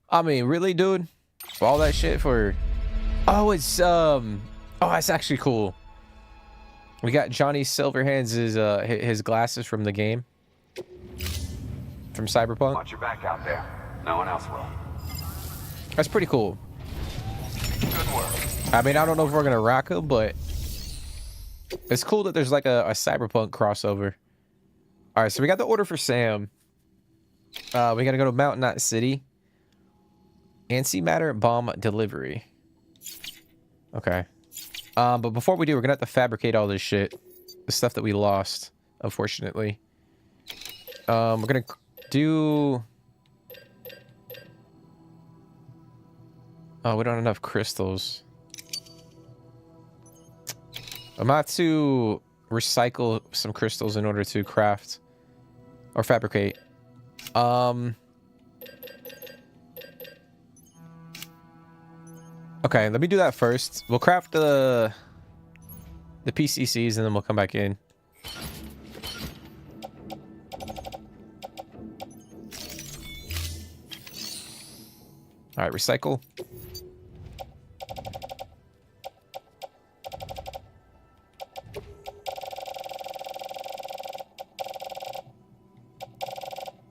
I mean, really, dude? All that shit for... Oh, it's oh, that's actually cool. We got Johnny Silverhands' his glasses from the game. From Cyberpunk. Watch your back out there. No one else will. That's pretty cool. Good work. I mean, I don't know if we're gonna rock them, but it's cool that there's like a Cyberpunk crossover. All right, so we got the order for Sam. We gotta go to Mountain Knot City. Antimatter bomb delivery. Okay. But before we do, we're gonna have to fabricate all this shit, the stuff that we lost, unfortunately. We're gonna do. Oh, we don't have enough crystals. I'm about to recycle some crystals in order to craft or fabricate Okay, let me do that first. We'll craft the PCCs and then we'll come back in. All right, recycle.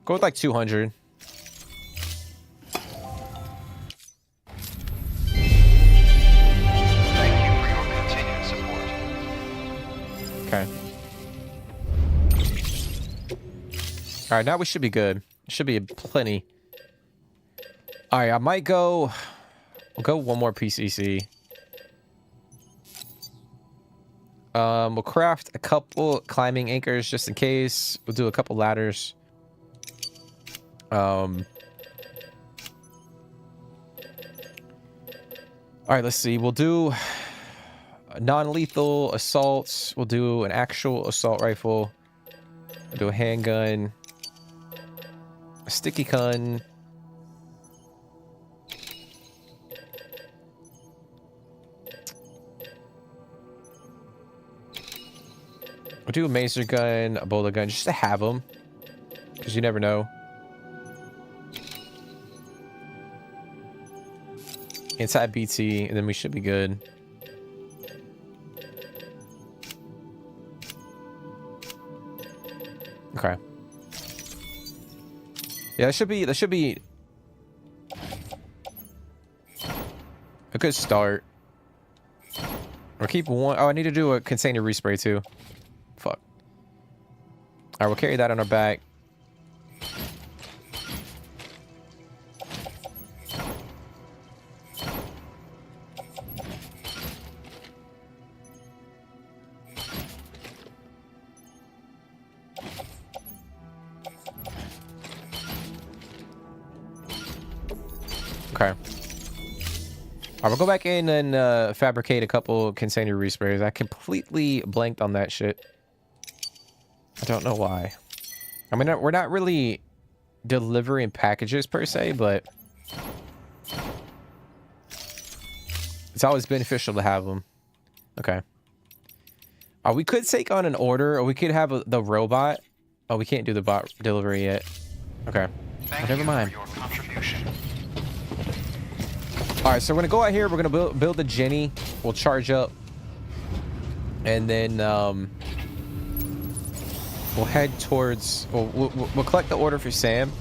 Go with like 200. Thank you for your continued support. Okay. All right, now we should be good. Should be plenty. All right, I might go. We'll go one more PCC. We'll craft a couple climbing anchors just in case. We'll do a couple ladders. All right, let's see. We'll do non-lethal assaults. We'll do an actual assault rifle. We'll do a handgun. A sticky gun. We'll do a maser gun, a bola gun, just to have them. Because you never know. Inside BT, and then we should be good. Okay. Yeah, that should be a good start. Or keep one. Oh, I need to do a container respray too. Fuck. All right, we'll carry that on our back. Okay. Alright, we'll go back in and fabricate a couple container resprays. I completely blanked on that shit. I don't know why. I mean, we're not really delivering packages per se, but it's always beneficial to have them. Okay. We could take on an order, or we could have the robot. Oh, we can't do the bot delivery yet. Okay. Never mind. All right, so we're gonna go out here. We're gonna build the Jenny. We'll charge up, and then we'll head towards. We'll collect the order for Sam,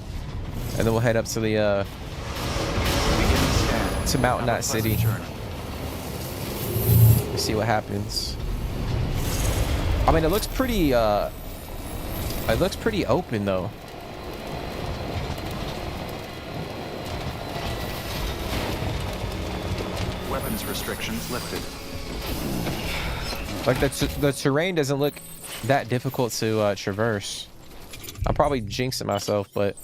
and then we'll head up to the to Mountain Knot City. See what happens. I mean, it looks pretty. It looks pretty open though. Weapons restrictions lifted. Like the terrain doesn't look that difficult to traverse. I'm probably jinxing myself, but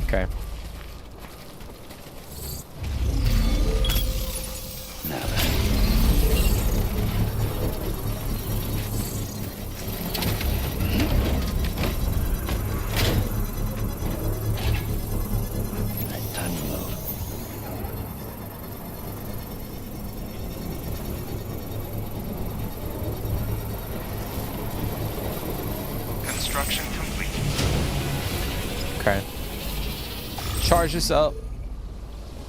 okay. Now then. Time to load. Construction complete. Okay. Charge this up.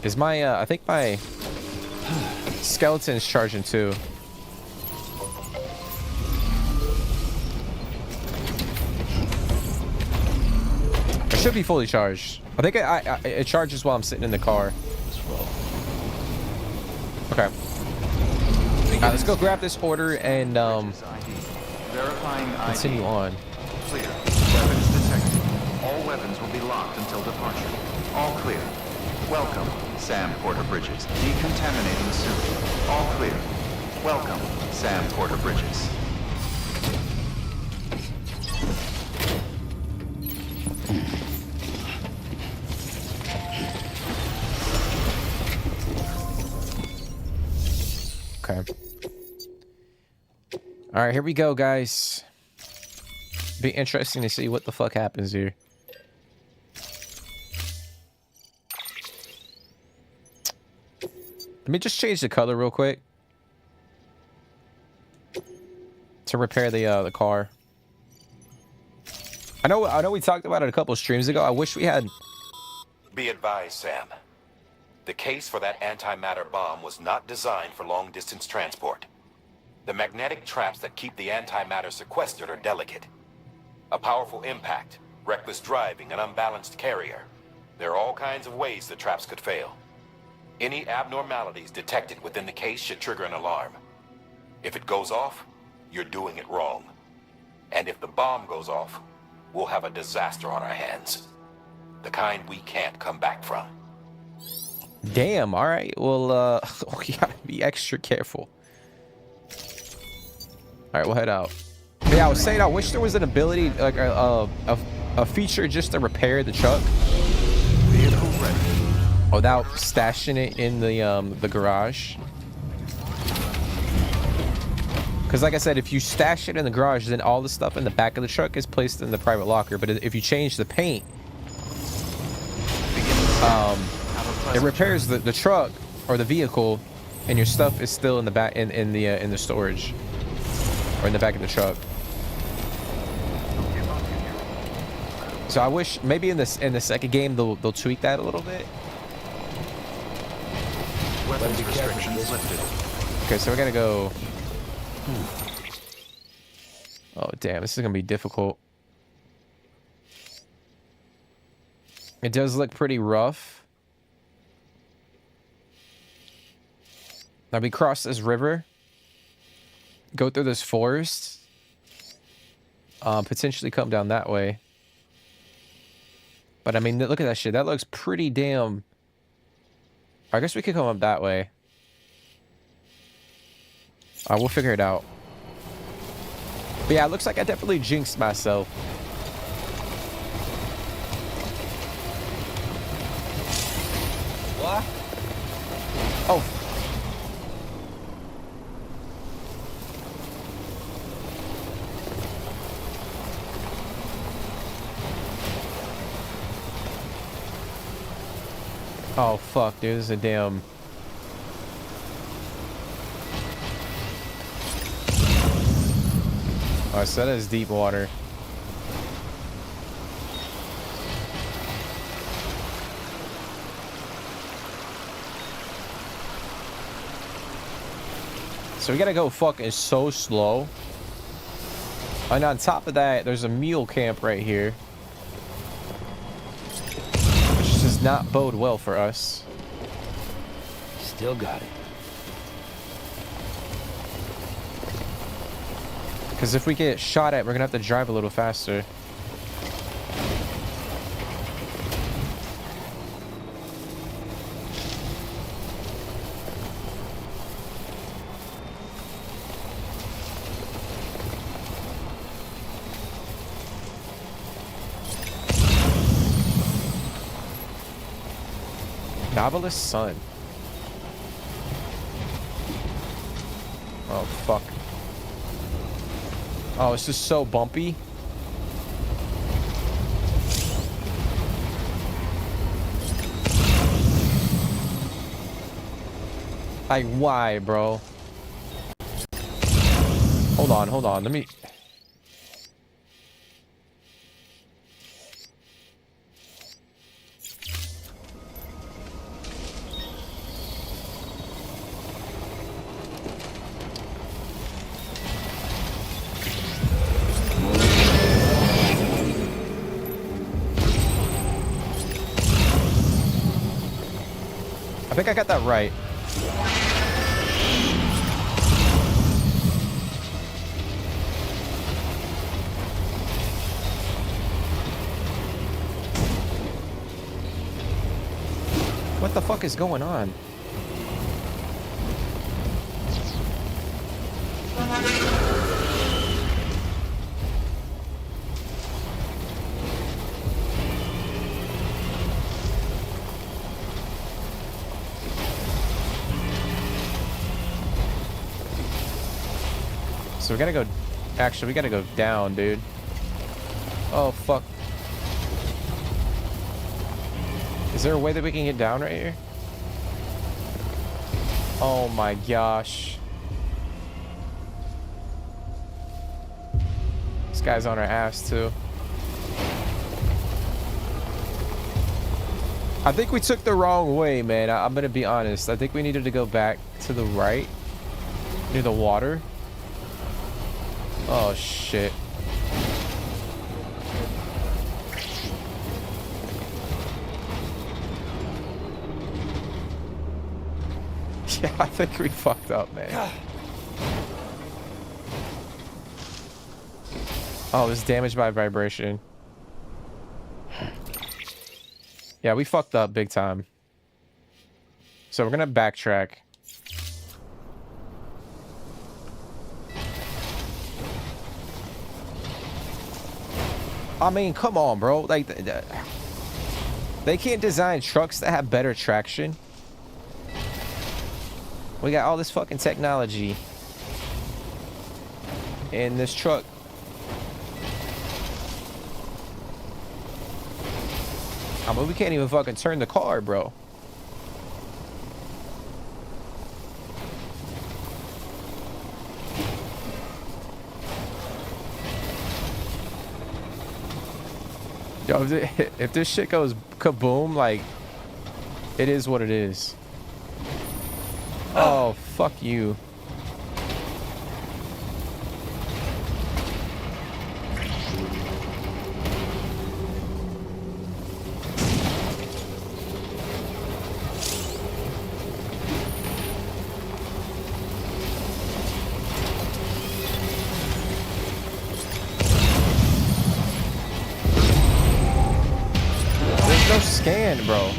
Is my I think my skeleton is charging too. It should be fully charged. I think it charges while I'm sitting in the car. Okay. Alright, let's go grab this order and Verifying ID. continue on. Clear. Weapons detected. All weapons will be locked until departure. All clear. Welcome, Sam Porter Bridges. Decontaminating soon. All clear. Welcome, Sam Porter Bridges. Okay. All right, here we go, guys. Be interesting to see what the fuck happens here. Let me just change the color real quick to repair the car. I know we talked about it a couple streams ago. I wish we had. Be advised, Sam. The case for that antimatter bomb was not designed for long-distance transport. The magnetic traps that keep the antimatter sequestered are delicate. A powerful impact, reckless driving, an unbalanced carrier. There are all kinds of ways the traps could fail. Any abnormalities detected within the case should trigger an alarm. If it goes off, you're doing it wrong. And if the bomb goes off, we'll have a disaster on our hands. The kind we can't come back from. Damn, all right. Well, we gotta be extra careful. All right, we'll head out. But yeah, I was saying I wish there was an ability, like a feature just to repair the truck without stashing it in the garage. Because like I said, if you stash it in the garage, then all the stuff in the back of the truck is placed in the private locker. But if you change the paint, it repairs the truck or the vehicle, and your stuff is still in the back in the storage or in the back of the truck. So I wish maybe in the second game they'll tweak that a little bit. Weapons restrictions lifted. Okay, so we're gonna go. Oh damn, this is gonna be difficult. It does look pretty rough. Now we cross this river, go through this forest, potentially come down that way. But I mean, look at that shit. That looks pretty damn. I guess we could come up that way. We'll figure it out. But yeah, it looks like I definitely jinxed myself. What? Oh. Oh fuck, dude, this is a damn. Oh, so that is deep water. So we gotta go fucking so slow. And on top of that, there's a mule camp right here, which does not bode well for us. Still got it. Because if we get shot at, we're gonna have to drive a little faster. Novelist Sun. Oh fuck. Oh, it's just so bumpy. Like, why, bro? Hold on. Let me. I think I got that right. What the fuck is going on? So we gotta go. Actually, we gotta go down, dude. Oh fuck. Is there a way that we can get down right here? Oh my gosh. This guy's on our ass too. I think we took the wrong way, man. I'm gonna be honest. I think we needed to go back to the right, near the water. Oh shit. Yeah, I think we fucked up, man. Oh, it was damaged by vibration. Yeah, we fucked up big time. So we're gonna backtrack. I mean, come on, bro. Like, they can't design trucks that have better traction. We got all this fucking technology in this truck. I mean, we can't even fucking turn the car, bro. Yo, if this shit goes kaboom, like, it is what it is. Oh, fuck you. There's no scan, bro.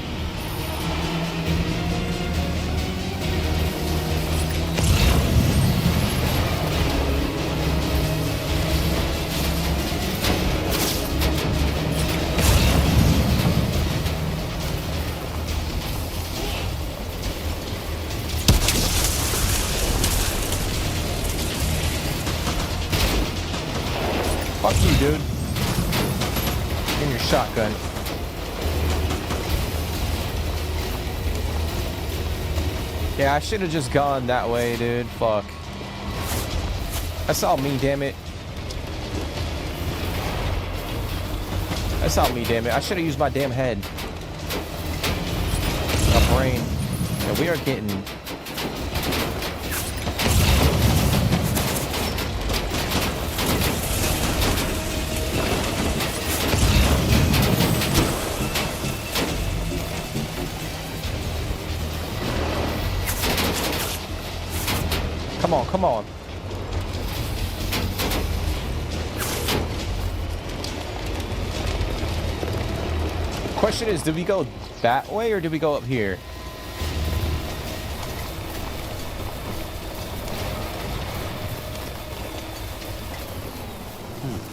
Fuck you, dude. Give me your shotgun. Yeah, I should have just gone that way, dude. Fuck. That's all me, damn it. That's all me, damn it. I should have used my damn head. My brain. Yeah, we are getting... Come on, come on. Question is, did we go that way or did we go up here?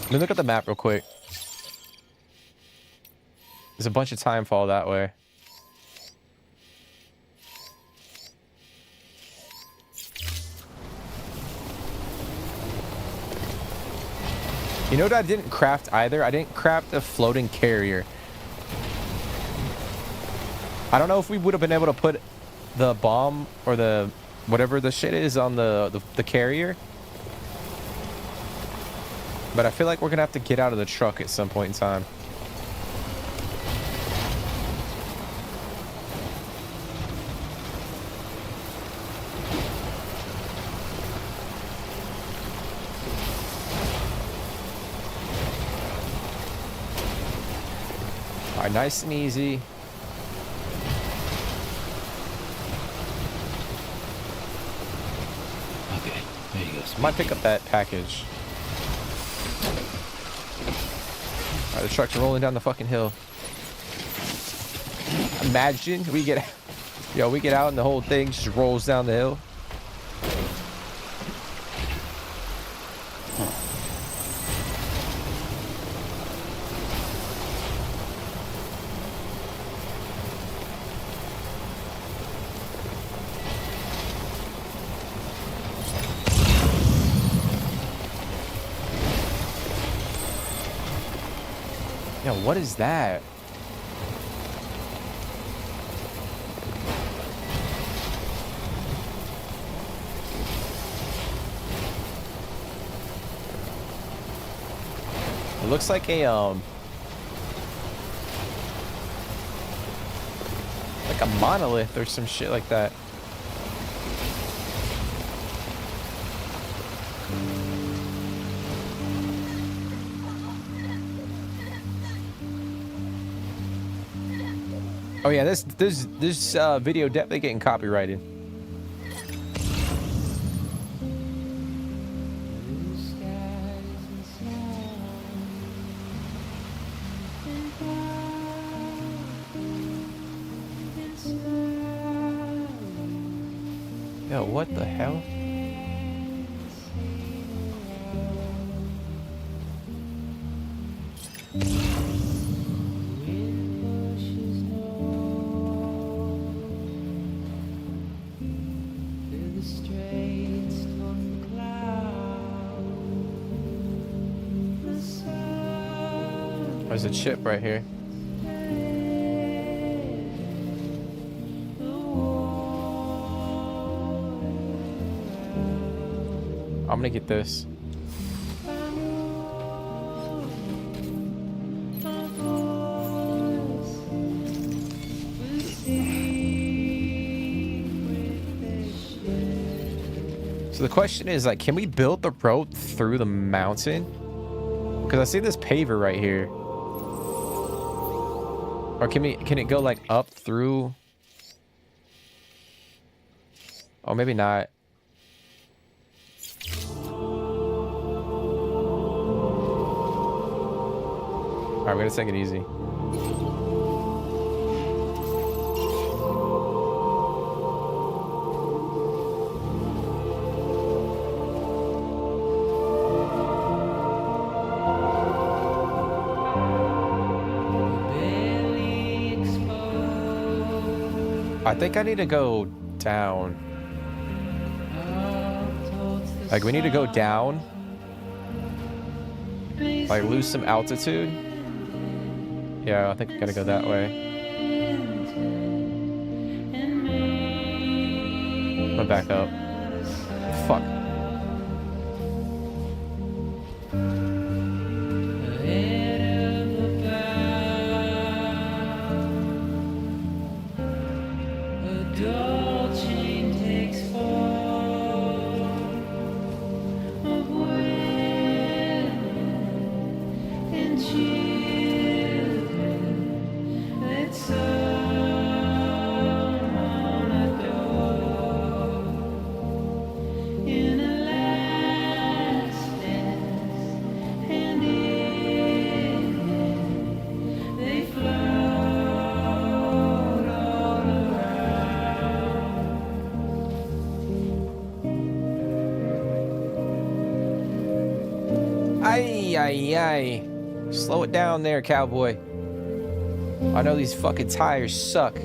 Let me look at the map real quick. There's a bunch of time fall that way. You know what I didn't craft either? I didn't craft a floating carrier. I don't know if we would have been able to put the bomb or the whatever the shit is on the carrier. But I feel like we're gonna have to get out of the truck at some point in time. All right, nice and easy. Okay, there you go. I might pick up that package. All right, the truck's rolling down the fucking hill. Imagine we get, yo, we get out and the whole thing just rolls down the hill. Yo, what is that? It looks like a monolith or some shit like that. Oh yeah, this video definitely getting copyrighted. Yo, what the hell? There's a chip right here. I'm gonna get this. So the question is, like, can we build the road through the mountain? Because I see this paver right here. Or can it go like up through? Oh, maybe not. Alright, we're gonna take it easy. I think I need to go down. Like, we need to go down. Like, lose some altitude. Yeah, I think we gotta go that way. I'm gonna back up. Fuck. Ay. Slow it down there, cowboy. I know these fucking tires suck. I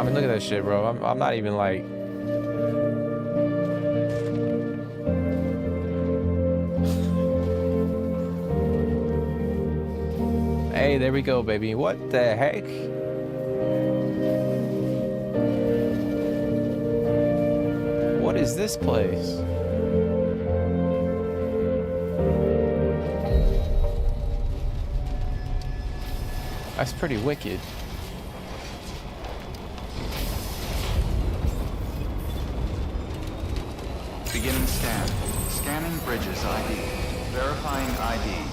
mean, look at that shit, bro. I'm not even like... Hey, there we go, baby. What the heck? What is this place? That's pretty wicked. Beginning scan. Scanning bridges ID. Verifying ID.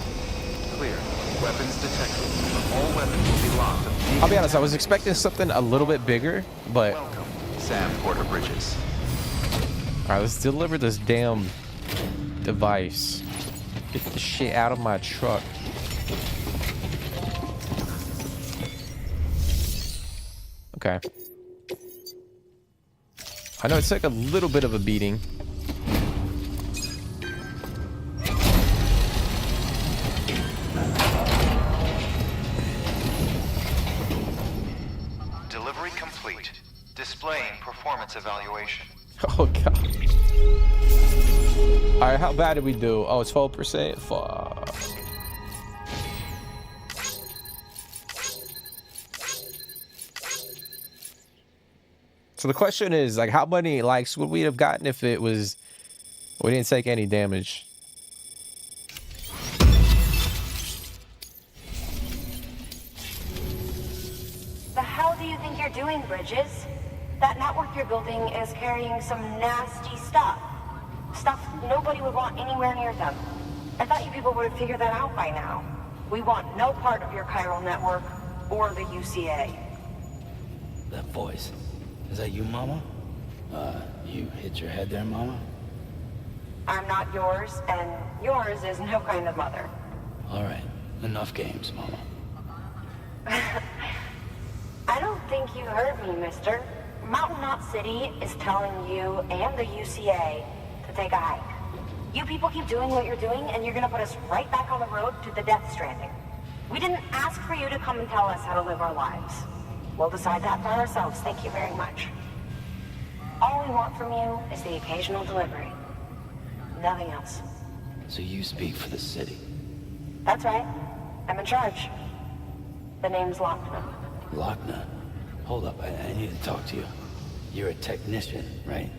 Clear. Weapons detected. All weapons will be locked. I'll be honest, I was expecting something a little bit bigger, but... Welcome, Sam Porter Bridges. Alright, let's deliver this damn device. Get the shit out of my truck. Okay. I know it took a little bit of a beating. Delivery complete. Displaying performance evaluation. Oh god. All right, how bad did we do? Oh, it's 12%. Fuck. So the question is, like, how many likes would we have gotten if it was we didn't take any damage? The hell do you think you're doing, Bridges? That network you're building is carrying some nasty stuff. Stuff nobody would want anywhere near them. I thought you people would have figured that out by now. We want no part of your chiral network or the UCA. That voice. Is that you, Mama? You hit your head there, Mama? I'm not yours, and yours is no kind of mother. All right. Enough games, Mama. I don't think you heard me, mister. Mountain Knot City is telling you and the UCA to take a hike. You people keep doing what you're doing, and you're gonna put us right back on the road to the Death Stranding. We didn't ask for you to come and tell us how to live our lives. We'll decide that for ourselves, thank you very much. All we want from you is the occasional delivery. Nothing else. So you speak for the city? That's right. I'm in charge. The name's Lochner. Lochner? Hold up, I need to talk to you. You're a technician, right?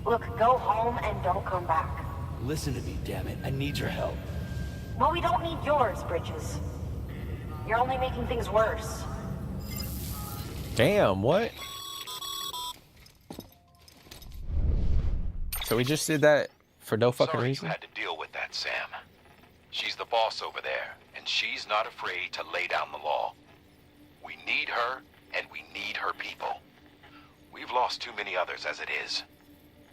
Look, go home and don't come back. Listen to me, damn it. I need your help. Well, we don't need yours, Bridges. You're only making things worse. Damn, what? So we just did that for no fucking Sorry reason? you had to deal with that, Sam. She's the boss over there, and she's not afraid to lay down the law. We need her, and we need her people. We've lost too many others as it is.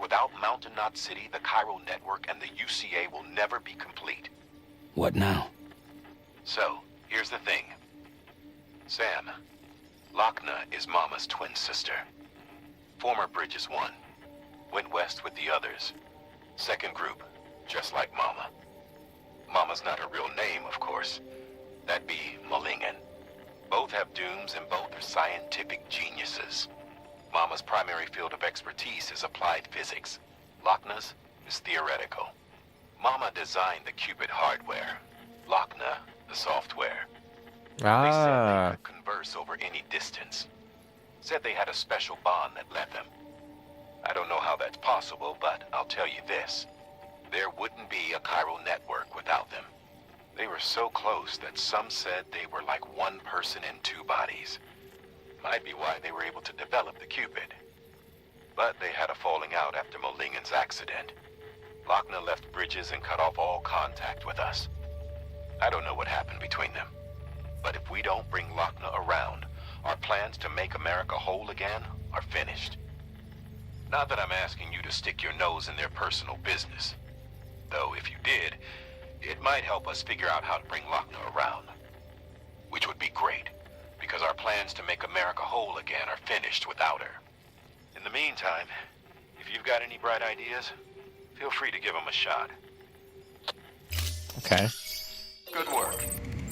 Without Mountain Knot City, the Chiral Network, and the UCA will never be complete. What now? So, here's the thing. Sam, Lochner is Mama's twin sister. Former Bridges 1. Went west with the others. Second group, just like Mama. Mama's not her real name, of course. That'd be Malingen. Both have dooms and both are scientific geniuses. Mama's primary field of expertise is applied physics. Lochner's is theoretical. Mama designed the Cupid hardware. Lochner, the software. They said they could converse over any distance. Said they had a special bond that led them. I don't know how that's possible, but I'll tell you this. There wouldn't be a chiral network without them. They were so close that some said they were like one person in two bodies. Might be why they were able to develop the Cupid. But they had a falling out after Molingen's accident. Lochner left Bridges and cut off all contact with us. I don't know what happened between them. But if we don't bring Lochner around, our plans to make America whole again are finished. Not that I'm asking you to stick your nose in their personal business. Though if you did, it might help us figure out how to bring Lochner around. Which would be great, because our plans to make America whole again are finished without her. In the meantime, if you've got any bright ideas, feel free to give them a shot. Okay. Good work.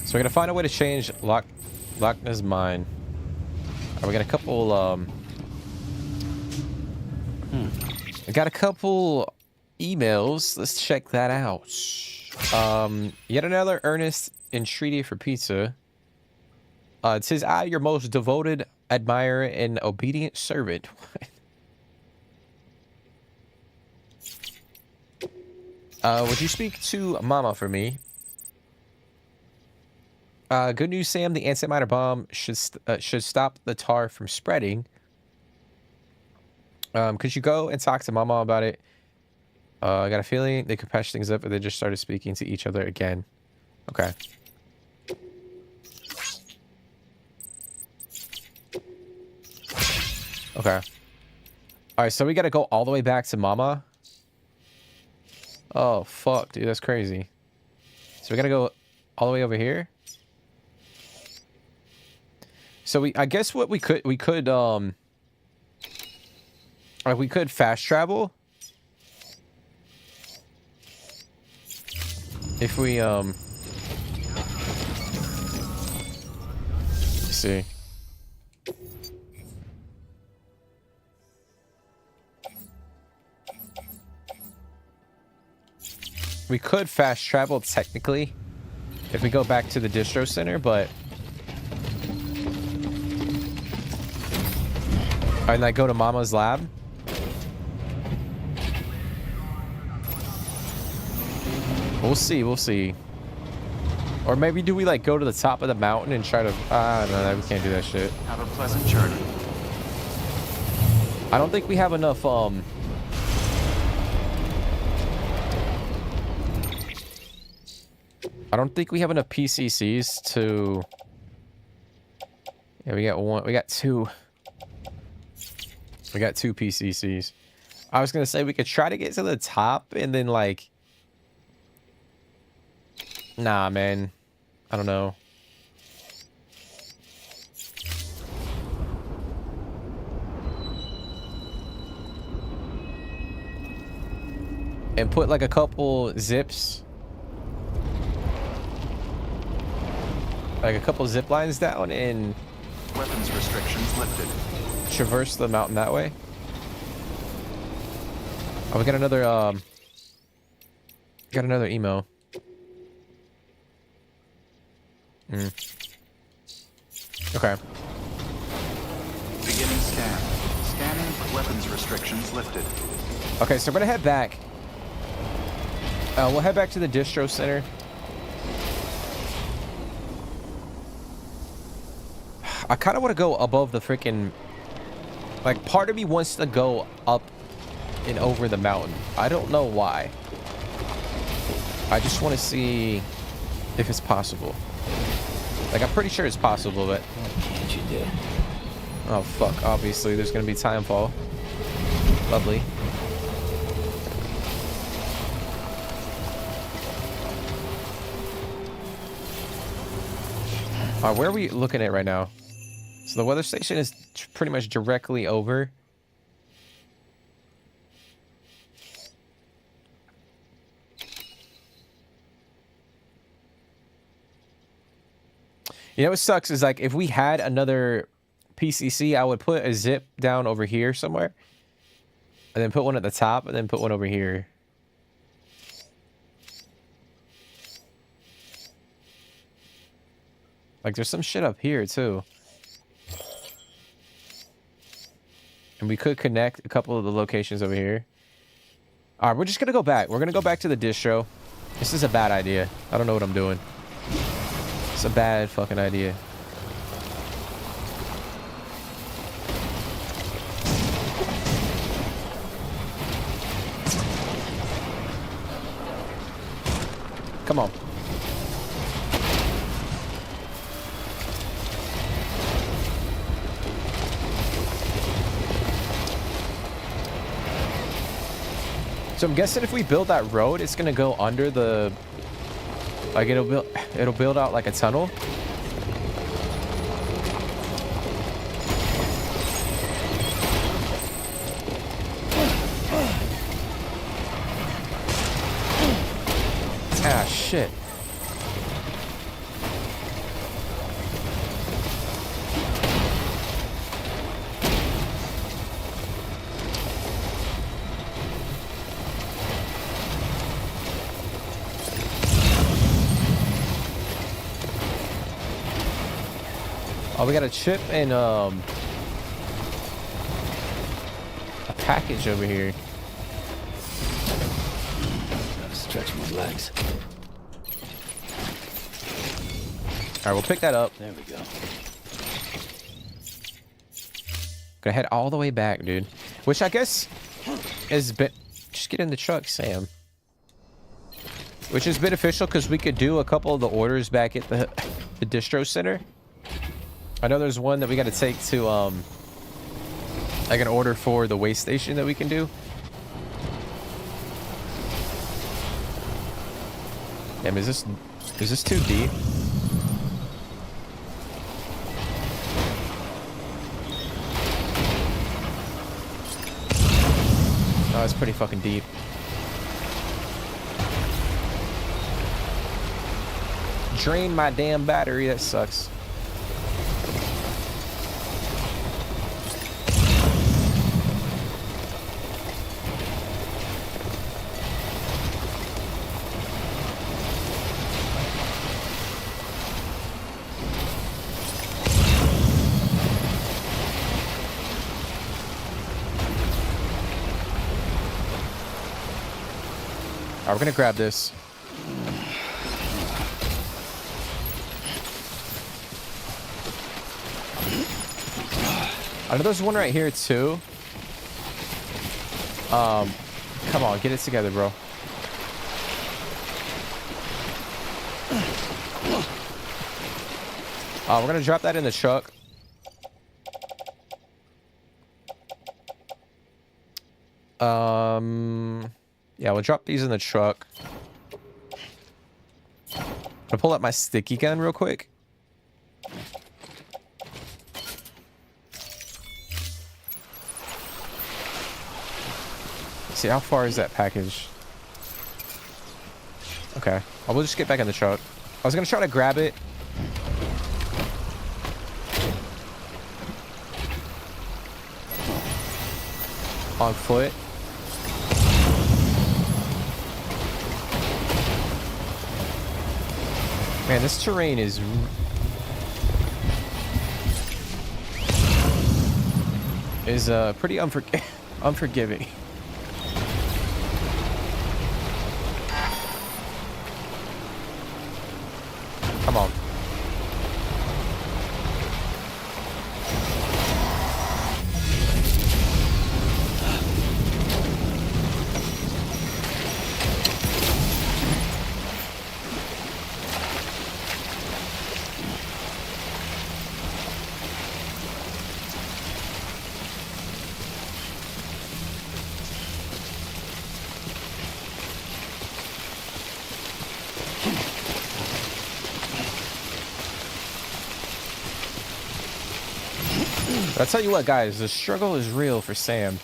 So we're gonna find a way to change Lochner's mind. We got a couple I got a couple emails. Let's check that out. Yet another earnest entreaty for pizza. It says, "I, your most devoted admirer and obedient servant." Would you speak to Mama for me? Good news, Sam. The antimatter bomb should stop the tar from spreading. Could you go and talk to Mama about it? I got a feeling they could patch things up if they just started speaking to each other again. Okay. Okay. Alright, so we gotta go all the way back to Mama. Oh, fuck, dude, that's crazy. So we gotta go all the way over here. So I guess what we could fast travel. If we, let's see. We could fast travel technically if we go back to the distro center, but and like go to Mama's lab. We'll see, we'll see. Or maybe do we like go to the top of the mountain and try to no, we can't do that shit. Have a pleasant journey. I don't think we have enough I don't think we have enough PCCs to... Yeah, we got one. We got two. We got two PCCs. I was gonna say we could try to get to the top and then like... Nah, man. I don't know. And put like a couple zips. Like a couple zip lines down and... Weapons restrictions lifted. Traverse the mountain that way. Oh, we got another, got another email. Okay. Beginning scan. Scanning. Weapons restrictions lifted. Okay, so we're gonna head back. We'll head back to the distro center. I kind of want to go above the freaking... Like, part of me wants to go up and over the mountain. I don't know why. I just want to see if it's possible. Like, I'm pretty sure it's possible, but... What can't you do? Oh, fuck. Obviously, there's going to be timefall. Lovely. Alright, where are we looking at right now? So the weather station is pretty much directly over. You know what sucks is like if we had another PCC, I would put a zip down over here somewhere. And then put one at the top and then put one over here. Like there's some shit up here too. And we could connect a couple of the locations over here. Alright, we're just gonna go back. We're gonna go back to the distro. This is a bad idea. I don't know what I'm doing. It's a bad fucking idea. Come on. So I'm guessing if we build that road, it's gonna go under the... Like it'll build out like a tunnel. Ah, shit. Oh, we got a chip and a package over here. Gotta stretch my legs. Alright, we'll pick that up. There we go. Gonna head all the way back, dude. Which I guess is just get in the truck, Sam. Which is beneficial because we could do a couple of the orders back at the distro center. I know there's one that we got to take to like an order for the waste station that we can do. Damn, is this too deep? Oh, it's pretty fucking deep. Drain my damn battery, that sucks. we're gonna grab this. I know there's one right here too. Come on, get it together, bro. We're gonna drop that in the truck. Yeah, we'll drop these in the truck. I'll pull out my sticky gun real quick. See, how far is that package? Okay, we'll just get back in the truck. I was gonna try to grab it. On foot. Man, this terrain is pretty unforgiving. Come on. I'll tell you what, guys, the struggle is real for Sam.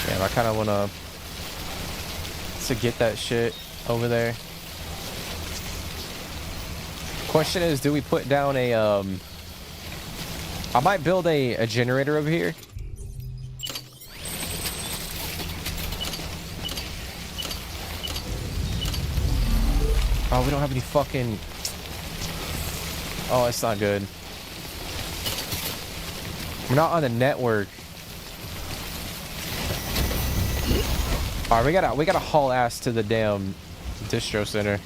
Damn, I kind of want to get that shit over there. Question is, do we put down a, I might build a generator over here. Oh, we don't have any fucking... Oh, that's not good. We're not on the network. All right, we gotta haul ass to the damn distro center.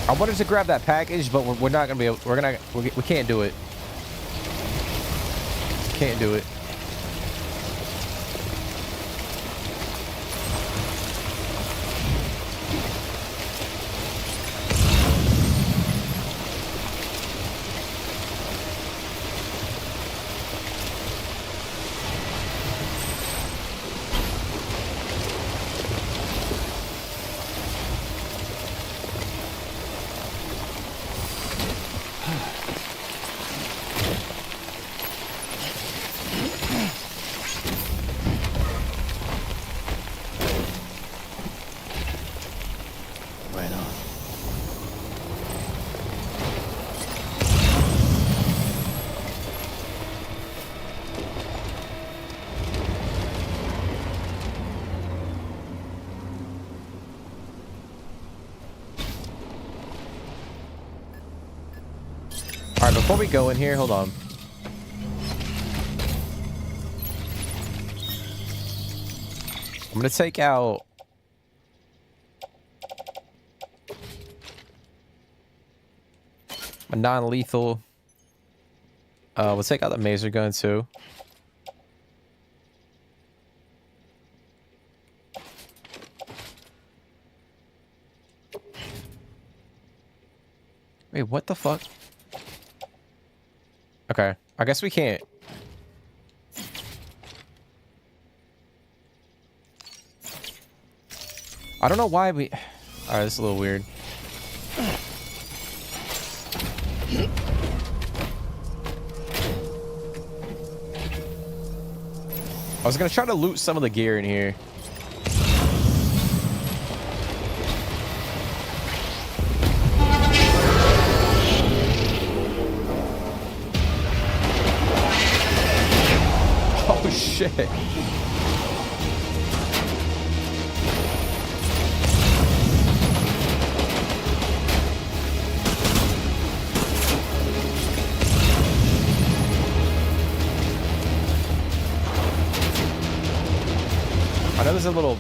I wanted to grab that package, but we're not gonna be able... We can't do it. Can't do it. Alright, before we go in here, hold on. I'm gonna take out... a non-lethal. We'll take out the maser gun too. Wait, what the fuck? Okay, I guess we can't. I don't know why we... Alright, this is a little weird. I was gonna try to loot some of the gear in here. Oh shit. I know there's a little...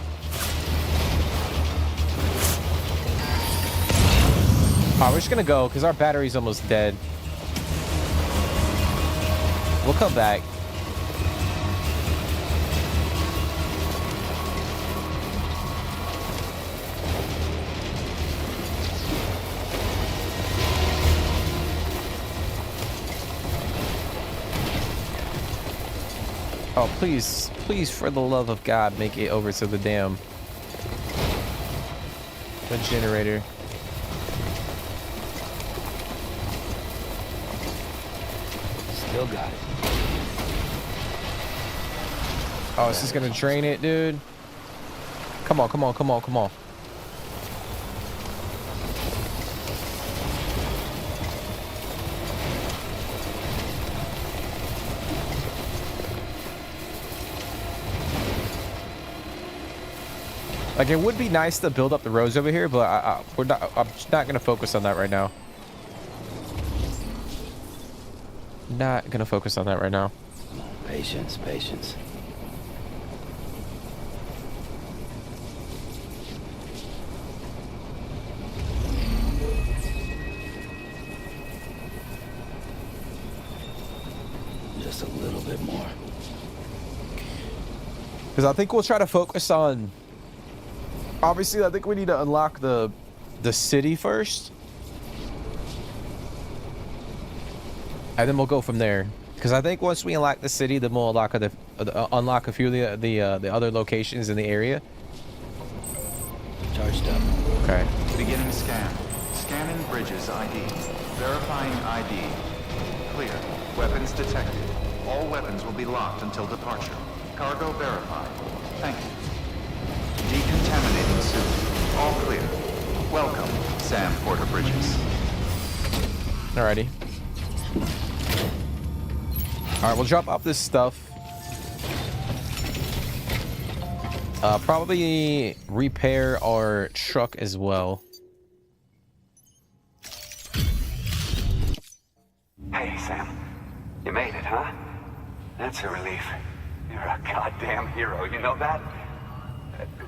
Alright, we're just gonna go because our battery's almost dead. We'll come back. Oh, please, please, for the love of God, make it over to the damn... the generator. Still got it. Oh, it's just gonna drain it, dude. Come on, come on, come on, come on. Like, it would be nice to build up the roads over here, but I'm not gonna focus on that right now. Not gonna focus on that right now. Patience, patience. Just a little bit more. Because I think we'll try to focus on... Obviously, I think we need to unlock the city first. And then we'll go from there. Because I think once we unlock the city, then we'll unlock a few of the other locations in the area. Charged up. Okay. Beginning scan. Scanning bridges ID. Verifying ID. Clear. Weapons detected. All weapons will be locked until departure. Cargo verified. Thank you. Decontaminating suit. All clear. Welcome, Sam Porter Bridges. Alrighty. Alright, we'll drop off this stuff. Probably repair our truck as well. Hey, Sam. You made it, huh? That's a relief. You're a goddamn hero, you know that?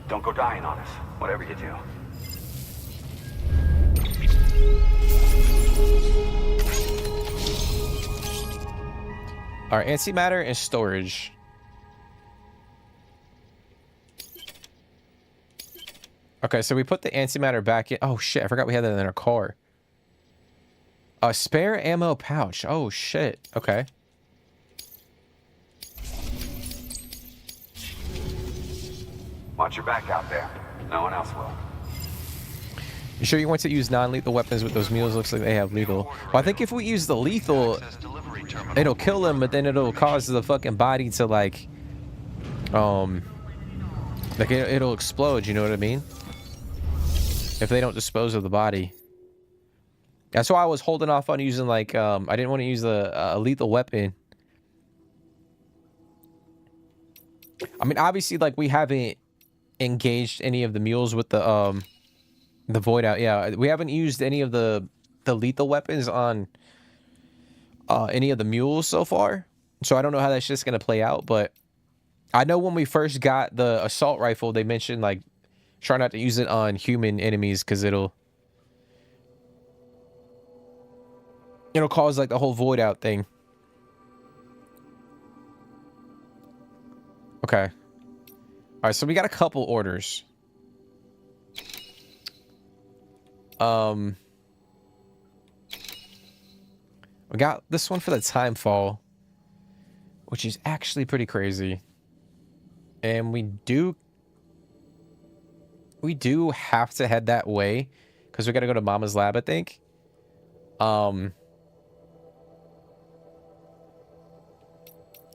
Don't go dying on us, whatever you do. Alright, antimatter and storage. Okay, so we put the antimatter back in. Oh shit, I forgot we had that in our car. A spare ammo pouch. Oh shit. Okay. Watch your back out there. No one else will. You sure you want to use non-lethal weapons with those mules? Looks like they have lethal. Well, I think if we use the lethal, it'll kill them, but then it'll cause the fucking body to like it'll explode, you know what I mean? If they don't dispose of the body. That's why I was holding off on using like, I didn't want to use a lethal weapon. I mean, obviously, like, we haven't engaged any of the mules with the void out. Yeah, we haven't used any of the lethal weapons on any of the mules so far. So I don't know how that's just going to play out, but I know when we first got the assault rifle, they mentioned, like, try not to use it on human enemies because it'll cause, like, the whole void out thing. Okay. All right, so we got a couple orders. We got this one for the time fall, which is actually pretty crazy. And we do have to head that way because we got to go to Mama's lab, I think. And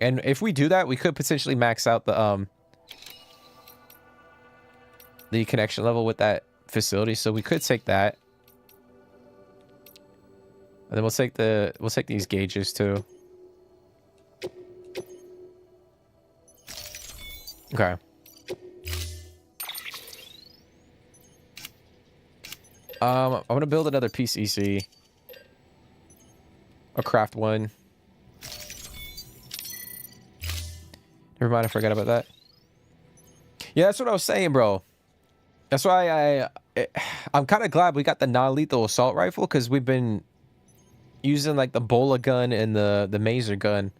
if we do that, we could potentially max out the connection level with that facility, so we could take that. And then we'll take these gauges too. Okay. I'm gonna build another PCC. Or craft one. Never mind, I forgot about that. Yeah, that's what I was saying, bro. That's why I'm kind of glad we got the non-lethal assault rifle, because we've been using like the bola gun and the maser gun.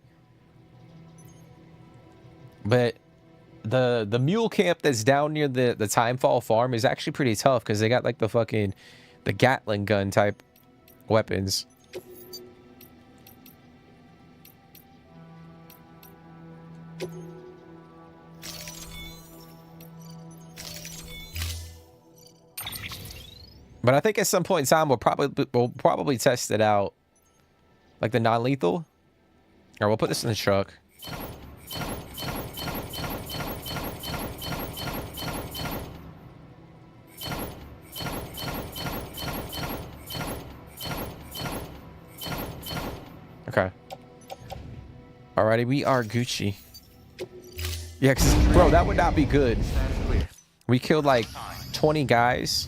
But the mule camp that's down near the Timefall farm is actually pretty tough, because they got like the Gatling gun type weapons. But I think at some point in time we'll probably test it out, like the non-lethal. Or we'll put this in the truck. Okay. Alrighty, we are Gucci. Yeah, cause bro, that would not be good. We killed like 20 guys.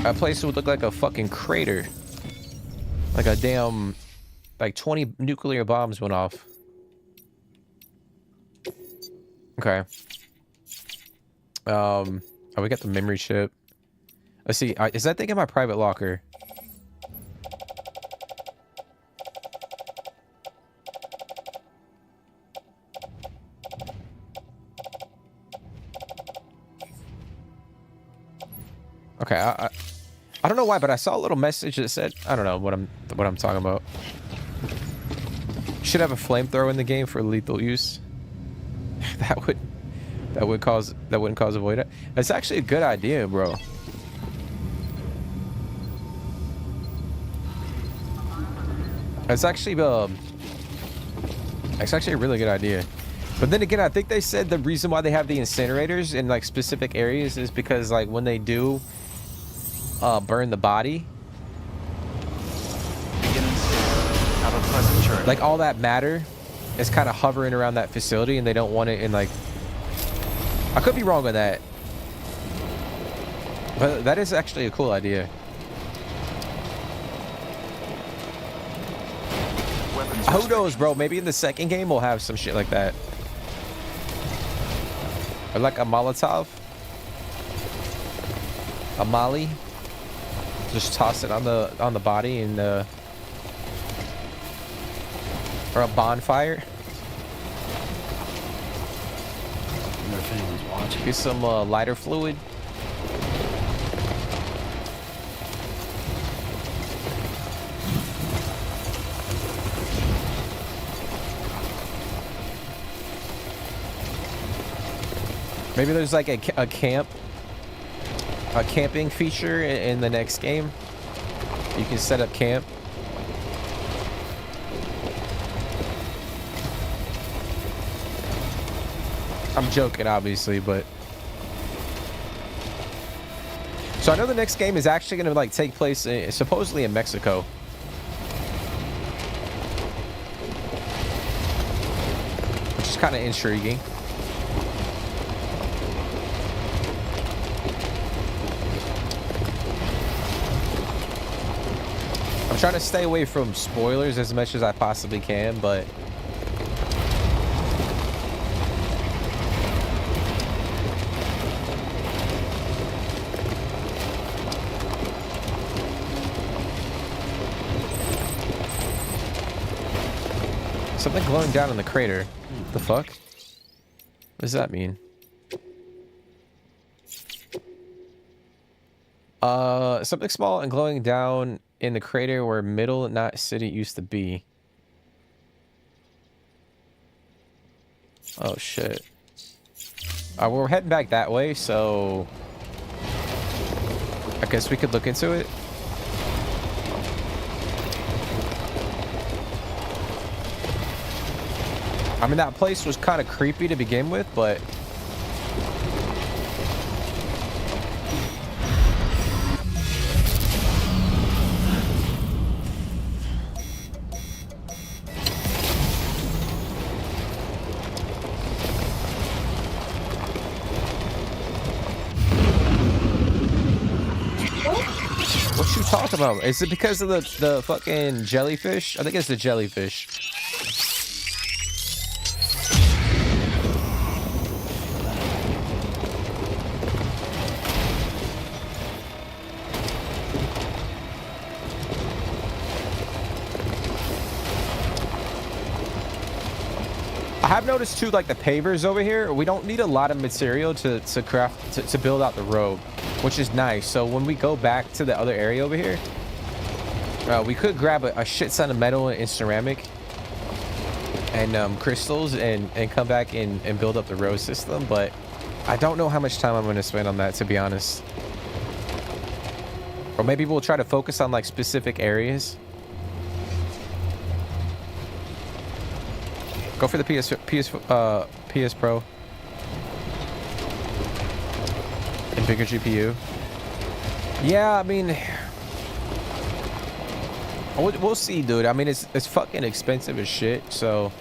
That place would look like a fucking crater. Like a damn, like 20 nuclear bombs went off. Okay. Oh, we got the memory chip. Let's see. Is that thing in my private locker? Okay, I don't know why, but I saw a little message that said, I don't know what I'm talking about. Should have a flamethrower in the game for lethal use. that wouldn't cause avoid it. That's actually a good idea, bro. It's actually a really good idea. But then again, I think they said the reason why they have the incinerators in like specific areas is because like when they do burn the body, like all that matter is kind of hovering around that facility, and they don't want it in like. I could be wrong on that, but that is actually a cool idea. Who knows, bro? Maybe in the second game we'll have some shit like that, or like a Molotov, a Molly. Just toss it on the body and or a bonfire. If anyone's watching. Get some lighter fluid. Maybe there's like a camping feature in the next game. You can set up camp. I'm joking, obviously, but so I know the next game is actually going to like take place supposedly in Mexico. Which is kind of intriguing. I'm trying to stay away from spoilers as much as I possibly can, but something glowing down in the crater. The fuck? What does that mean? Something small and glowing down in the crater where Middle Knot City used to be. Oh shit. We're heading back that way, so I guess we could look into it. I mean, that place was kind of creepy to begin with, but what you talking about? Is it because of the fucking jellyfish? I think it's the jellyfish. I have noticed too, like the pavers over here, we don't need a lot of material to craft to build out the road, which is nice. So when we go back to the other area over here, we could grab a shit ton of metal and ceramic and crystals and come back and build up the road system. But I don't know how much time I'm going to spend on that, to be honest. Or maybe we'll try to focus on like specific areas. Go for the PS Pro and bigger GPU. Yeah, I mean, we'll see, dude. I mean, it's fucking expensive as shit. So,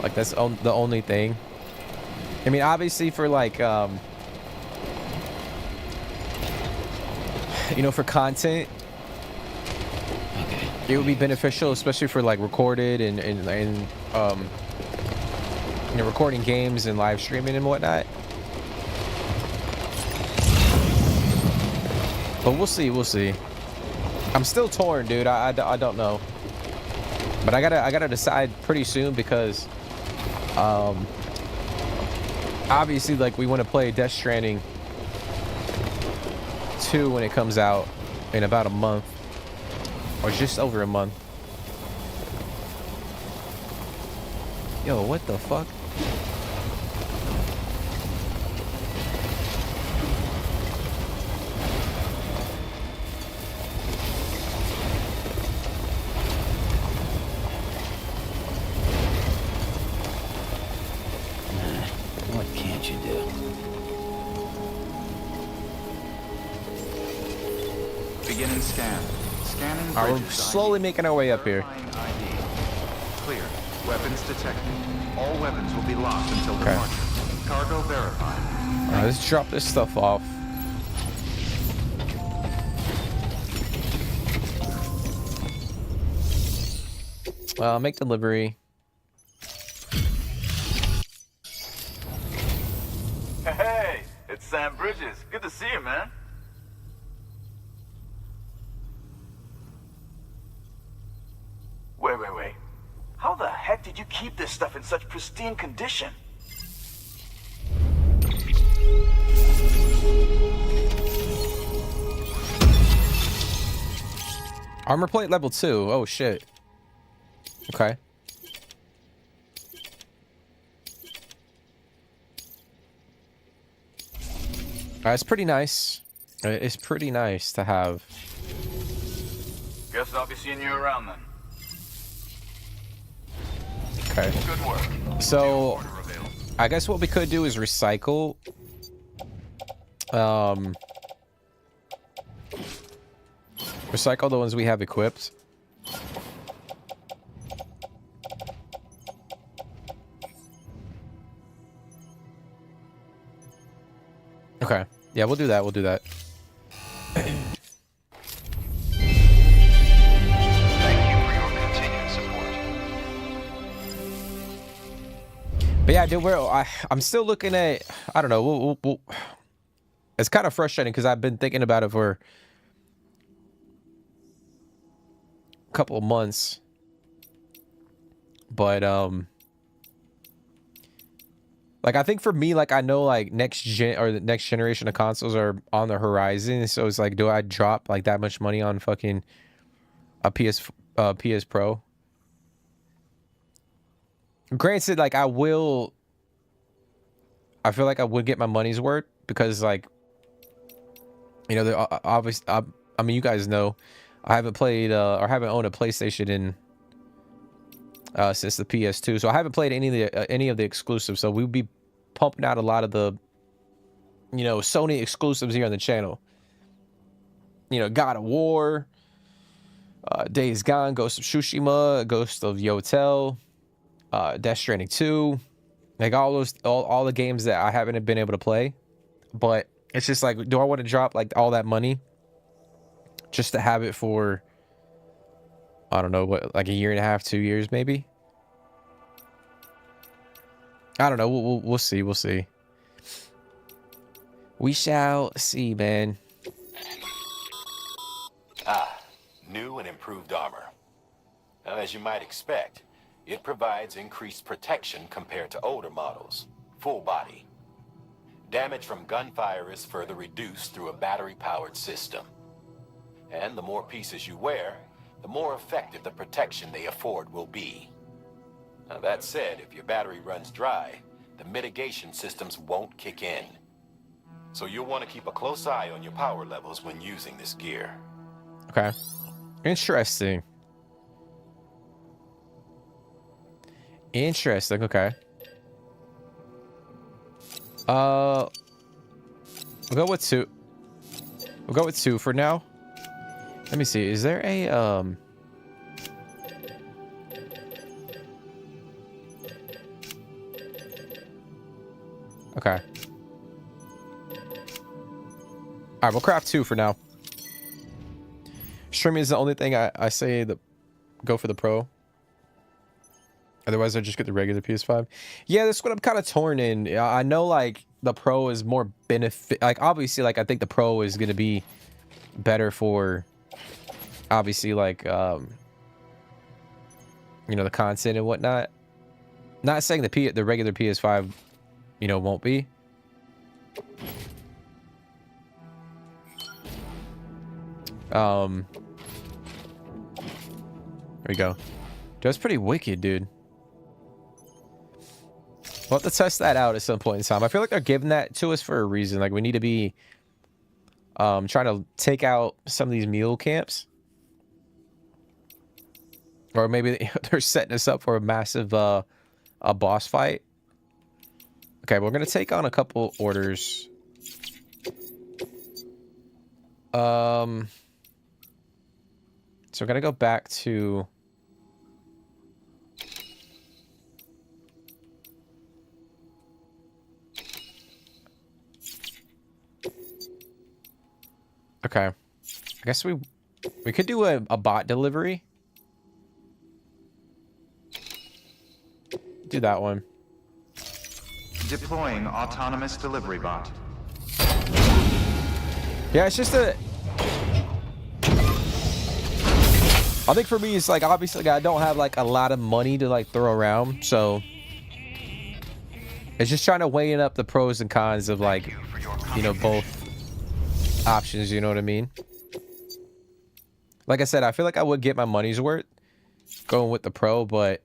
like, that's the only thing. I mean, obviously for like, you know, for content, it would be beneficial, especially for like recorded and you know, recording games and live streaming and whatnot. But we'll see. I'm still torn, dude. I don't know. But I gotta decide pretty soon because obviously, like, we want to play Death Stranding 2 when it comes out in about a month or just over a month. Yo, what the fuck? What can't you do? Beginning scan. Scanning We're bridges. slowly making our way up here. ID. Clear. Weapons detected. All weapons will be locked until Okay. departure. Cargo verified. Alright, let's drop this stuff off. Make delivery. Hey, it's Sam Bridges. Good to see you, man. Wait. How the heck did you keep this stuff in such pristine condition? Armor plate level 2. Oh shit. Okay. It's pretty nice. It's pretty nice to have. Guess I'll be seeing you around then. Okay. Good work. So, I guess what we could do is recycle. Recycle the ones we have equipped. Okay. Yeah, we'll do that. We'll do that. Thank you for your continued support. But yeah, dude, I'm still looking at. I don't know. It's kind of frustrating because I've been thinking about it for a couple of months. But like, I think for me, like, I know like next generation of consoles are on the horizon. So it's like, do I drop like that much money on fucking a PS Pro? Granted, like, I feel like I would get my money's worth because, like, you know, they're obviously, I mean, you guys know, I haven't played or haven't owned a PlayStation in since the PS2, so I haven't played any of the exclusives. So we'll be pumping out a lot of the, you know, Sony exclusives here on the channel. You know, God of War, Days Gone, Ghost of Tsushima, Ghost of Yotel, Death Stranding 2, like all the games that I haven't been able to play. But it's just like, do I want to drop like all that money just to have it for, I don't know, what, like a year and a half, 2 years maybe? I don't know. We'll see. We'll see. We shall see, man. New and improved armor. Now, as you might expect, It provides increased protection compared to older models. Full body. Damage from gunfire is further reduced through a battery-powered system. And the more pieces you wear, the more effective the protection they afford will be. Now that said, if your battery runs dry, the mitigation systems won't kick in. So you'll want to keep a close eye on your power levels when using this gear. Okay. Interesting. Interesting, okay. We'll go with 2. We'll go with 2 for now. Let me see. Is there a okay. Alright, we'll craft 2 for now. Streaming is the only thing I say that go for the Pro. Otherwise, I just get the regular PS5. Yeah, that's what I'm kind of torn in. I know, like, the Pro is more benefit. Like, obviously, like, I think the Pro is going to be better for, obviously, like, you know, the content and whatnot. Not saying the regular PS5, you know, won't be. There we go. That's pretty wicked, dude. We'll have to test that out at some point in time. I feel like they're giving that to us for a reason. Like, we need to be trying to take out some of these mule camps. Or maybe they're setting us up for a massive a boss fight. Okay, we're going to take on a couple orders. So we're going to go back to... Okay. I guess we could do a bot delivery. Do that one. Deploying autonomous delivery bot. Yeah, it's just a... I think for me, it's like, obviously, like, I don't have, like, a lot of money to, like, throw around, so... It's just trying to weigh up the pros and cons of, like, you know, both options, you know what I mean? Like I said, I feel like I would get my money's worth going with the Pro, but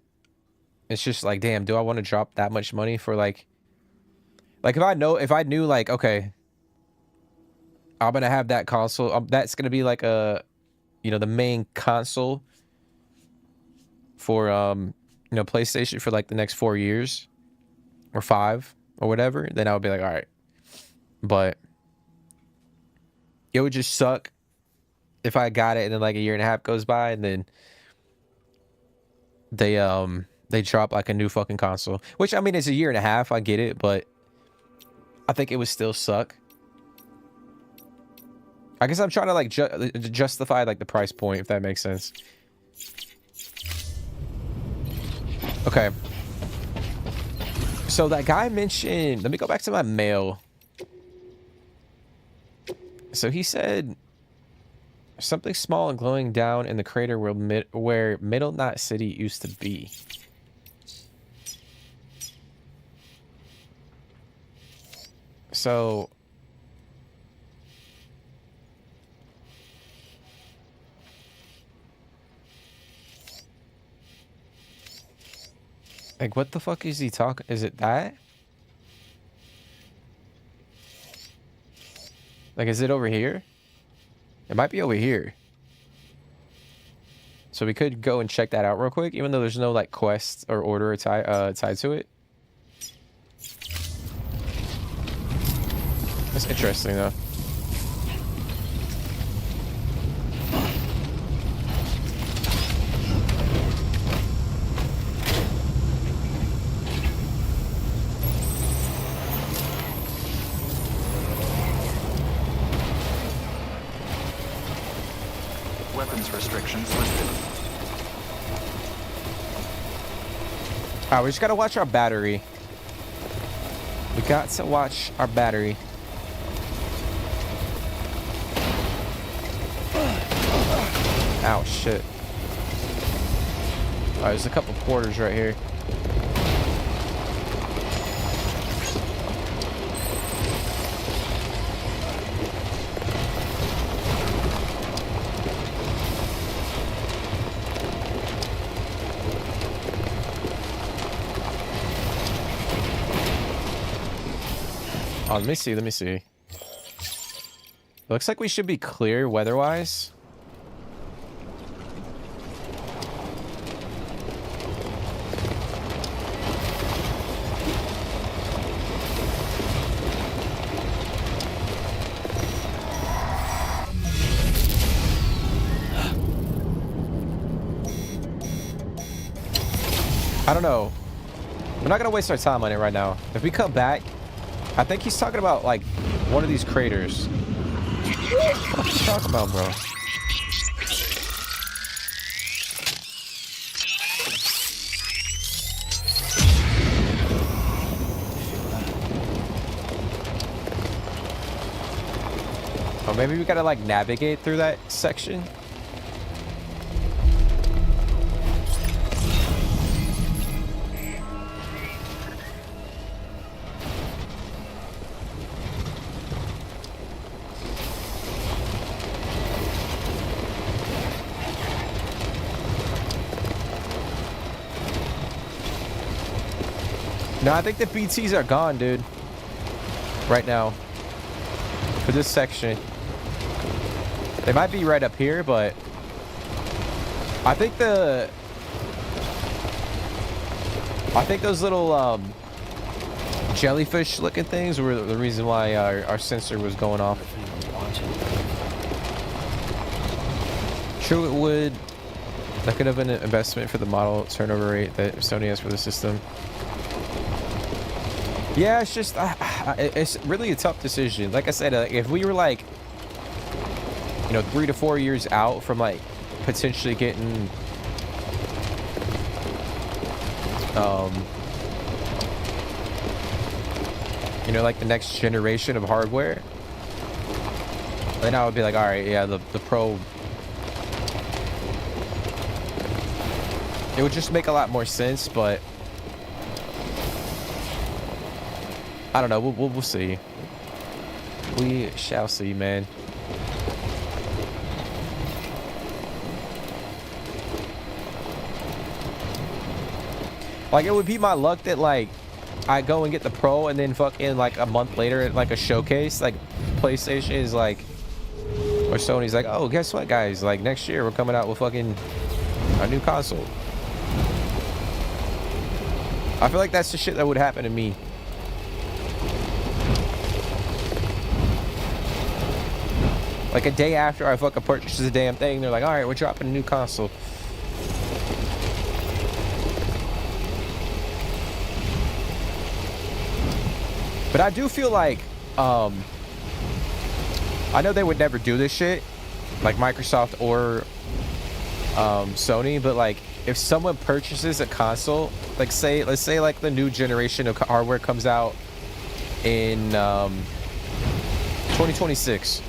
it's just like, damn, do I want to drop that much money for, like if I knew, like, okay, I'm gonna have that console, that's gonna be like a, you know, the main console for you know, PlayStation for like the next 4 years or 5 or whatever, then I would be like, all right. But it would just suck if I got it and then like a year and a half goes by and then they drop like a new fucking console. Which, I mean, it's a year and a half, I get it, but I think it would still suck. I guess I'm trying to like justify like the price point, if that makes sense. Okay. So that guy mentioned, let me go back to my mail. So he said something small and glowing down in the crater where Middle Knot City used to be. So like, what the fuck is he talking? Is it that? Like, is it over here? It might be over here. So we could go and check that out real quick, even though there's no, like, quest or order tied to it. That's interesting, though. Weapons restrictions listed. Alright, we just gotta watch our battery. We got to watch our battery. Ow, shit. there's a couple porters right here. Oh, let me see, let me see. Looks like we should be clear weather-wise. I don't know. We're not gonna waste our time on it right now. If we come back, I think he's talking about like one of these craters. What are you talking about, bro? Or maybe we gotta like navigate through that section. No, I think the BTs are gone, dude. Right now. For this section. They might be right up here, but I think those little jellyfish looking things were the reason why our sensor was going off. True, it would. That could have been an investment for the model turnover rate that Sony has for the system. Yeah, it's just it's really a tough decision. Like I said, if we were like, you know, 3 to 4 years out from like potentially getting you know, like the next generation of hardware, then I would be like, all right, yeah, the Pro, it would just make a lot more sense. But I don't know. We'll see. We shall see, man. Like, it would be my luck that like I go and get the Pro, and then fucking like a month later at like a showcase, like PlayStation is like, or Sony's like, oh, guess what, guys? Like next year we're coming out with fucking a new console. I feel like that's the shit that would happen to me. Like a day after I fucking purchase the damn thing, they're like, all right, we're dropping a new console. But I do feel like, I know they would never do this shit, like Microsoft or Sony, but like if someone purchases a console, like let's say like the new generation of hardware comes out in 2026.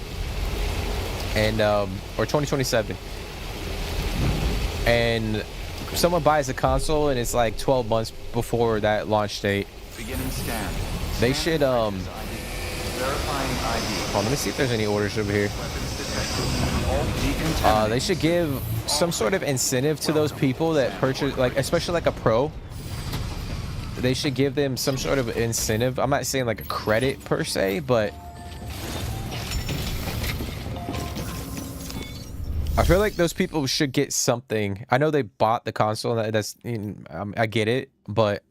And or 2027, and someone buys a console and it's like 12 months before that launch date. Beginning scan. They should Verifying ID. Oh, let me see if there's any orders over here. They should give some sort of incentive to those people that purchase, like especially like a Pro. They should give them some sort of incentive. I'm not saying like a credit per se, but I feel like those people should get something. I know they bought the console, and that's, I get it, but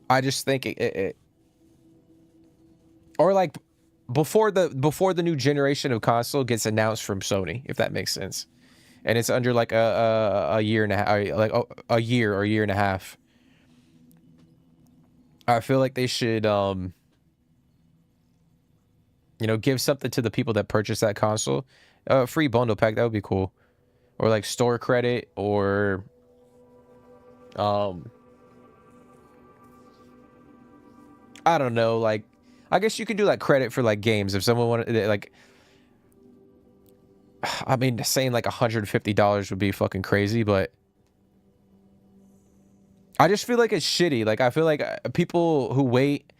I just think it or like before the new generation of console gets announced from Sony, if that makes sense, and it's under like a year and a half, like a year or a year and a half. I feel like they should you know, give something to the people that purchase that console. Free bundle pack, that would be cool. Or like store credit, or I don't know, like I guess you could do like credit for like games if someone wanted, like, I mean, saying like $150 would be fucking crazy, but I just feel like it's shitty. Like I feel like people who wait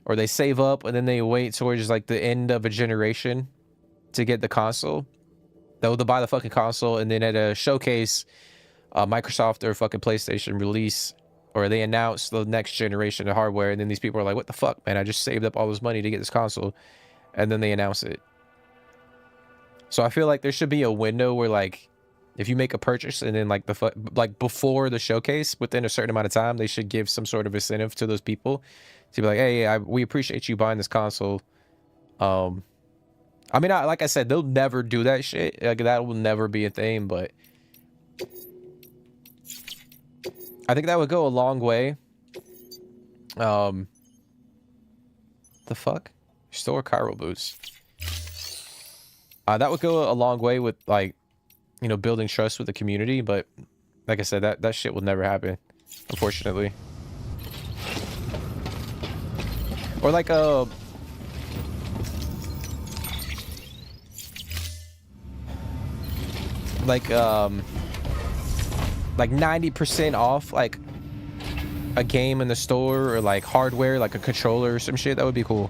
or they save up and then they wait towards like the end of a generation to get the console. They'll buy the fucking console and then at a showcase, Microsoft or fucking PlayStation release or they announce the next generation of hardware, and then these people are like, what the fuck, man? I just saved up all this money to get this console, and then they announce it. So I feel like there should be a window where like if you make a purchase and then like like before the showcase, within a certain amount of time, they should give some sort of incentive to those people to be like, hey, we appreciate you buying this console. I mean, like I said, they'll never do that shit. Like that will never be a thing, but I think that would go a long way. The fuck? Store chiral boots. That would go a long way with like, you know, building trust with the community, but like I said, that shit will never happen, unfortunately. Or like like 90% off like a game in the store, or like hardware, like a controller or some shit. That would be cool.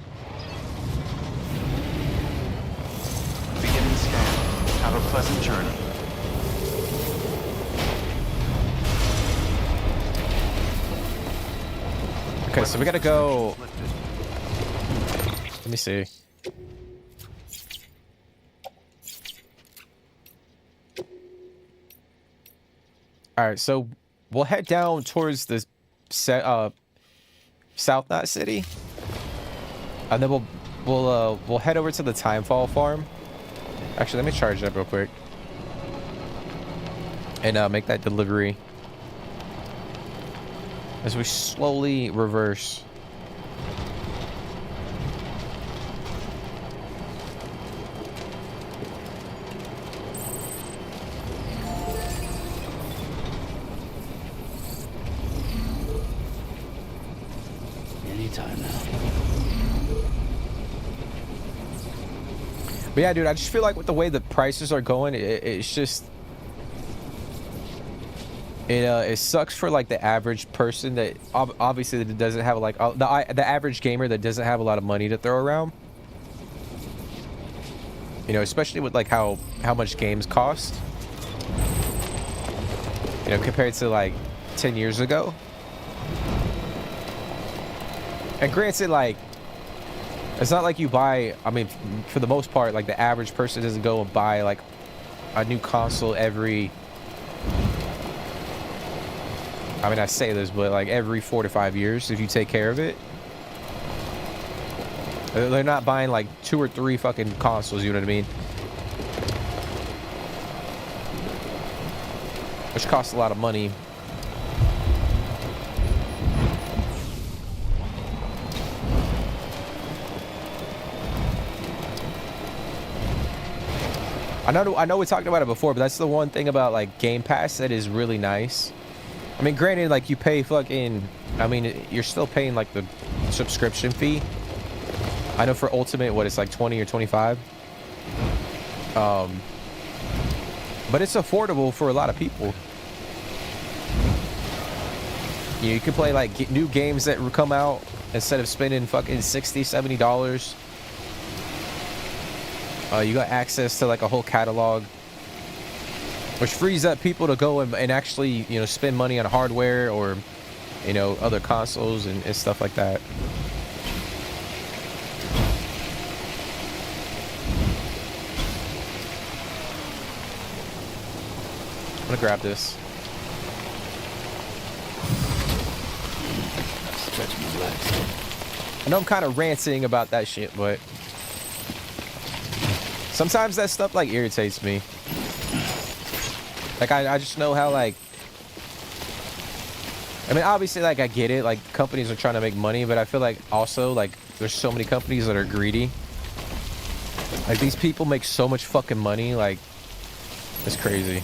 Beginning scan. Have a pleasant journey. Okay, so we gotta go. Let me see. All right, so we'll head down towards the South Knot City, and then we'll head over to the Timefall farm. Actually, let me charge it up real quick and make that delivery as we slowly reverse. Anytime now. But yeah, dude, I just feel like with the way the prices are going, it's just it sucks for like the average person that obviously that doesn't have like the average gamer that doesn't have a lot of money to throw around. You know, especially with like how much games cost. You know, compared to like 10 years ago. And granted, like, it's not like you buy, I mean, for the most part, like the average person doesn't go and buy like a new console every, I mean, I say this, but like every 4 to 5 years if you take care of it. They're not buying like 2 or 3 fucking consoles, you know what I mean? Which costs a lot of money. I know we talked about it before, but that's the one thing about like Game Pass that is really nice. I mean, granted, like you pay fucking, I mean, you're still paying like the subscription fee. I know for Ultimate, what, it's like 20 or 25. But it's affordable for a lot of people. You can play like new games that come out instead of spending fucking $60, $70. You got access to like a whole catalog, which frees up people to go and actually, you know, spend money on hardware or, you know, other consoles and stuff like that. I'm gonna grab this. Stretch my legs. I know I'm kind of ranting about that shit, but sometimes that stuff like irritates me. Like I just know how like, I mean, obviously like I get it, like companies are trying to make money, but I feel like also like there's so many companies that are greedy. Like these people make so much fucking money, like it's crazy.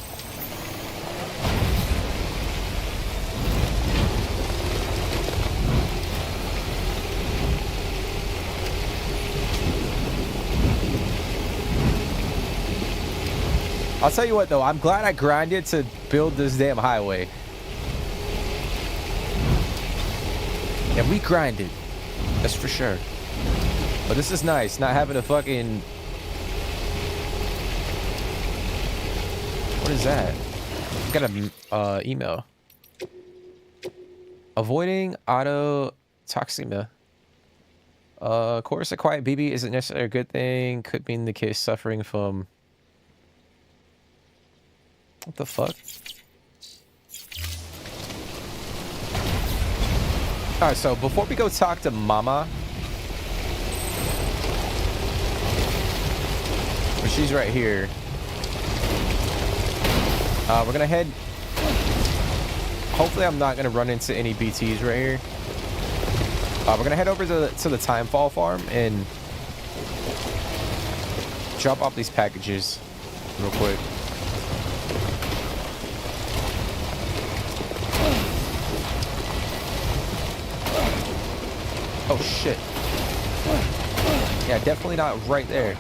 I'll tell you what though, I'm glad I grinded to build this damn highway. And we grinded. That's for sure. But this is nice, not having a fucking... What is that? I got a email. Avoiding autotoxemia. Of course, a quiet BB isn't necessarily a good thing. Could mean the kid is suffering from... What the fuck? Alright, so before we go talk to Mama... Well, she's right here. We're gonna head... Hopefully I'm not gonna run into any BTs right here. We're gonna head over to the Timefall farm and drop off these packages real quick. Oh shit. Yeah, definitely not right there.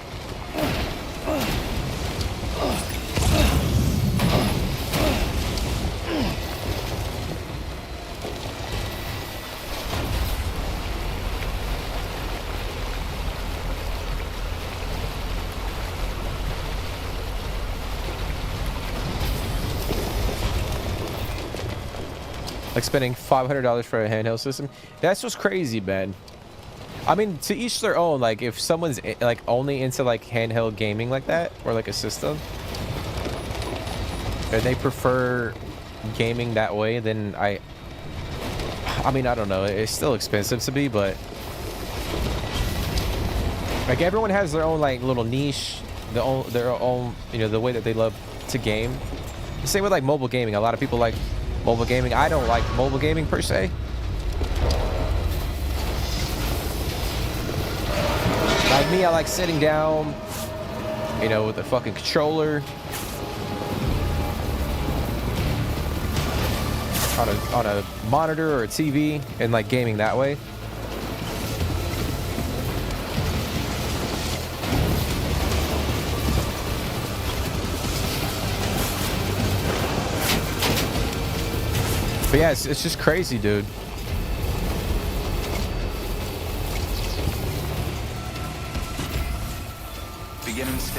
Like spending $500 for a handheld system. That's what's crazy, man. I mean, to each their own. Like, if someone's like only into like handheld gaming like that, or like a system, and they prefer gaming that way, then I mean, I don't know. It's still expensive to be, but like everyone has their own like little niche, their own, you know, the way that they love to game. The same with like mobile gaming. A lot of people like mobile gaming. I don't like mobile gaming per se. Like me, I like sitting down, you know, with a fucking controller on a monitor or a TV and like gaming that way. But yeah, it's just crazy, dude.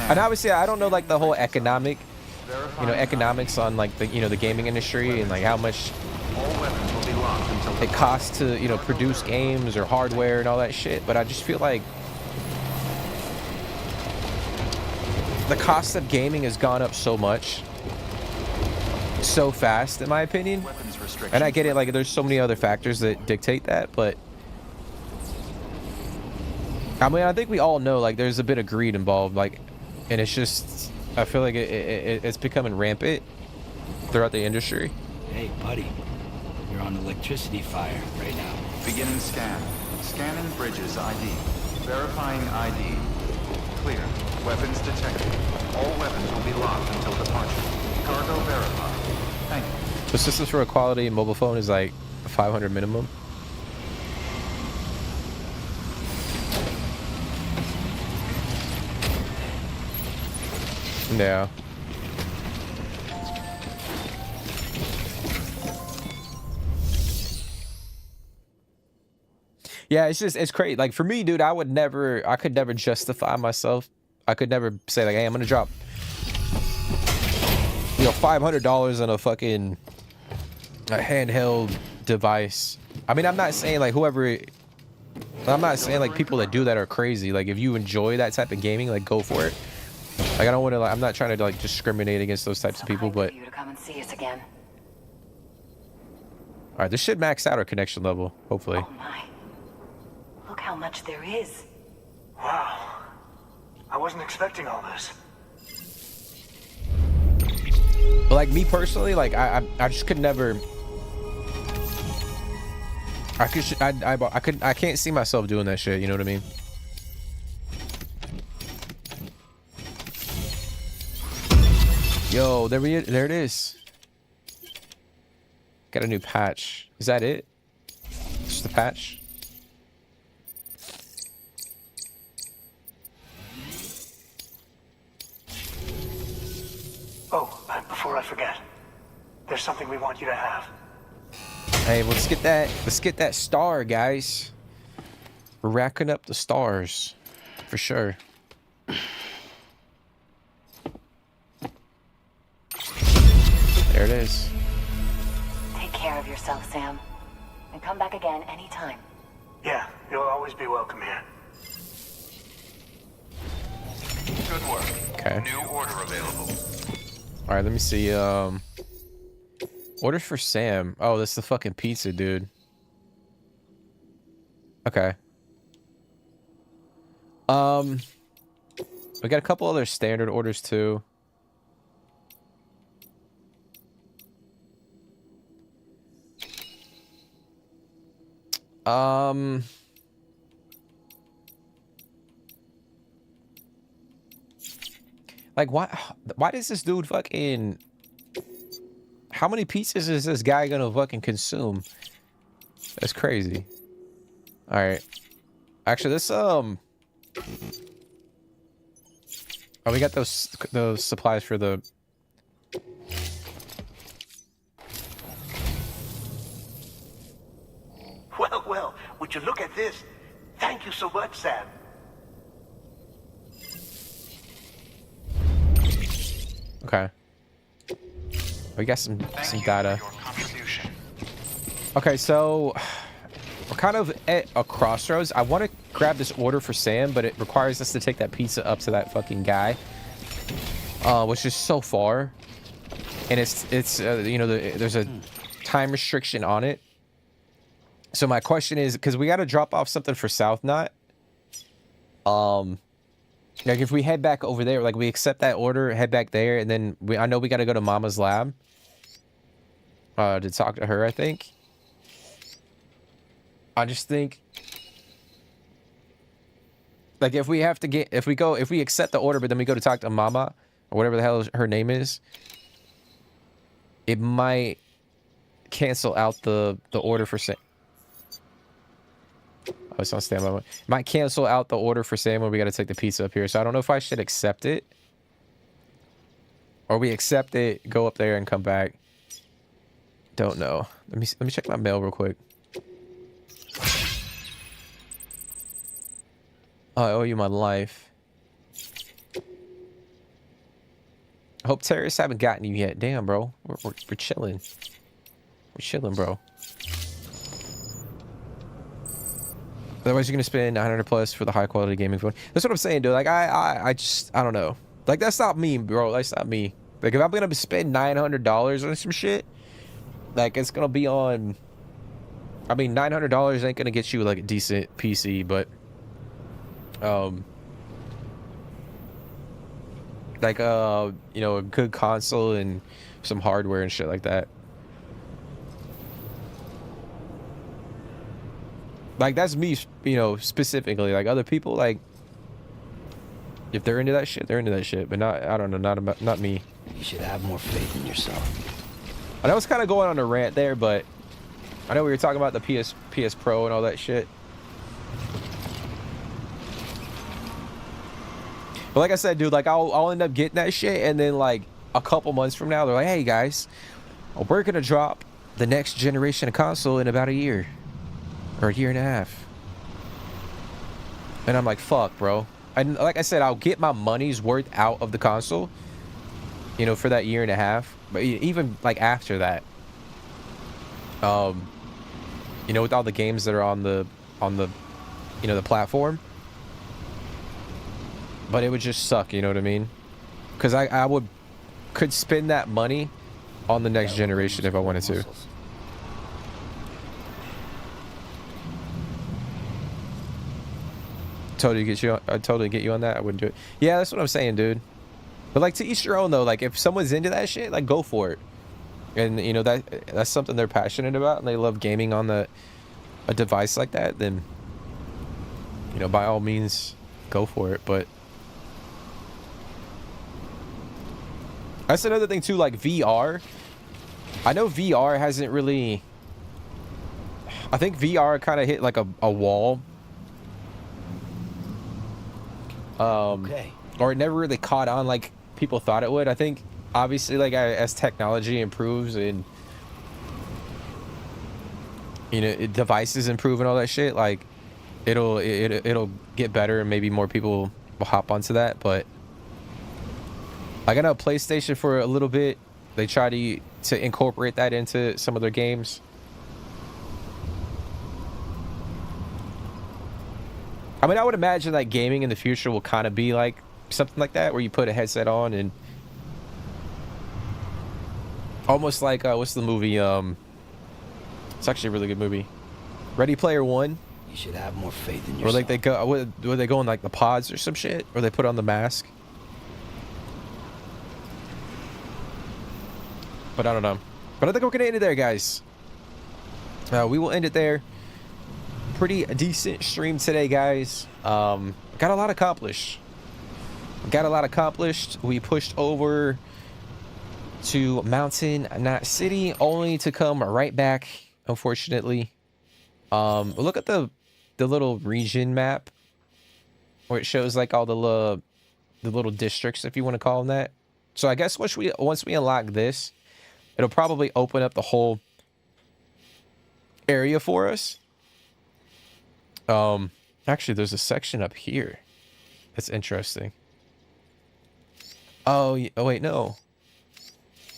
And obviously, I don't know like the whole economics on like the, you know, the gaming industry and like how much it costs to, you know, produce games or hardware and all that shit. But I just feel like the cost of gaming has gone up so much, so fast, in my opinion. And I get it, like there's so many other factors that dictate that, but I mean, I think we all know like there's a bit of greed involved, like, and it's just, I feel like it's becoming rampant throughout the industry. Hey, buddy, you're on electricity fire right now. Beginning scan. Scanning bridges ID. Verifying ID. Clear. Weapons detected. All weapons will be locked until departure. Cargo verified. Thank you. The systems for a quality mobile phone is like 500 minimum. Yeah. Yeah, it's crazy. Like for me, dude, I could never justify myself. I could never say like, hey, I'm gonna drop, you know, $500 on a fucking handheld device. I mean, I'm not saying like I'm not saying like people that do that are crazy. Like if you enjoy that type of gaming, like go for it. Like I don't want to, like, I'm not trying to like discriminate against those types of people, but You to come and see us again. all right, this should max out our connection level, hopefully. Oh my. Look how much there is. Wow. I wasn't expecting all this. But like me personally, like I just could never. I can't see myself doing that shit. You know what I mean? Yo, there it is. Got a new patch. Is that it? Just the patch? Oh, before I forget, there's something we want you to have. Hey, let's get that star, guys. We're racking up the stars for sure. There it is. Take care of yourself, Sam. And come back again anytime. Yeah, you'll always be welcome here. Good work. Okay. New order available. All right, let me see. Orders for Sam. Oh, that's the fucking pizza, dude. Okay. We got a couple other standard orders too. Like, why does this dude fucking... How many pizzas is this guy gonna fucking consume? That's crazy. Alright. Actually, this, Oh, we got those supplies for the... Well, would you look at this? Thank you so much, Sam. Okay. We got some data. Okay, so we're kind of at a crossroads. I want to grab this order for Sam, but it requires us to take that pizza up to that fucking guy, which is so far, and it's you know, there's a time restriction on it. So my question is, because we got to drop off something for South Knot. Like if we head back over there, like we accept that order, head back there, and then I know we got to go to Mama's lab to talk to her, I think. I just think, like, if we accept the order, but then we go to talk to Mama or whatever the hell her name is, it might cancel out the order for Sam. Oh, it's on standby. Might cancel out the order for Sam when we got to take the pizza up here. So I don't know if I should accept it, or we accept it, go up there, and come back. Don't know. Let me check my mail real quick. Oh, I owe you my life. I hope terrorists haven't gotten you yet. Damn, bro. We're chilling. We're chilling, bro. Otherwise, you're gonna spend 900 plus for the high quality gaming phone. That's what I'm saying, dude. Like, I don't know. Like, that's not me, bro. That's not me. Like, if I'm gonna spend $900 on some shit, like, it's gonna be on. I mean, $900 ain't gonna get you like a decent PC, but like you know, a good console and some hardware and shit like that. Like, that's me, you know, specifically. Like, other people, like, if they're into that shit, they're into that shit. But not, I don't know, not me. You should have more faith in yourself. I know it's kind of going on a rant there, but I know we were talking about the PS Pro and all that shit. But like I said, dude, like, I'll end up getting that shit, and then, like, a couple months from now, they're like, hey, guys, we're going to drop the next generation of console in about a year. Or a year and a half. And I'm like, fuck, bro. And like I said, I'll get my money's worth out of the console, you know, for that year and a half. But even like after that, you know, with all the games that are on the you know, the platform. But it would just suck, you know what I mean? Because I could spend that money on the next generation if I wanted to. Totally get you on that. I wouldn't do it. Yeah, that's what I'm saying, dude. But like, to each your own though. Like, if someone's into that shit, like, go for it. And you know, that's something they're passionate about, and they love gaming on a device like that, then, you know, by all means, go for it. But that's another thing too, like VR. I know VR hasn't really, I think VR kind of hit like a wall. Okay. Or it never really caught on like people thought it would. I think obviously, like, as technology improves and you know, devices improve and all that shit, like it'll get better and maybe more people will hop onto that. But like, I know PlayStation for a little bit, they try to incorporate that into some of their games. I mean, I would imagine like gaming in the future will kind of be like something like that, where you put a headset on and almost like what's the movie? It's actually a really good movie, Ready Player One. You should have more faith in Or yourself. like they go, where they go in like the pods or some shit, or they put on the mask. But I don't know. But I think we're gonna end it there, guys. We will end it there. Pretty decent stream today, guys. Got a lot accomplished. We pushed over to Mountain Knot City, only to come right back, unfortunately. Look at the little region map where it shows like all the little districts, if you want to call them that. So I guess once we unlock this, it'll probably open up the whole area for us. Actually, there's a section up here that's interesting. Oh wait, no.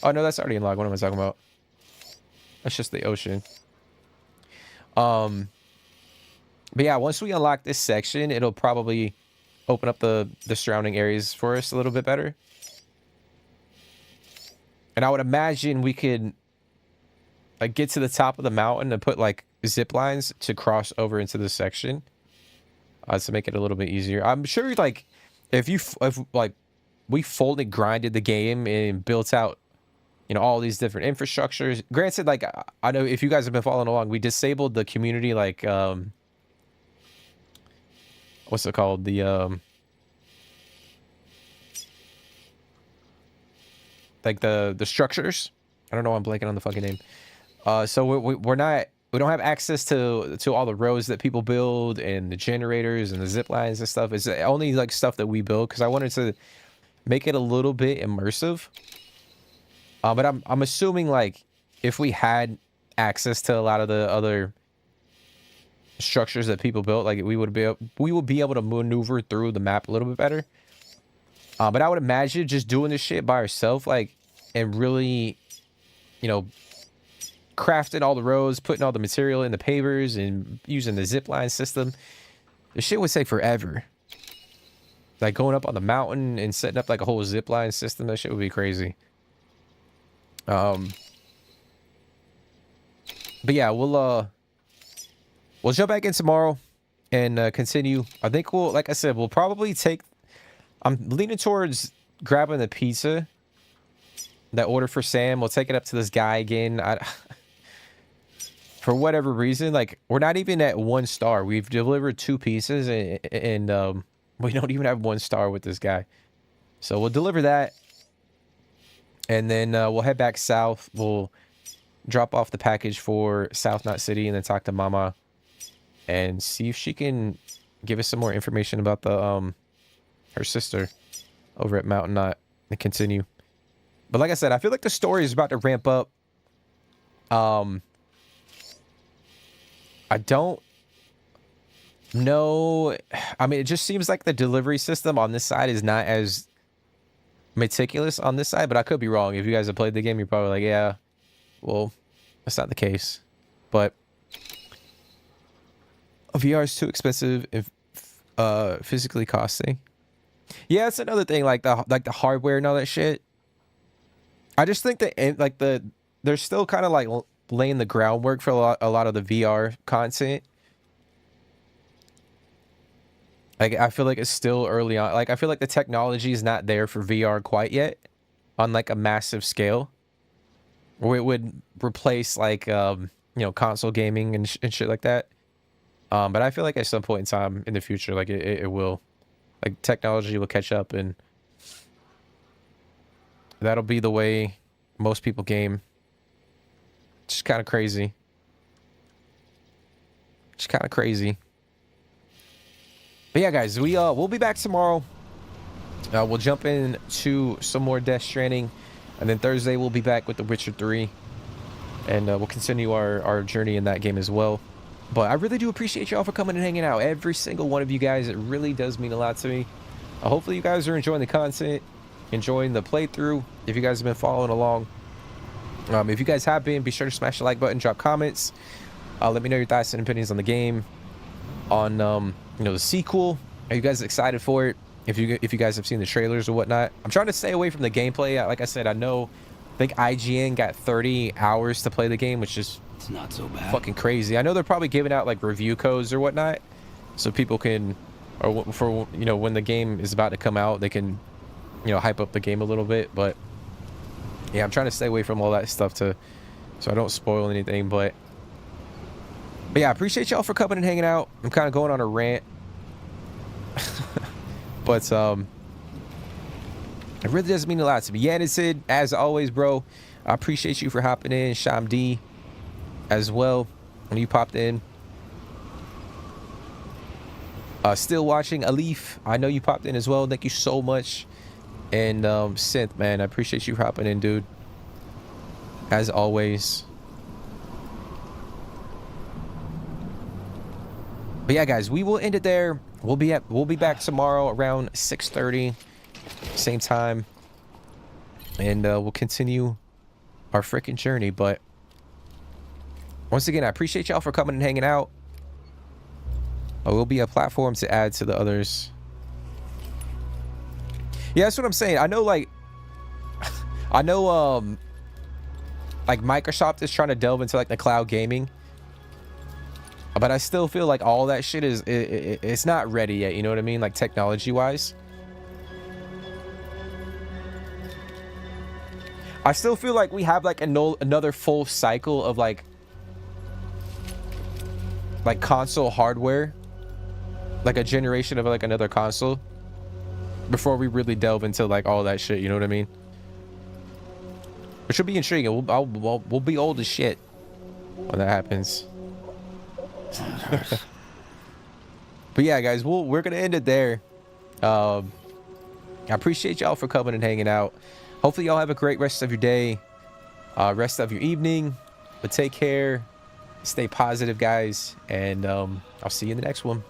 Oh no, that's already unlocked. What am I talking about? That's just the ocean. But yeah, once we unlock this section, it'll probably open up the surrounding areas for us a little bit better. And I would imagine we could like get to the top of the mountain and put like zip lines to cross over into this section, to make it a little bit easier. I'm sure like if like we fully grinded the game and built out, you know, all these different infrastructures. Granted, like I know if you guys have been following along, we disabled the community, like what's it called, the like the structures. I don't know why I'm blanking on the fucking name. So we don't have access to all the roads that people build and the generators and the zip lines and stuff. It's only like stuff that we build, because I wanted to make it a little bit immersive. But I'm assuming like if we had access to a lot of the other structures that people built, like we would be able to maneuver through the map a little bit better. But I would imagine just doing this shit by ourselves, like, and really, you know, crafting all the roads, putting all the material in the pavers, and using the zip line system. This shit would take forever. Like going up on the mountain and setting up like a whole zip line system, that shit would be crazy. But yeah, we'll jump back in tomorrow and continue. I think like I said, we'll probably take. I'm leaning towards grabbing the pizza that order for Sam. We'll take it up to this guy again. For whatever reason, like we're not even at 1 star. We've delivered 2 pieces and we don't even have 1 star with this guy. So we'll deliver that. And then we'll head back south. We'll drop off the package for South Knot City and then talk to Mama and see if she can give us some more information about the her sister over at Mountain Knot and continue. But like I said, I feel like the story is about to ramp up. I don't know. I mean, it just seems like the delivery system on this side is not as meticulous on this side, but I could be wrong. If you guys have played the game, you're probably like, yeah, well, that's not the case. But VR is too expensive if physically costly. Yeah, it's another thing, like the hardware and all that shit. I just think that like they're still kind of like laying the groundwork for a lot of the VR content. Like I feel like it's still early on. Like I feel like the technology is not there for VR quite yet, on like a massive scale, where it would replace like you know, console gaming and shit like that. But I feel like at some point in time in the future, like it will. Like technology will catch up, and that'll be the way most people game. It's kind of crazy. It's kind of crazy. But yeah, guys, we'll be back tomorrow. We'll jump into some more Death Stranding, and then Thursday we'll be back with The Witcher 3. and we'll continue our journey in that game as well. But I really do appreciate y'all for coming and hanging out. Every single one of you guys. It really does mean a lot to me. Hopefully you guys are enjoying the content, enjoying the playthrough. If you guys have been following along, if you guys have been, be sure to smash the like button, drop comments. Let me know your thoughts and opinions on the game, on you know, the sequel. Are you guys excited for it? If you guys have seen the trailers or whatnot. I'm trying to stay away from the gameplay. Like I said, I think IGN got 30 hours to play the game, which is, it's not so bad. Fucking crazy. I know they're probably giving out like review codes or whatnot, so people can, or for, you know, when the game is about to come out, they can, you know, hype up the game a little bit. But yeah, I'm trying to stay away from all that stuff so I don't spoil anything. But yeah, I appreciate y'all for coming and hanging out. I'm kind of going on a rant. But it really does mean a lot to me. Yannicid, as always, bro. I appreciate you for hopping in. Sham D as well, when you popped in. Still watching. Alif, I know you popped in as well. Thank you so much. And Synth, man, I appreciate you for hopping in, dude. As always. But yeah, guys, we will end it there. We'll be back tomorrow around 6:30, same time, and we'll continue our freaking journey. But once again, I appreciate y'all for coming and hanging out. It will be a platform to add to the others. Yeah, that's what I'm saying. I know, like, like Microsoft is trying to delve into like the cloud gaming. But I still feel like all that shit is it's not ready yet, you know what I mean? Like technology wise. I still feel like we have like another full cycle of like console hardware, like a generation of like another console, before we really delve into like all that shit, you know what I mean? Which will be intriguing. We'll be old as shit when that happens. But yeah, guys, we're gonna end it there. I appreciate y'all for coming and hanging out. Hopefully y'all have a great rest of your day, rest of your evening. But take care, stay positive, guys, and I'll see you in the next one.